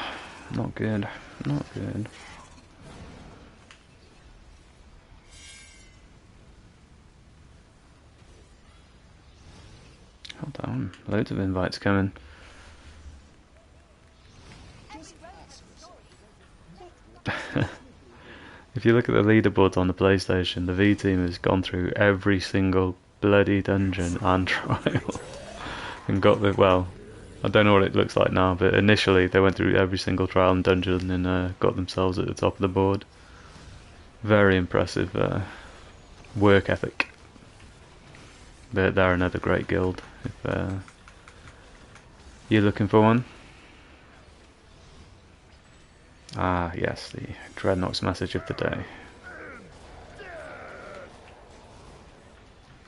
not good, not good. Hold on, loads of invites coming. If you look at the leaderboards on the PlayStation, the V team has gone through every single bloody dungeon and trial and got the, well, I don't know what it looks like now, but initially they went through every single trial and dungeon and got themselves at the top of the board. Very impressive work ethic. They're another great guild if you're looking for one. Ah, yes, the Dreadnought's message of the day.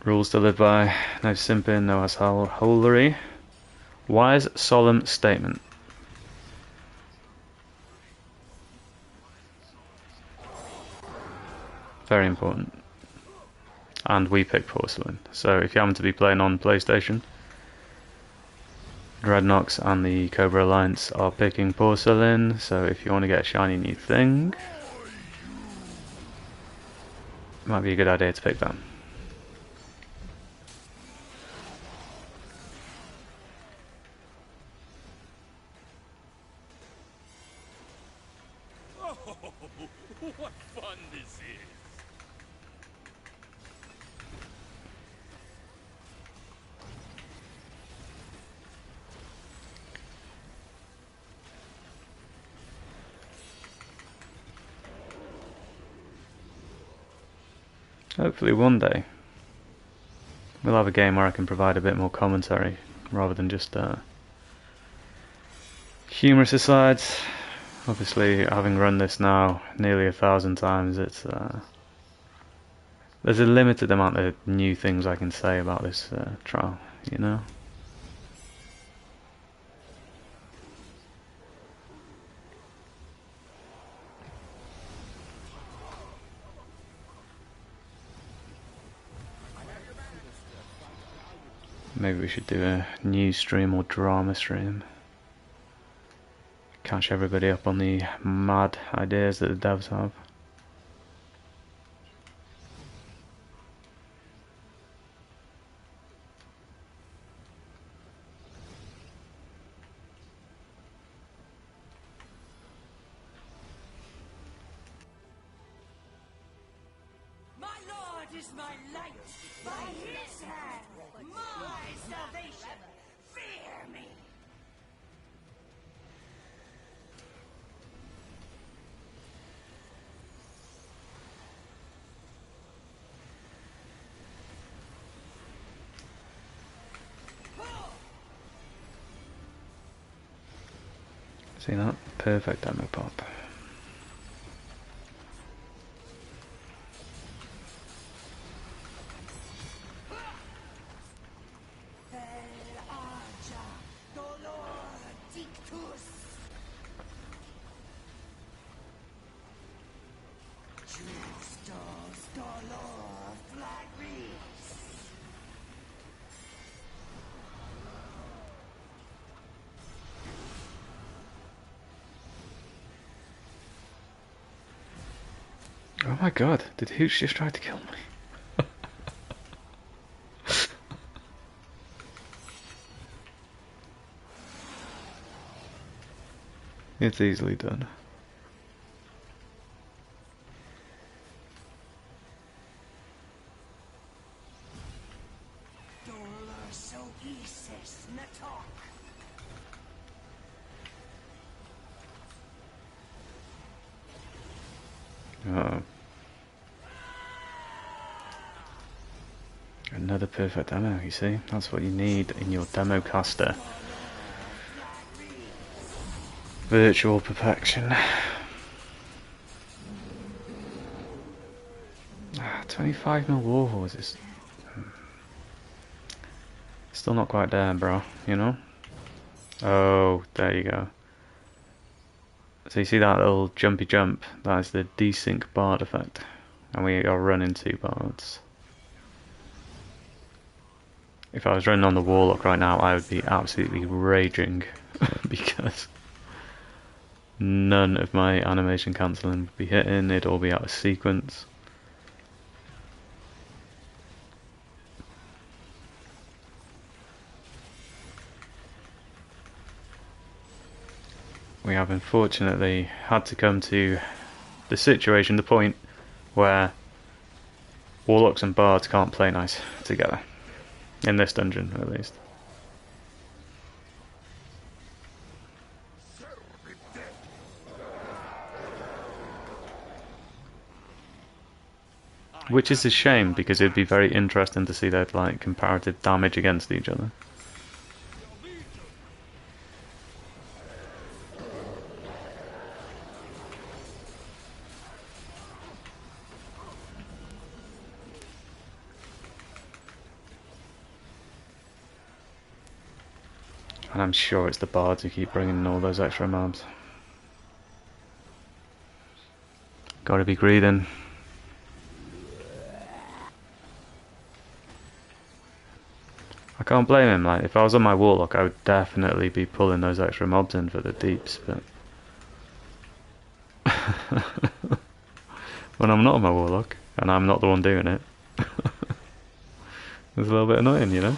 Rules to live by: no simping, no assholery. Wise, solemn statement. Very important. And we pick porcelain. So if you happen to be playing on PlayStation, Dreadnoughts and the Cobra Alliance are picking porcelain. So if you want to get a shiny new thing, it might be a good idea to pick them. Oh, what fun this is! Hopefully one day we'll have a game where I can provide a bit more commentary rather than just humorous asides. Obviously, having run this now nearly 1,000 times, it's there's a limited amount of new things I can say about this trial, you know? Maybe we should do a news stream or drama stream. Catch everybody up on the mad ideas that the devs have. My Lord is my light. By his hand, my salvation. Fear me. See that? Perfect demo pop. Oh my god, did Hooch just try to kill me? It's easily done. Uh-oh. Another perfect demo, you see? That's what you need in your demo caster. Virtual perfection. 25 mil warhorse is still not quite there, bro, you know? Oh, there you go. So you see that little jumpy jump? That is the desync bard effect. And we are running 2 bards. If I was running on the Warlock right now, I would be absolutely raging because none of my animation cancelling would be hitting, it'd all be out of sequence. We have unfortunately had to come to the situation, the point where Warlocks and Bards can't play nice together. In this dungeon, at least. Which is a shame, because it'd be very interesting to see their like comparative damage against each other. And I'm sure it's the bards who keep bringing in all those extra mobs. Gotta be greeding. I can't blame him. Like, if I was on my warlock, I would definitely be pulling those extra mobs in for the deeps, but when I'm not on my warlock and I'm not the one doing it, it's a little bit annoying, you know.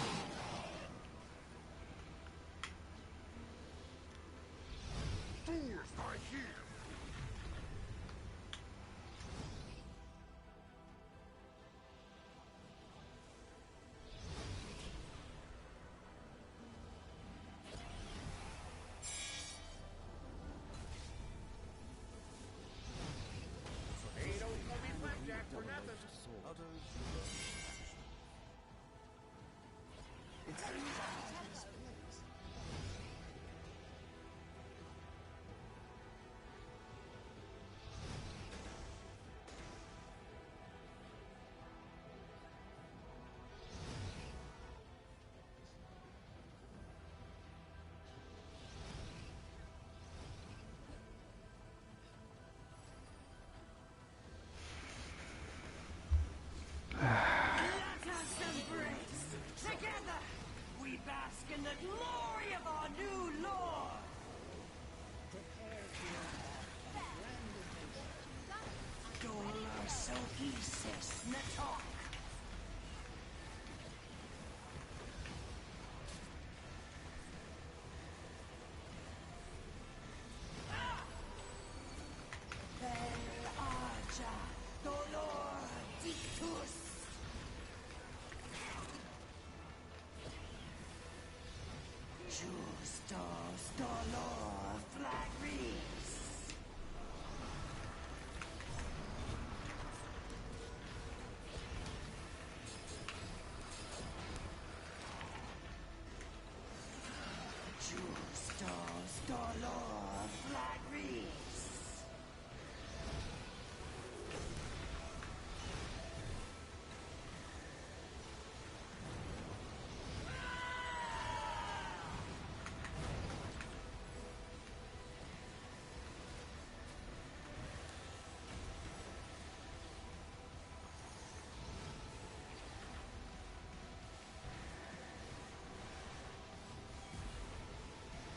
Let us embrace. Together, we bask in the glory of our new lord. Dollar Sokisis Natok. Bel Arja Dolor Dictus. Justos Dolor Flagris. Justos Dolor Flagris.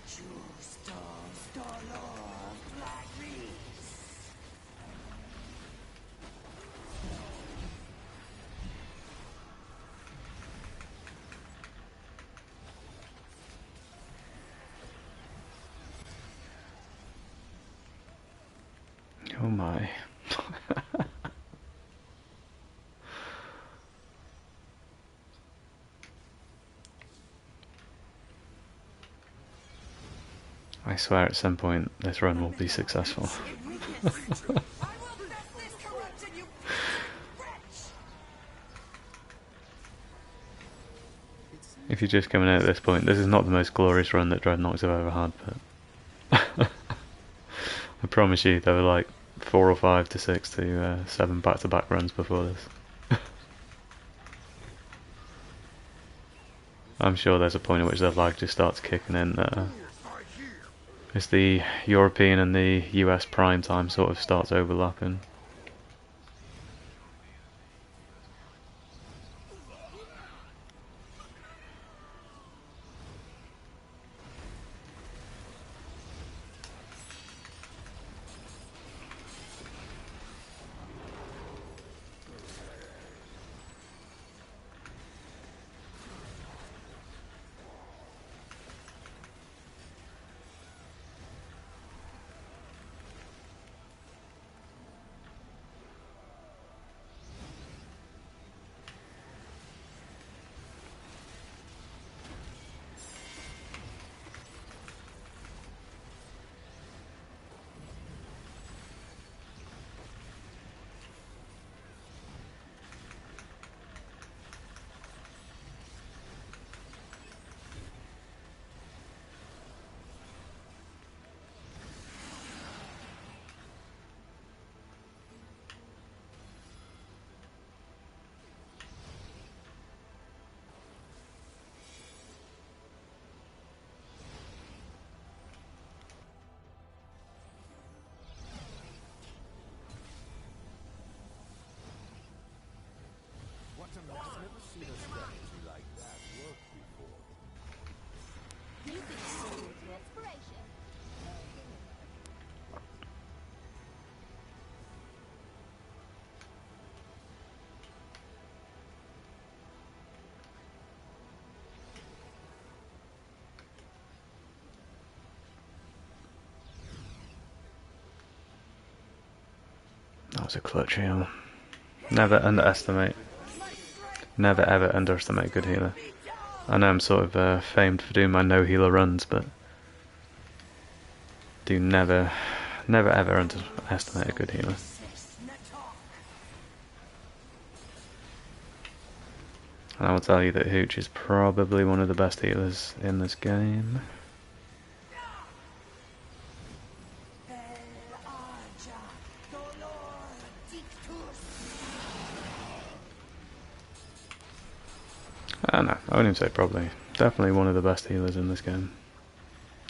Justos Dolor Flagris. Oh my. I swear at some point this run will be successful. I will test this corruption, you wretch! If you're just coming out at this point, this is not the most glorious run that Dreadnoughts have ever had, but I promise you there were like 4 or 5 to 6 to 7 back-to-back runs before this. I'm sure there's a point at which their lag just starts kicking in. As the European and the US prime time sort of starts overlapping. Never seen a strategy like that work before. You could use a little inspiration. That was a clutch heal. Never ever underestimate a good healer. I know I'm sort of famed for doing my no healer runs, but do never ever underestimate a good healer. And I will tell you that Hooch is probably one of the best healers in this game. I don't know, I wouldn't even say probably. Definitely one of the best healers in this game.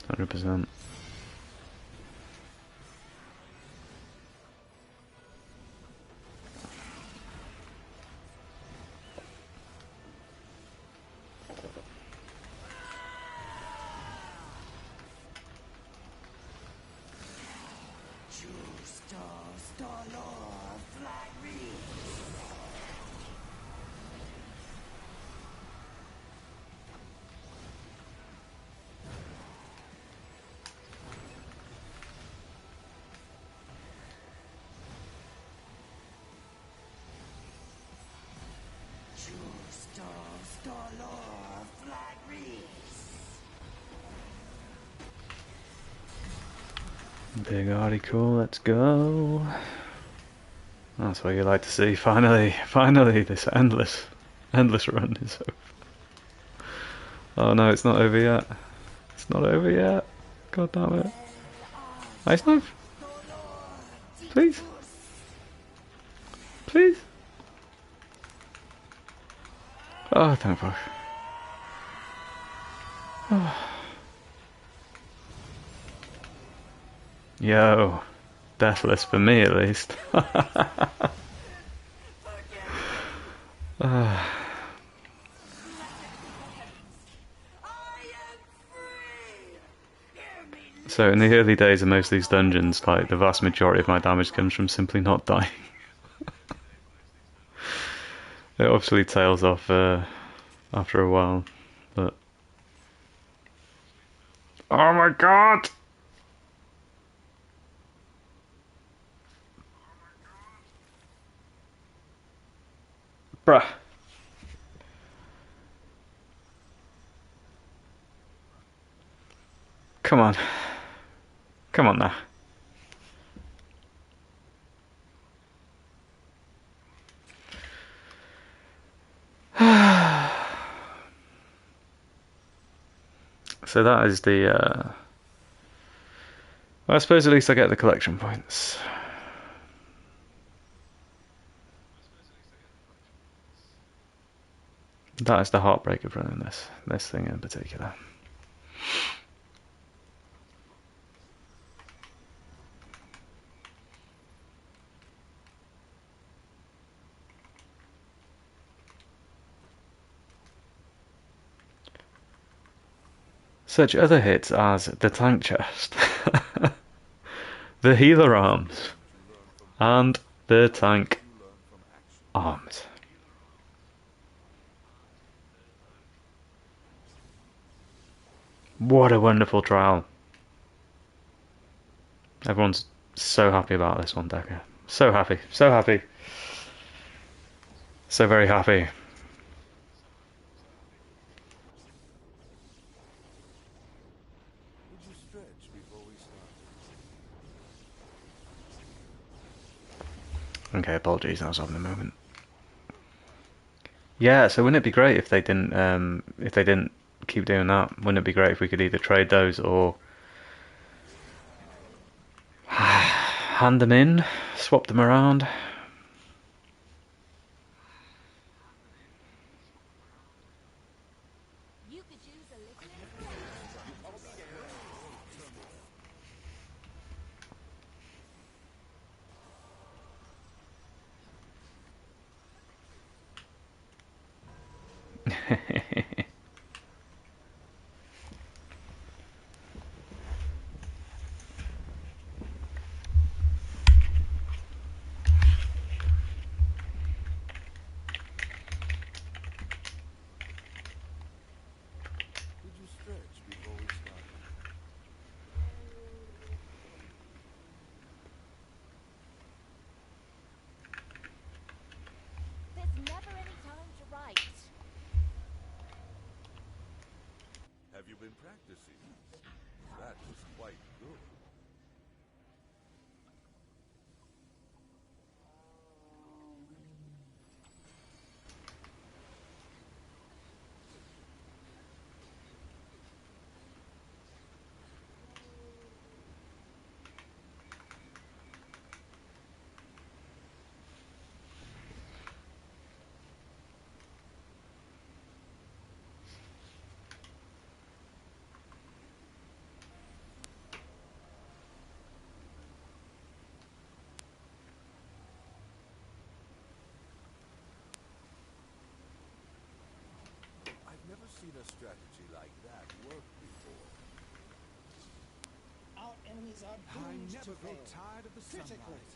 100%. Big article, let's go. That's what you like to see. Finally, this endless run is over. Oh no, it's not over yet. It's not over yet. God damn it. Ice knife? Please? Please? Oh, thank fuck. Oh. Yo. Deathless for me at least. So in the early days of most of these dungeons, like the vast majority of my damage comes from simply not dying. It obviously tails off after a while, but oh my god! Bruh. Come on. Come on now. So that is the well, I suppose at least I get the collection points. That is the heartbreak of running this thing in particular. Such other hits as the tank chest, the healer arms, and the tank arms. What a wonderful trial. Everyone's so happy about this one, Decker. So happy, so happy. So very happy. Would you stretch before we start? Okay, apologies, I was having a moment. Yeah, so wouldn't it be great if they didn't keep doing that? Wouldn't it be great if we could either trade those or hand them in, swap them around? You could use a little inspiration. Did you stretch before we started? There's never any time to write. Have you been practicing? That was quite good. I've never seen a strategy like that work before. Our enemies are I doomed never to grow fail. tired of the Critically. sunlight.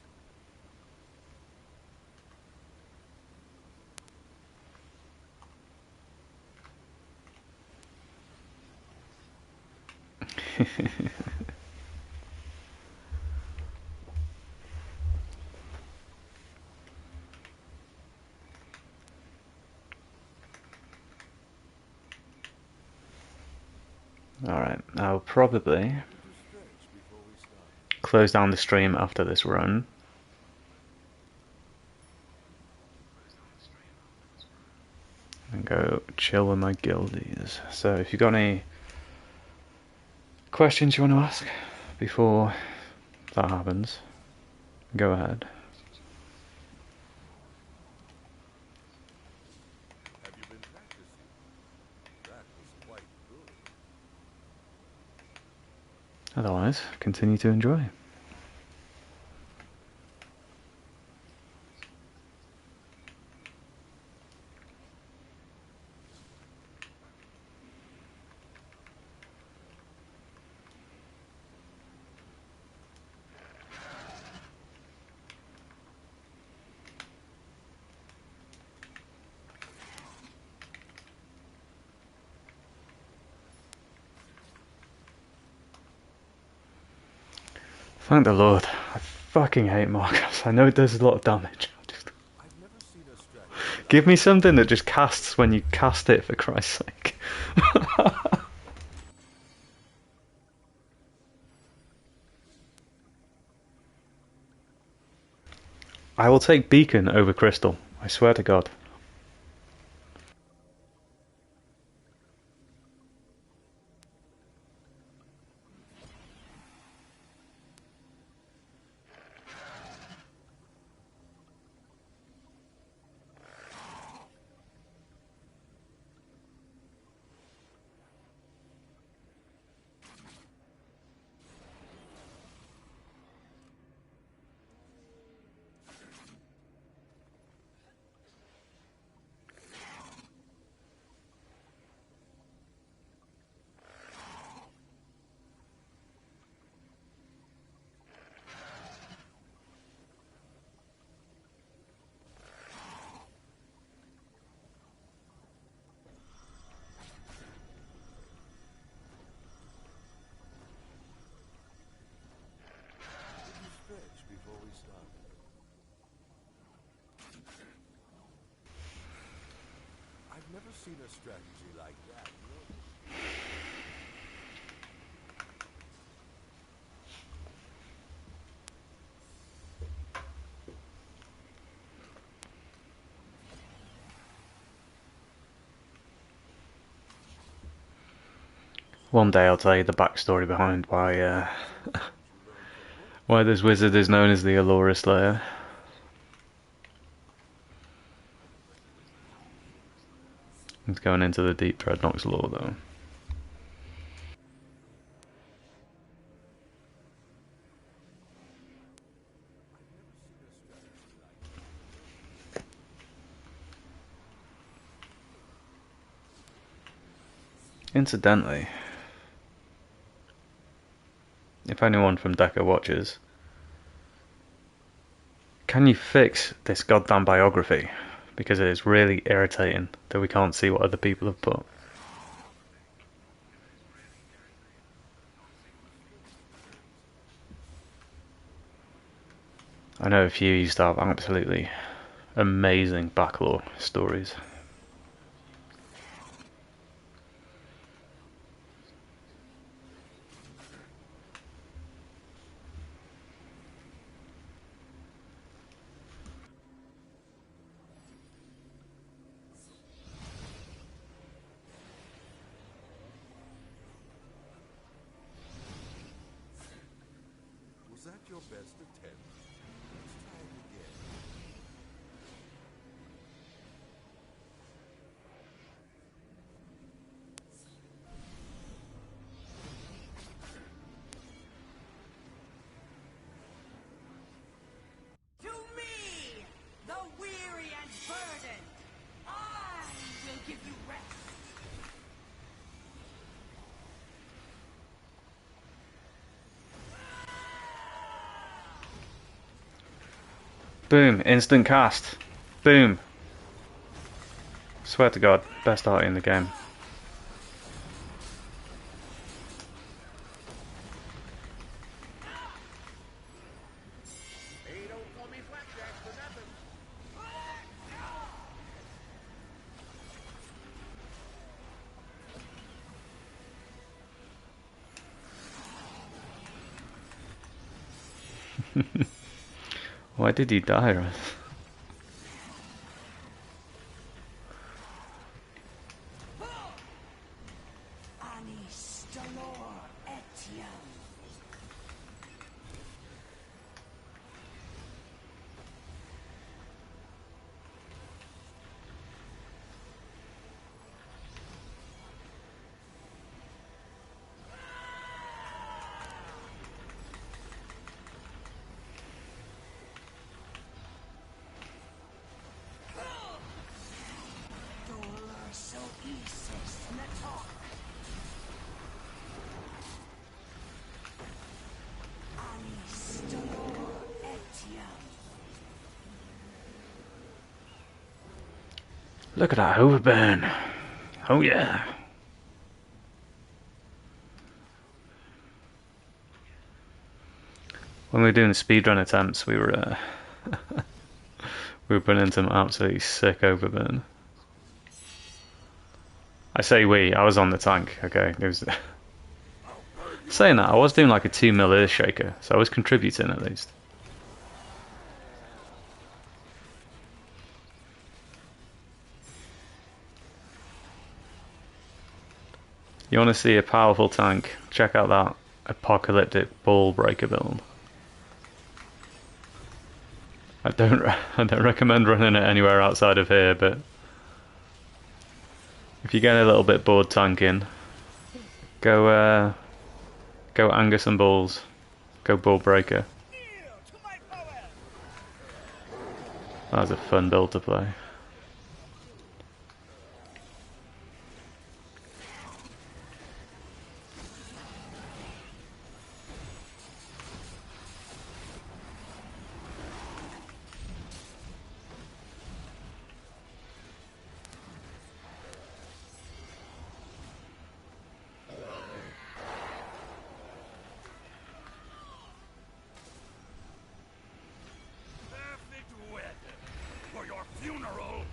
Alright, I'll probably Did you stretch before we started? close down the stream after this run. And go chill with my guildies. So if you've got any questions you want to ask before that happens, go ahead. Have you been practicing? That was quite good. Otherwise, continue to enjoy. Thank the Lord. I fucking hate Marcus. I know it does a lot of damage. I've never seen a strategy like Give me something that just casts when you cast it, for Christ's sake. I will take Beacon over Crystal. I swear to God. Did you stretch before we started? I've never seen a strategy like that work. One day I'll tell you the backstory behind why Did you learn from both? why this wizard is known as the Allura Slayer. He's going into the deep Dreadnought's lore though. I've never seen a strategy like that work. Incidentally, if anyone from Deca watches, can you fix this goddamn biography? Because it is really irritating that we can't see what other people have put. I know a few used to have absolutely amazing backlore stories. Was that your best attempt? Let's try it again. To me, the weary and burdened, I will give you rest. Boom, instant cast. Boom. Swear to God, best art in the game. They don't call me Flapjack for nothing. Why did he die, Russ? Anis dolor etiam. Dolor so isis natok. Anis dolor etiam. Look at that overburn. Oh yeah. When we were doing the speedrun attempts, we were we were putting in some absolutely sick overburn. I say we, I was on the tank, okay? It was saying that, I was doing like a 2 mil earth shaker, so I was contributing at least. You want to see a powerful tank? Check out that apocalyptic ball breaker build. I don't recommend running it anywhere outside of here, but if you get a little bit bored tanking, go anger some balls, go ball breaker. That was a fun build to play. Perfect weather for your funeral.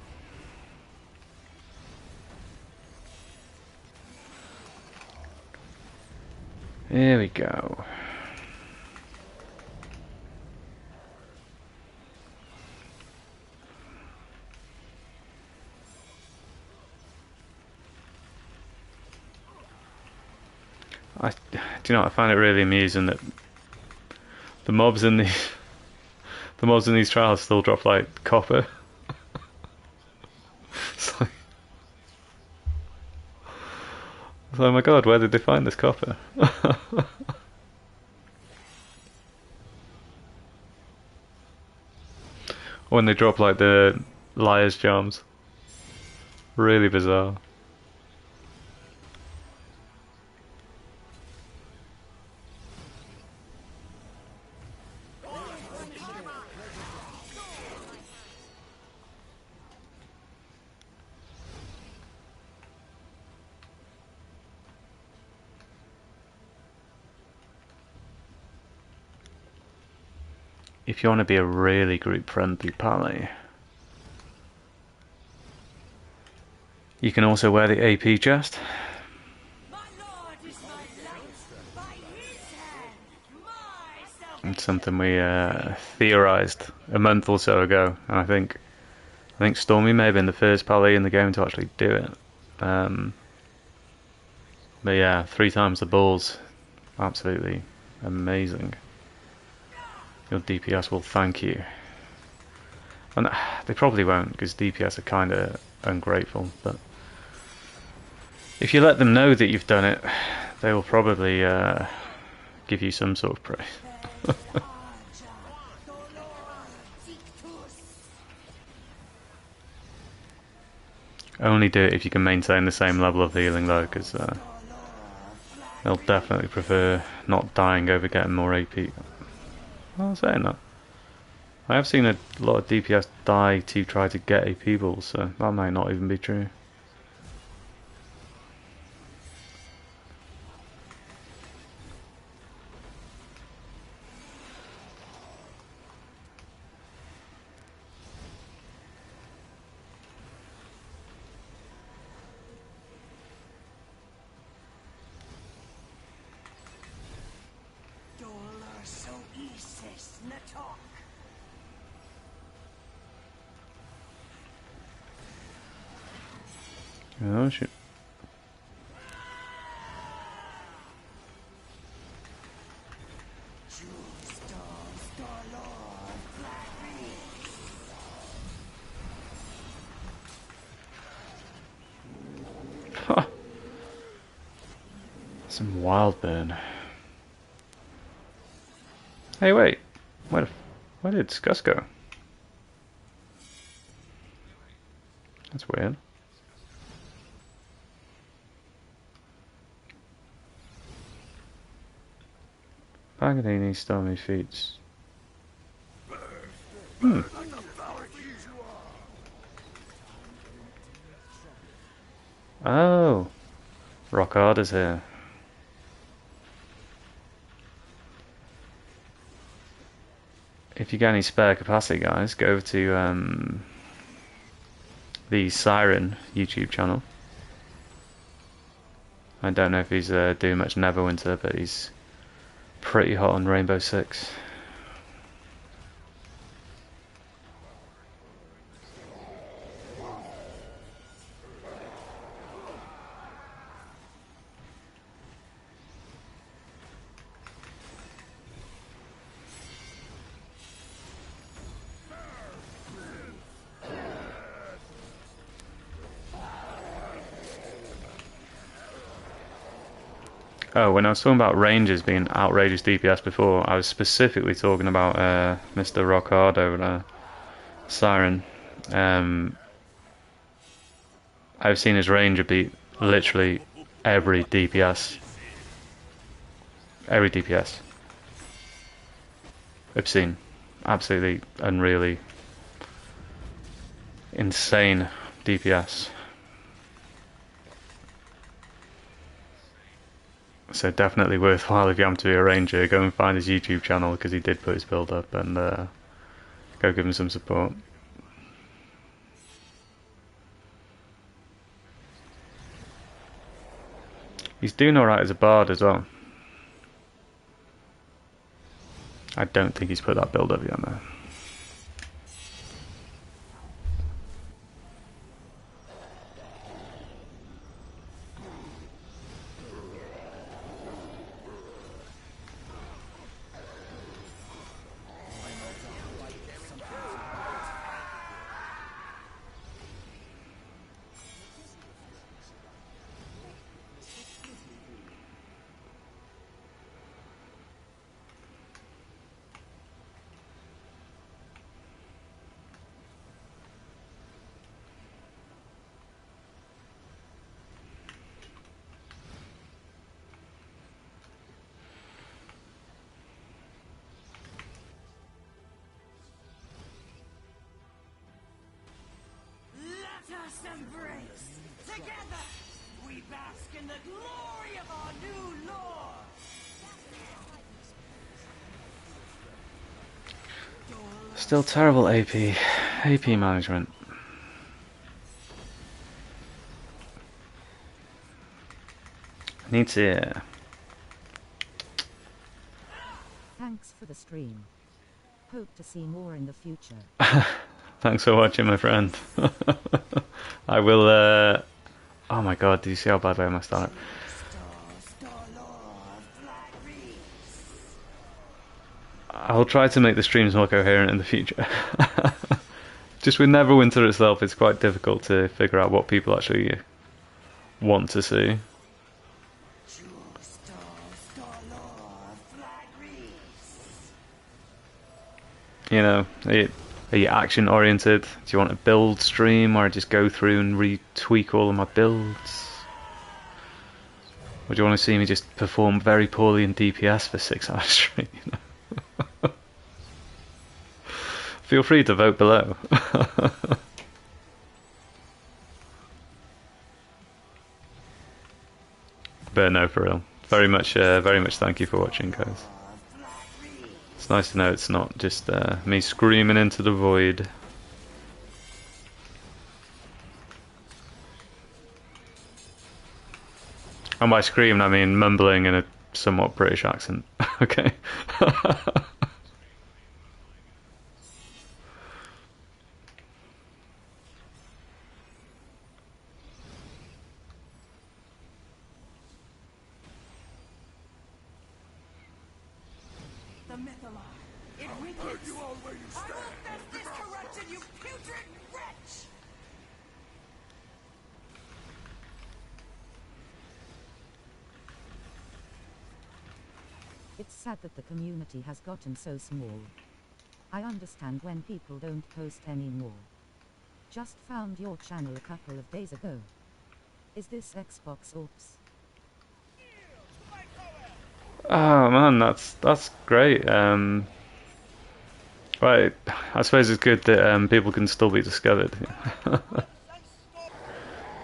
Here we go. Do you know, I find it really amusing that the mobs in these trials still drop like copper. It's like, oh my god, where did they find this copper? When they drop like the liar's charms. Really bizarre. if you want to be a really group-friendly pally, you can also wear the AP chest. My lord is my light. By his hand, my It's something we theorized a month or so ago, and I think Stormy may have been the first pally in the game to actually do it. But yeah, 3 times the balls, absolutely amazing. Your DPS will thank you. And they probably won't, because DPS are kind of ungrateful, but if you let them know that you've done it, they will probably give you some sort of praise. Only do it if you can maintain the same level of healing though, because they'll definitely prefer not dying over getting more AP. Well, saying that, I have seen a lot of DPS die to try to get AP balls, so that might not even be true. Oh shit. Some wild burn. Hey, wait. Where did Scus go? That's weird. Paganini Stormy feats. Oh, Rock Hard is here. If you get any spare capacity, guys, go over to the Siren YouTube channel. I don't know if he's doing much Neverwinter, but he's pretty hot on Rainbow Six. Oh, when I was talking about Rangers being outrageous DPS before, I was specifically talking about Mr. Rock Hard over there, Siren. I've seen his Ranger beat literally every DPS. Every DPS. Obscene. Absolutely unreally insane DPS. So definitely worthwhile if you happen to be a Ranger, go and find his YouTube channel because he did put his build up, and go give him some support. He's doing alright as a bard as well. I don't think he's put that build up yet though. Let us embrace. Together, we bask in the glory of our new lord. Still terrible AP management. Need to. Thanks for the stream. Hope to see more in the future. Thanks for watching, my friend. I will. Oh my god! Do you see how badly I messed that up? I'll try to make the streams more coherent in the future. Just with Neverwinter itself, it's quite difficult to figure out what people actually want to see. You know, are you action oriented? Do you want a build stream, or just go through and retweak all of my builds? Or do you want to see me just perform very poorly in DPS for 6 hours straight? You know? Feel free to vote below. But no, for real. Very much thank you for watching, guys. It's nice to know it's not just me screaming into the void. And by screaming, I mean mumbling in a somewhat British accent. Okay. It's sad that the community has gotten so small. I understand when people don't post anymore. Just found your channel a couple of days ago. Is this Xbox Oops? Oh man, that's great. Right, I suppose it's good that people can still be discovered.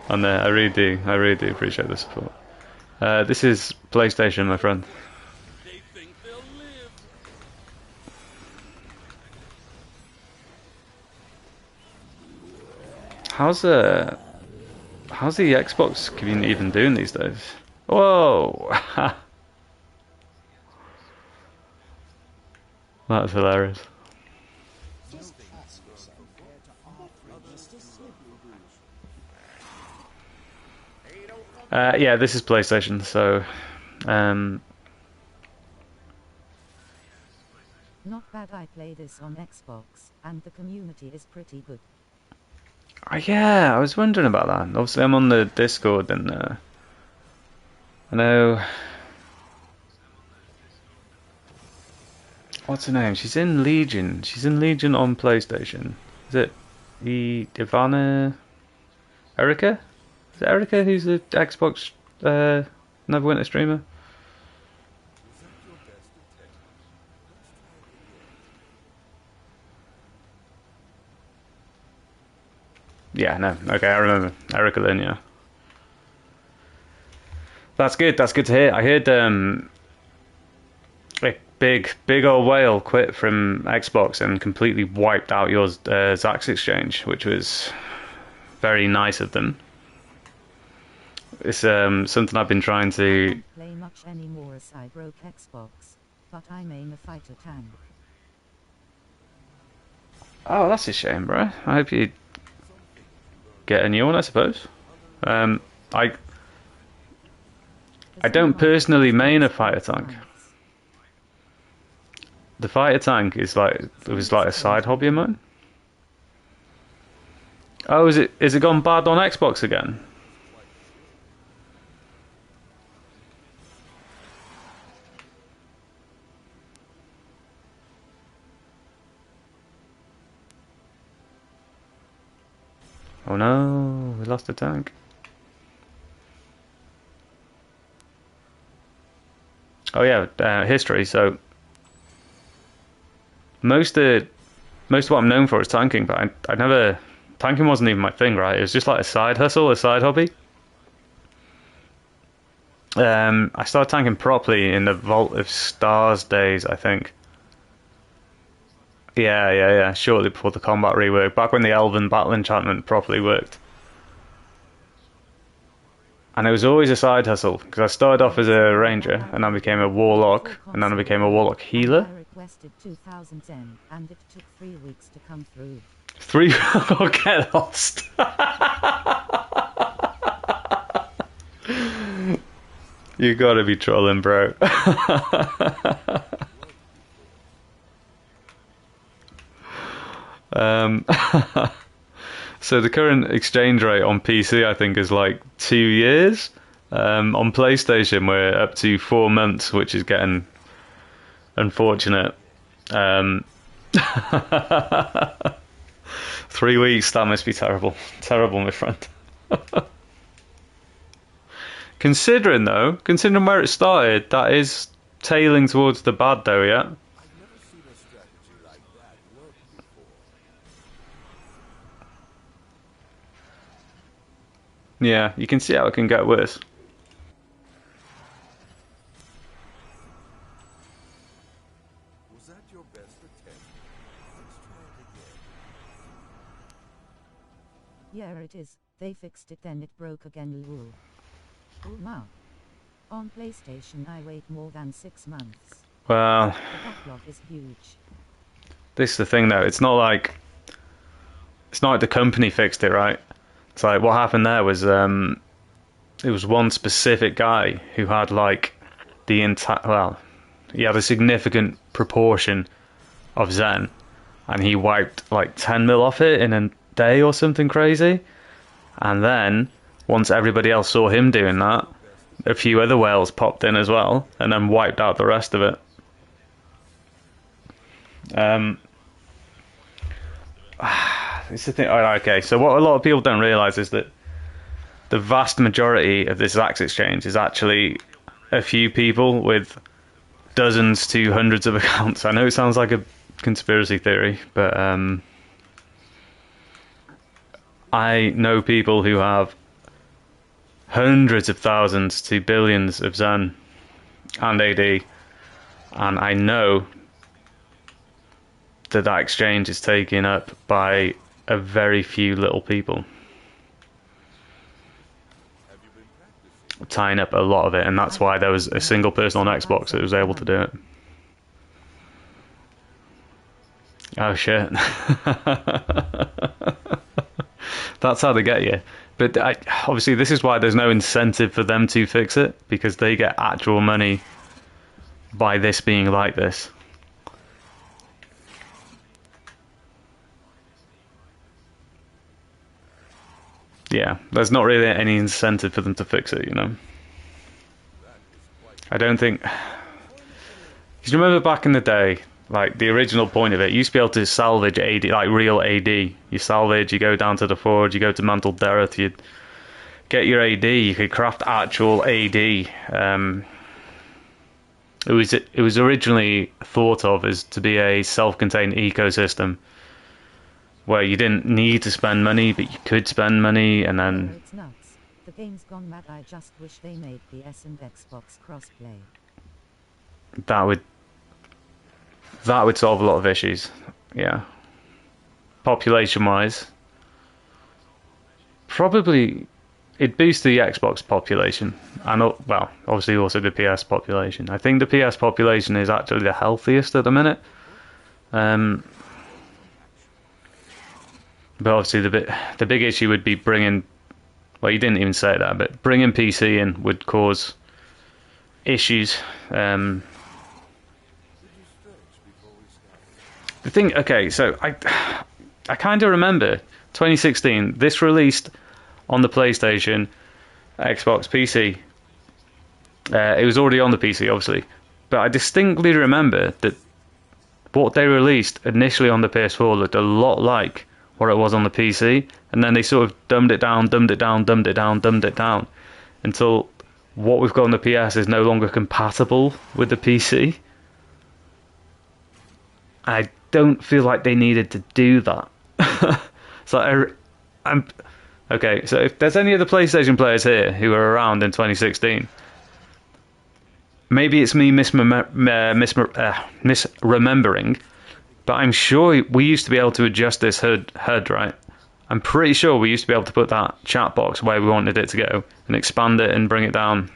And I really do appreciate the support. This is PlayStation, my friend. They think they'll live. How's the Xbox community even doing these days? Whoa! That's hilarious. Yeah, this is PlayStation, so Not bad. I play this on Xbox, and the community is pretty good. yeah, I was wondering about that. Obviously, I'm on the Discord, and I know what's her name. She's in Legion. She's in Legion on PlayStation. Is it Ivana? Erica? Is it Erica who's the Xbox Neverwinter streamer? Yeah, no. Okay, I remember. Erica then, yeah. That's good. That's good to hear. I heard a big old whale quit from Xbox and completely wiped out your Zax exchange, which was very nice of them. It's something I've been trying to. I don't play much anymore as I broke Xbox, but I main a fighter tank. Oh, that's a shame, bro. I hope you get a new one, I suppose. I don't personally main a fighter tank. The fighter tank is it was like a side hobby of mine. Oh, is it gone bad on Xbox again? Oh no, we lost the tank. Oh yeah, history. So most of what I'm known for is tanking, but I never tanking wasn't even my thing, right? It was just like a side hustle, a side hobby. I started tanking properly in the Vault of Stars days, I think. Yeah. Shortly before the combat rework, back when the Elven battle enchantment properly worked. And it was always a side hustle, because I started off as a ranger, and then became a warlock, and then I became a warlock healer. I requested 2,000 Zen, and it took 3 weeks to come through. 3 oh, get lost. You gotta be trolling, bro. um, so the current exchange rate on PC, I think, is like 2 years. On PlayStation, we're up to 4 months, which is getting unfortunate. 3 weeks, that must be terrible. Terrible, my friend. Considering where it started, that is tailing towards the bad though, yeah? Yeah, you can see how it can get worse. Was that your best attempt? Let's try it again. Yeah, it is. They fixed it, then it broke again. Lol. Oh, now. On PlayStation, I wait more than 6 months. Well, The backlog is huge. this is the thing though, it's not like the company fixed it, right? It's like what happened there was it was one specific guy who had like the entire, he had a significant proportion of Zen, and he wiped like 10 mil off it in a day or something crazy. And then once everybody else saw him doing that, a few other whales popped in as well and then wiped out the rest of it. It's the thing. Okay, so what a lot of people don't realize is that the vast majority of this Axe exchange is actually a few people with dozens to hundreds of accounts. I know it sounds like a conspiracy theory, but I know people who have hundreds of thousands to billions of Zen and AD, and I know that exchange is taken up by a very few little people, tying up a lot of it, and that's why there was a single person on Xbox that was able to do it. Oh shit. That's how they get you. But obviously this is why there's no incentive for them to fix it, because they get actual money by this being like this. Yeah, there's not really any incentive for them to fix it, you know. I don't think... Because you remember back in the day, like the original point of it, you used to be able to salvage AD, like real AD. You salvage, you go down to the forge, you go to Mantle Dareth, you get your AD, you could craft actual AD. It was originally thought of as to be a self-contained ecosystem where you didn't need to spend money, but you could spend money, and then... Oh, it's nuts. The game's gone mad. I just wish they made PS and Xbox crossplay. That would solve a lot of issues. Yeah. Population-wise, probably it'd boost the Xbox population, and well, obviously also the PS population. I think the PS population is actually the healthiest at the minute. But obviously the big issue would be bringing, well, you didn't even say that, but bringing PC in would cause issues. The thing, okay, so I kind of remember 2016, this released on the PlayStation, Xbox, PC. It was already on the PC, obviously, but I distinctly remember that what they released initially on the PS4 looked a lot like what it was on the PC, and then they sort of dumbed it down until what we've got on the PS is no longer compatible with the PC. I don't feel like they needed to do that. So I'm okay. So if there's any other PlayStation players here who were around in 2016, maybe it's me misremembering, But I'm sure we used to be able to adjust this HUD, right? I'm pretty sure we used to be able to put that chat box where we wanted it to go and expand it and bring it down.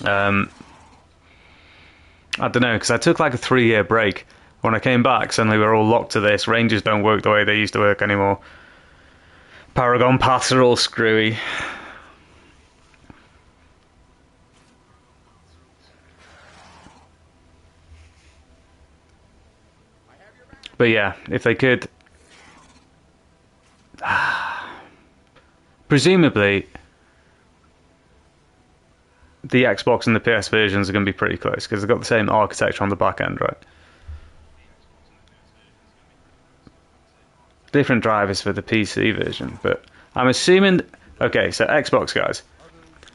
I don't know, because I took like a 3-year break. When I came back, suddenly we were all locked to this. Ranges don't work the way they used to work anymore. Paragon paths are all screwy. But yeah, if they could... Presumably, the Xbox and the PS versions are going to be pretty close, because they've got the same architecture on the back end, right? Different drivers for the PC version, but I'm assuming... Okay, so Xbox guys.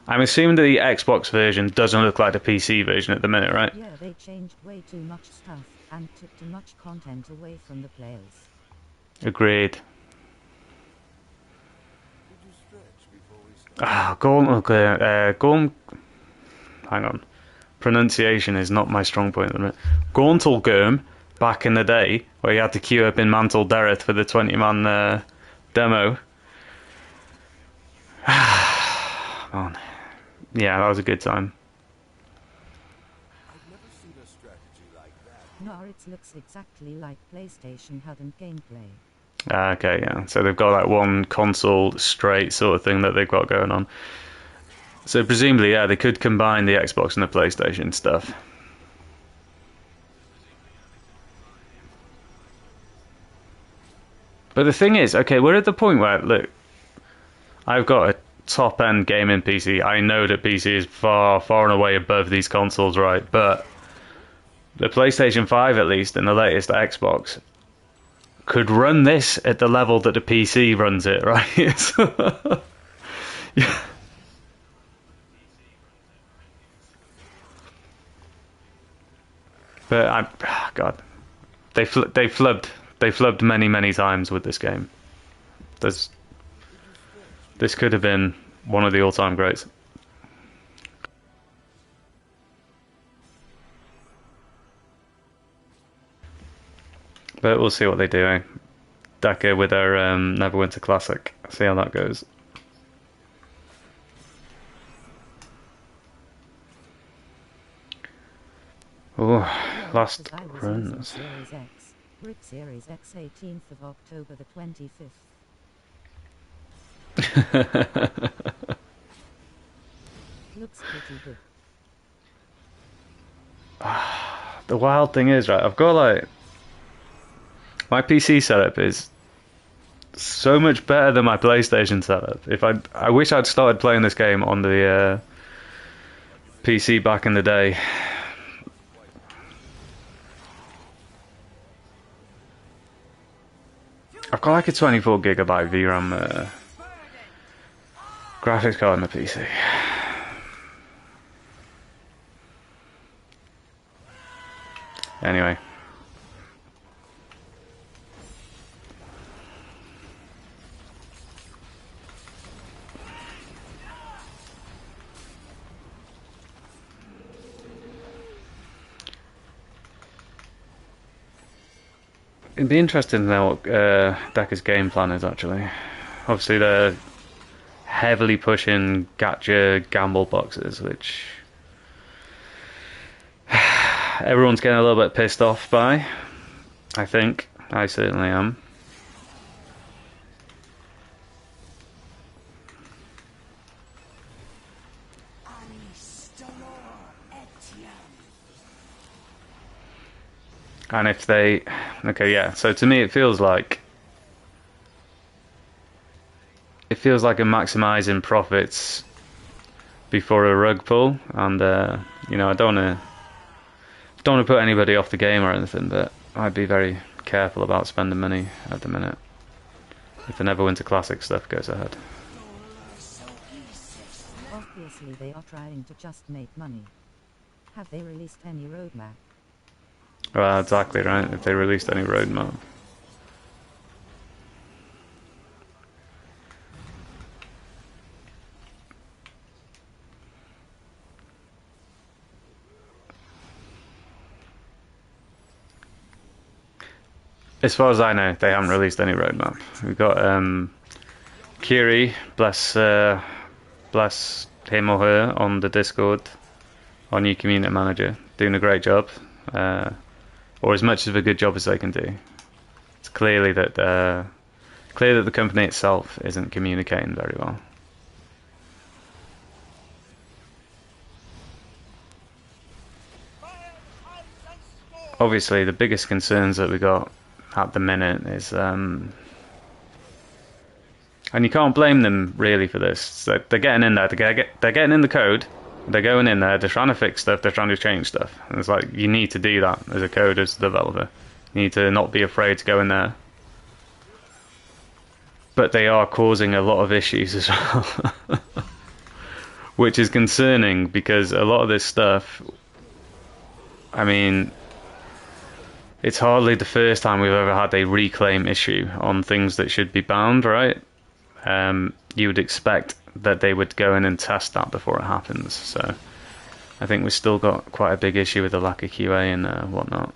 I'm assuming that the Xbox version doesn't look like the PC version at the minute, right? Yeah, they changed way too much stuff and took too much content away from the players. Agreed. Gorm, okay, Gorm... Hang on. Pronunciation is not my strong point at the minute. Gauntal Gurm, back in the day, where you had to queue up in Mantle Dereth for the 20-man demo. Man. Yeah, that was a good time. I've never seen a strategy like that. No, it looks exactly like PlayStation HUD and gameplay. Okay, yeah. So they've got like one console straight sort of thing that they've got going on. So presumably, yeah, they could combine the Xbox and the PlayStation stuff. But the thing is, okay, we're at the point where, look, I've got a top-end gaming PC. I know that PC is far, far and away above these consoles, right? But the PlayStation 5, at least, and the latest Xbox, could run this at the level that the PC runs it, right? Yeah. But God, they flubbed many times with this game. This could have been one of the all-time greats. But we'll see what they do. Deca with their Neverwinter Classic. See how that goes. Oh, last runs. Series X. RIP Series X 18th of October the 25th. Looks pretty good. The wild thing is, right, I've got like... My PC setup is so much better than my PlayStation setup. I wish I'd started playing this game on the PC back in the day. I've got like a 24GB VRAM graphics card on the PC. Anyway. It'd be interesting to know what Deca's game plan is, actually. Obviously, they're heavily pushing gacha gamble boxes, which everyone's getting a little bit pissed off by, I think. I certainly am. And if they... Okay, yeah, so to me it feels like... It feels like a maximising profits before a rug pull, and, you know, I don't want to put anybody off the game or anything, but I'd be very careful about spending money at the minute if the Neverwinter Classic stuff goes ahead. Obviously they are trying to just make money. Have they released any roadmap? Well, exactly, right, if they released any roadmap. As far as I know, they haven't released any roadmap. We've got Kiri, bless him or her, on the Discord, our new community manager, doing a great job, or as much of a good job as they can do. It's clear that the company itself isn't communicating very well. Obviously, the biggest concerns that we got at the minute is, and you can't blame them really for this. So they're getting in there, they're getting in the code, they're going in there, they're trying to fix stuff, they're trying to change stuff. And it's like, you need to do that as a code, as a developer. You need to not be afraid to go in there. But they are causing a lot of issues as well. Which is concerning, because a lot of this stuff, I mean, it's hardly the first time we've ever had a reclaim issue on things that should be bound, right? You would expect that they would go in and test that before it happens. So I think we've still got quite a big issue with the lack of QA and whatnot.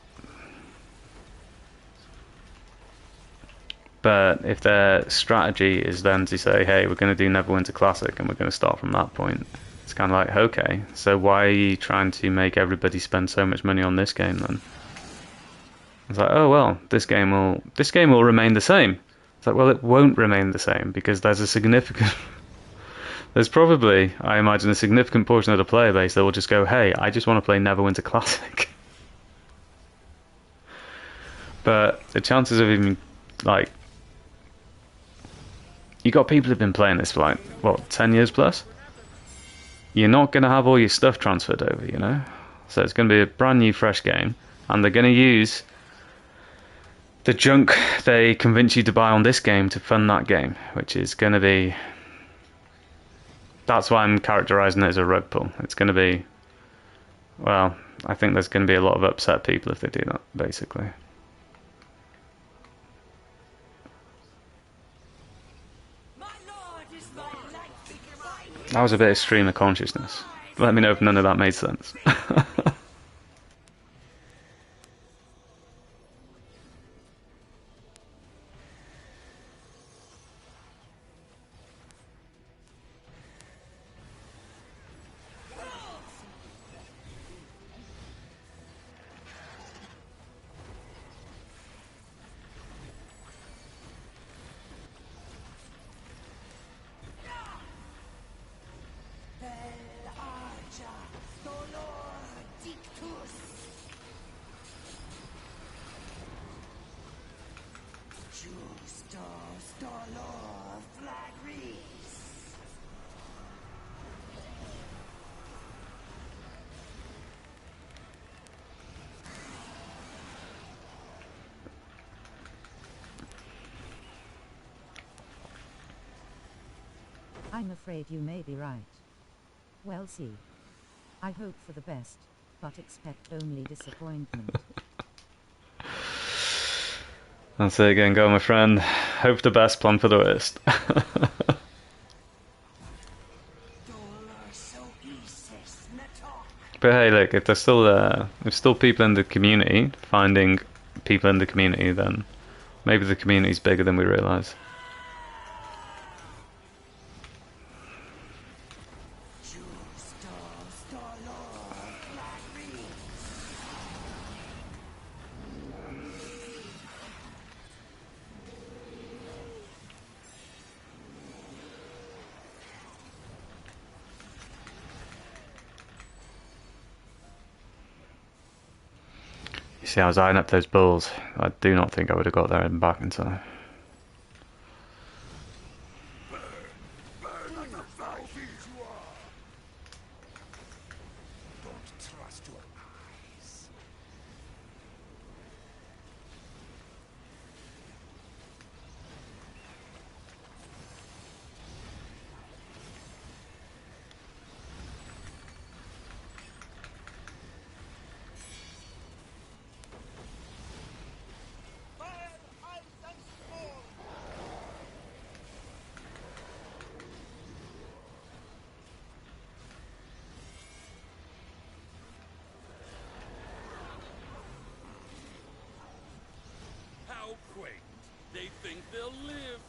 But if their strategy is then to say, hey, we're going to do Neverwinter Classic and we're going to start from that point, it's kind of like, okay, so why are you trying to make everybody spend so much money on this game then? It's like, oh well, this game will remain the same. It's like, well, it won't remain the same, because there's probably, I imagine, a significant portion of the player base that will just go, hey, I just want to play Neverwinter Classic. But the chances of even, like, you got people who've been playing this for like, what, 10 years plus? You're not going to have all your stuff transferred over, you know? So it's going to be a brand new, fresh game, and they're going to use the junk they convince you to buy on this game to fund that game, which is going to be... That's why I'm characterising it as a rug pull. It's going to be... Well, I think there's going to be a lot of upset people if they do that, basically. That was a bit of stream of consciousness. Let me know if none of that made sense. I'm afraid you may be right. Well, see. I hope for the best, but expect only disappointment. I'll say again, go my friend. Hope the best, plan for the worst. But hey, look, if there's still people in the community, finding people in the community, then maybe the community's bigger than we realise. You see, I was eyeing up those bulls. I do not think I would have got there and back in time. quaint. They think they'll live.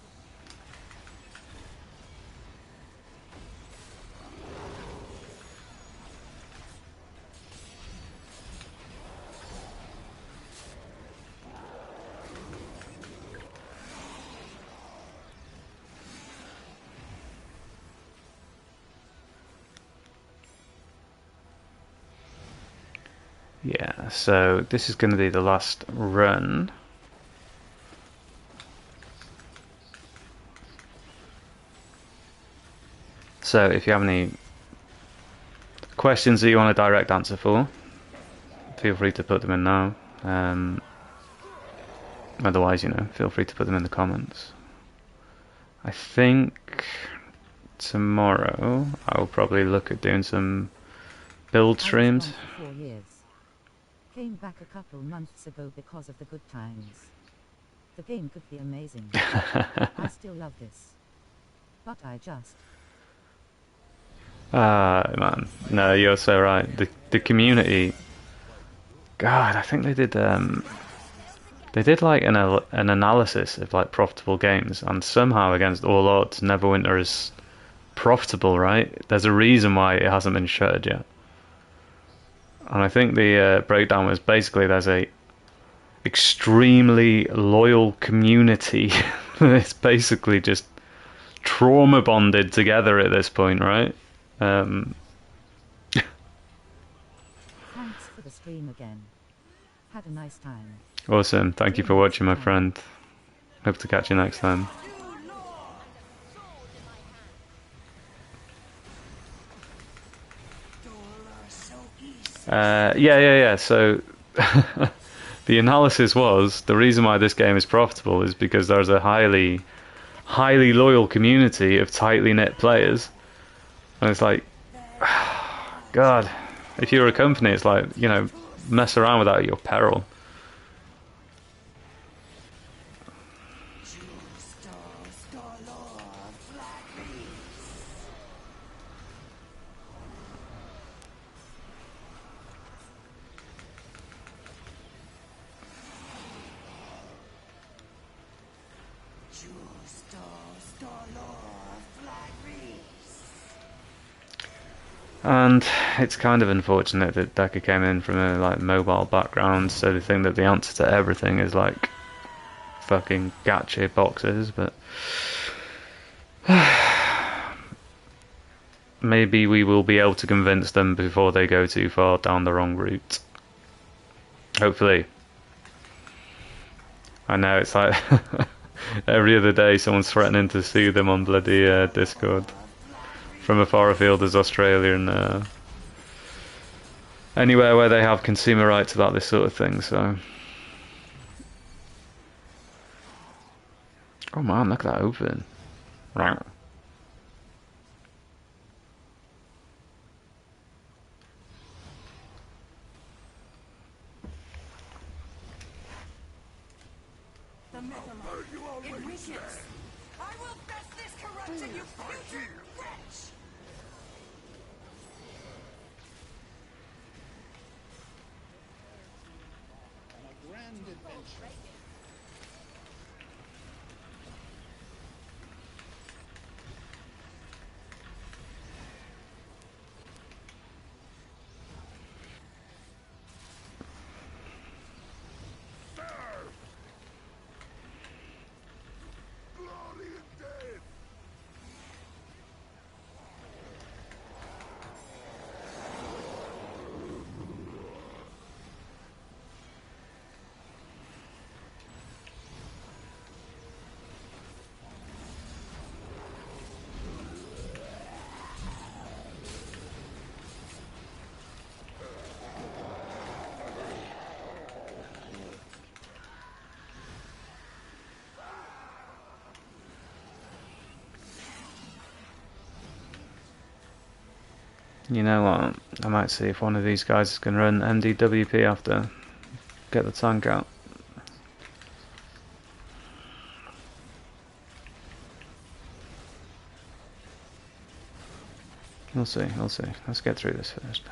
Yeah, so this is going to be the last run. So if you have any questions that you want a direct answer for, feel free to put them in now. Otherwise, you know, feel free to put them in the comments. I think tomorrow I'll probably look at doing some build streams. I was gone for 4 years. Came back a couple months ago because of the good times. The game could be amazing. I still love this. But I just... Man, no, you're so right. The community, God, I think they did like an analysis of like profitable games, and somehow against all odds, Neverwinter is profitable, right? There's a reason why it hasn't been shuttered yet. And I think the breakdown was basically there's a extremely loyal community that's basically just trauma bonded together at this point, right? Thanks for the stream again. Had a nice time. Awesome. Thank you for watching, my friend. Hope to catch you next time. Yeah. So the analysis was the reason why this game is profitable is because there's a highly loyal community of tightly knit players, and it's like, God, if you're a company, it's like, you know, mess around with that at your peril. And it's kind of unfortunate that Decker came in from a like mobile background, so they think that the answer to everything is like fucking gacha boxes, but maybe we will be able to convince them before they go too far down the wrong route. Hopefully. I know, it's like every other day someone's threatening to sue them on bloody Discord. From as far afield as Australia and anywhere where they have consumer rights about this sort of thing, so... Oh man, look at that open. The metal, it weakens. I will best this corruption, you putrid wretch! You know what? I might see if one of these guys can run MDWP after. Get the tank out. We'll see, we'll see. Let's get through this first.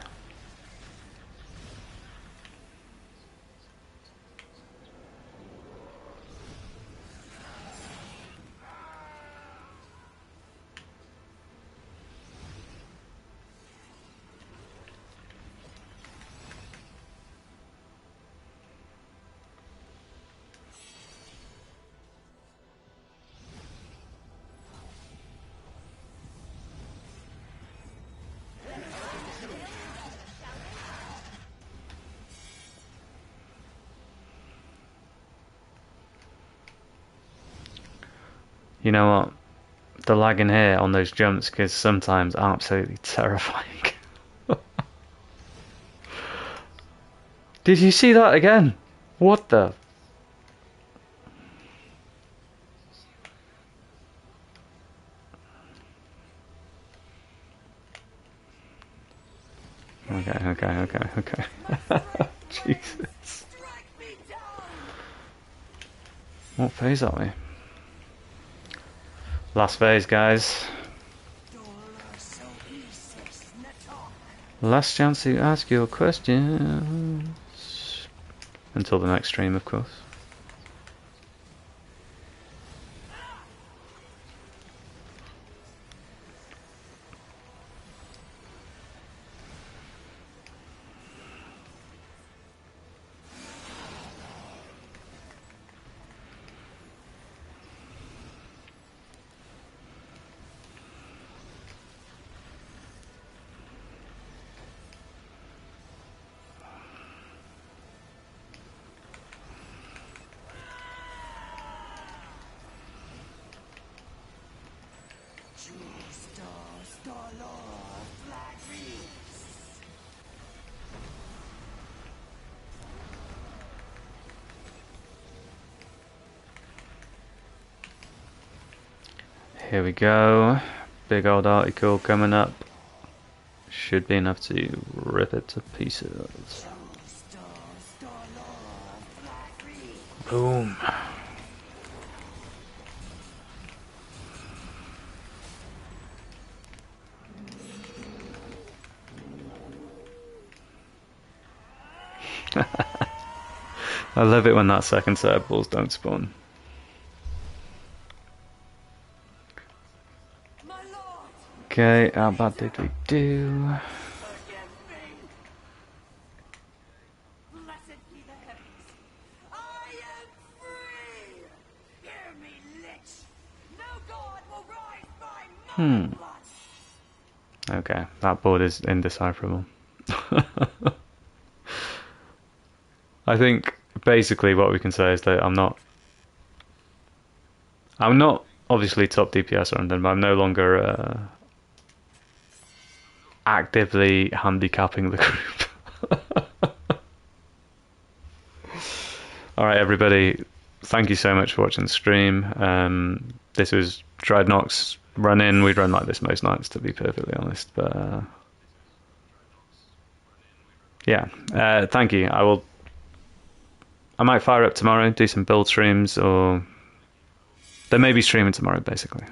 You know what? The lag in here on those jumps is sometimes absolutely terrifying. Did you see that again? What the? Okay. Jesus. What phase are we? Last phase, guys. Last chance to ask your questions. Until the next stream, of course. Here we go. Big old article coming up. Should be enough to rip it to pieces. Boom. I love it when that second set of balls don't spawn. Okay, how bad did we do? Blessed be the heavens. I am free. Hear me, lich. No god will rise by my blood. Okay, that board is indecipherable. I think basically what we can say is that I'm not obviously top DPS or anything, but I'm no longer actively handicapping the group. Alright everybody, thank you so much for watching the stream. This was Dreadnock's run-in. We'd run like this most nights, to be perfectly honest, but yeah, thank you. I might fire up tomorrow, do some build streams, or there may be streaming tomorrow, basically.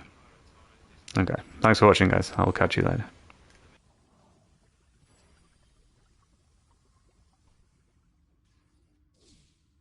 Okay, thanks for watching, guys. I will catch you later.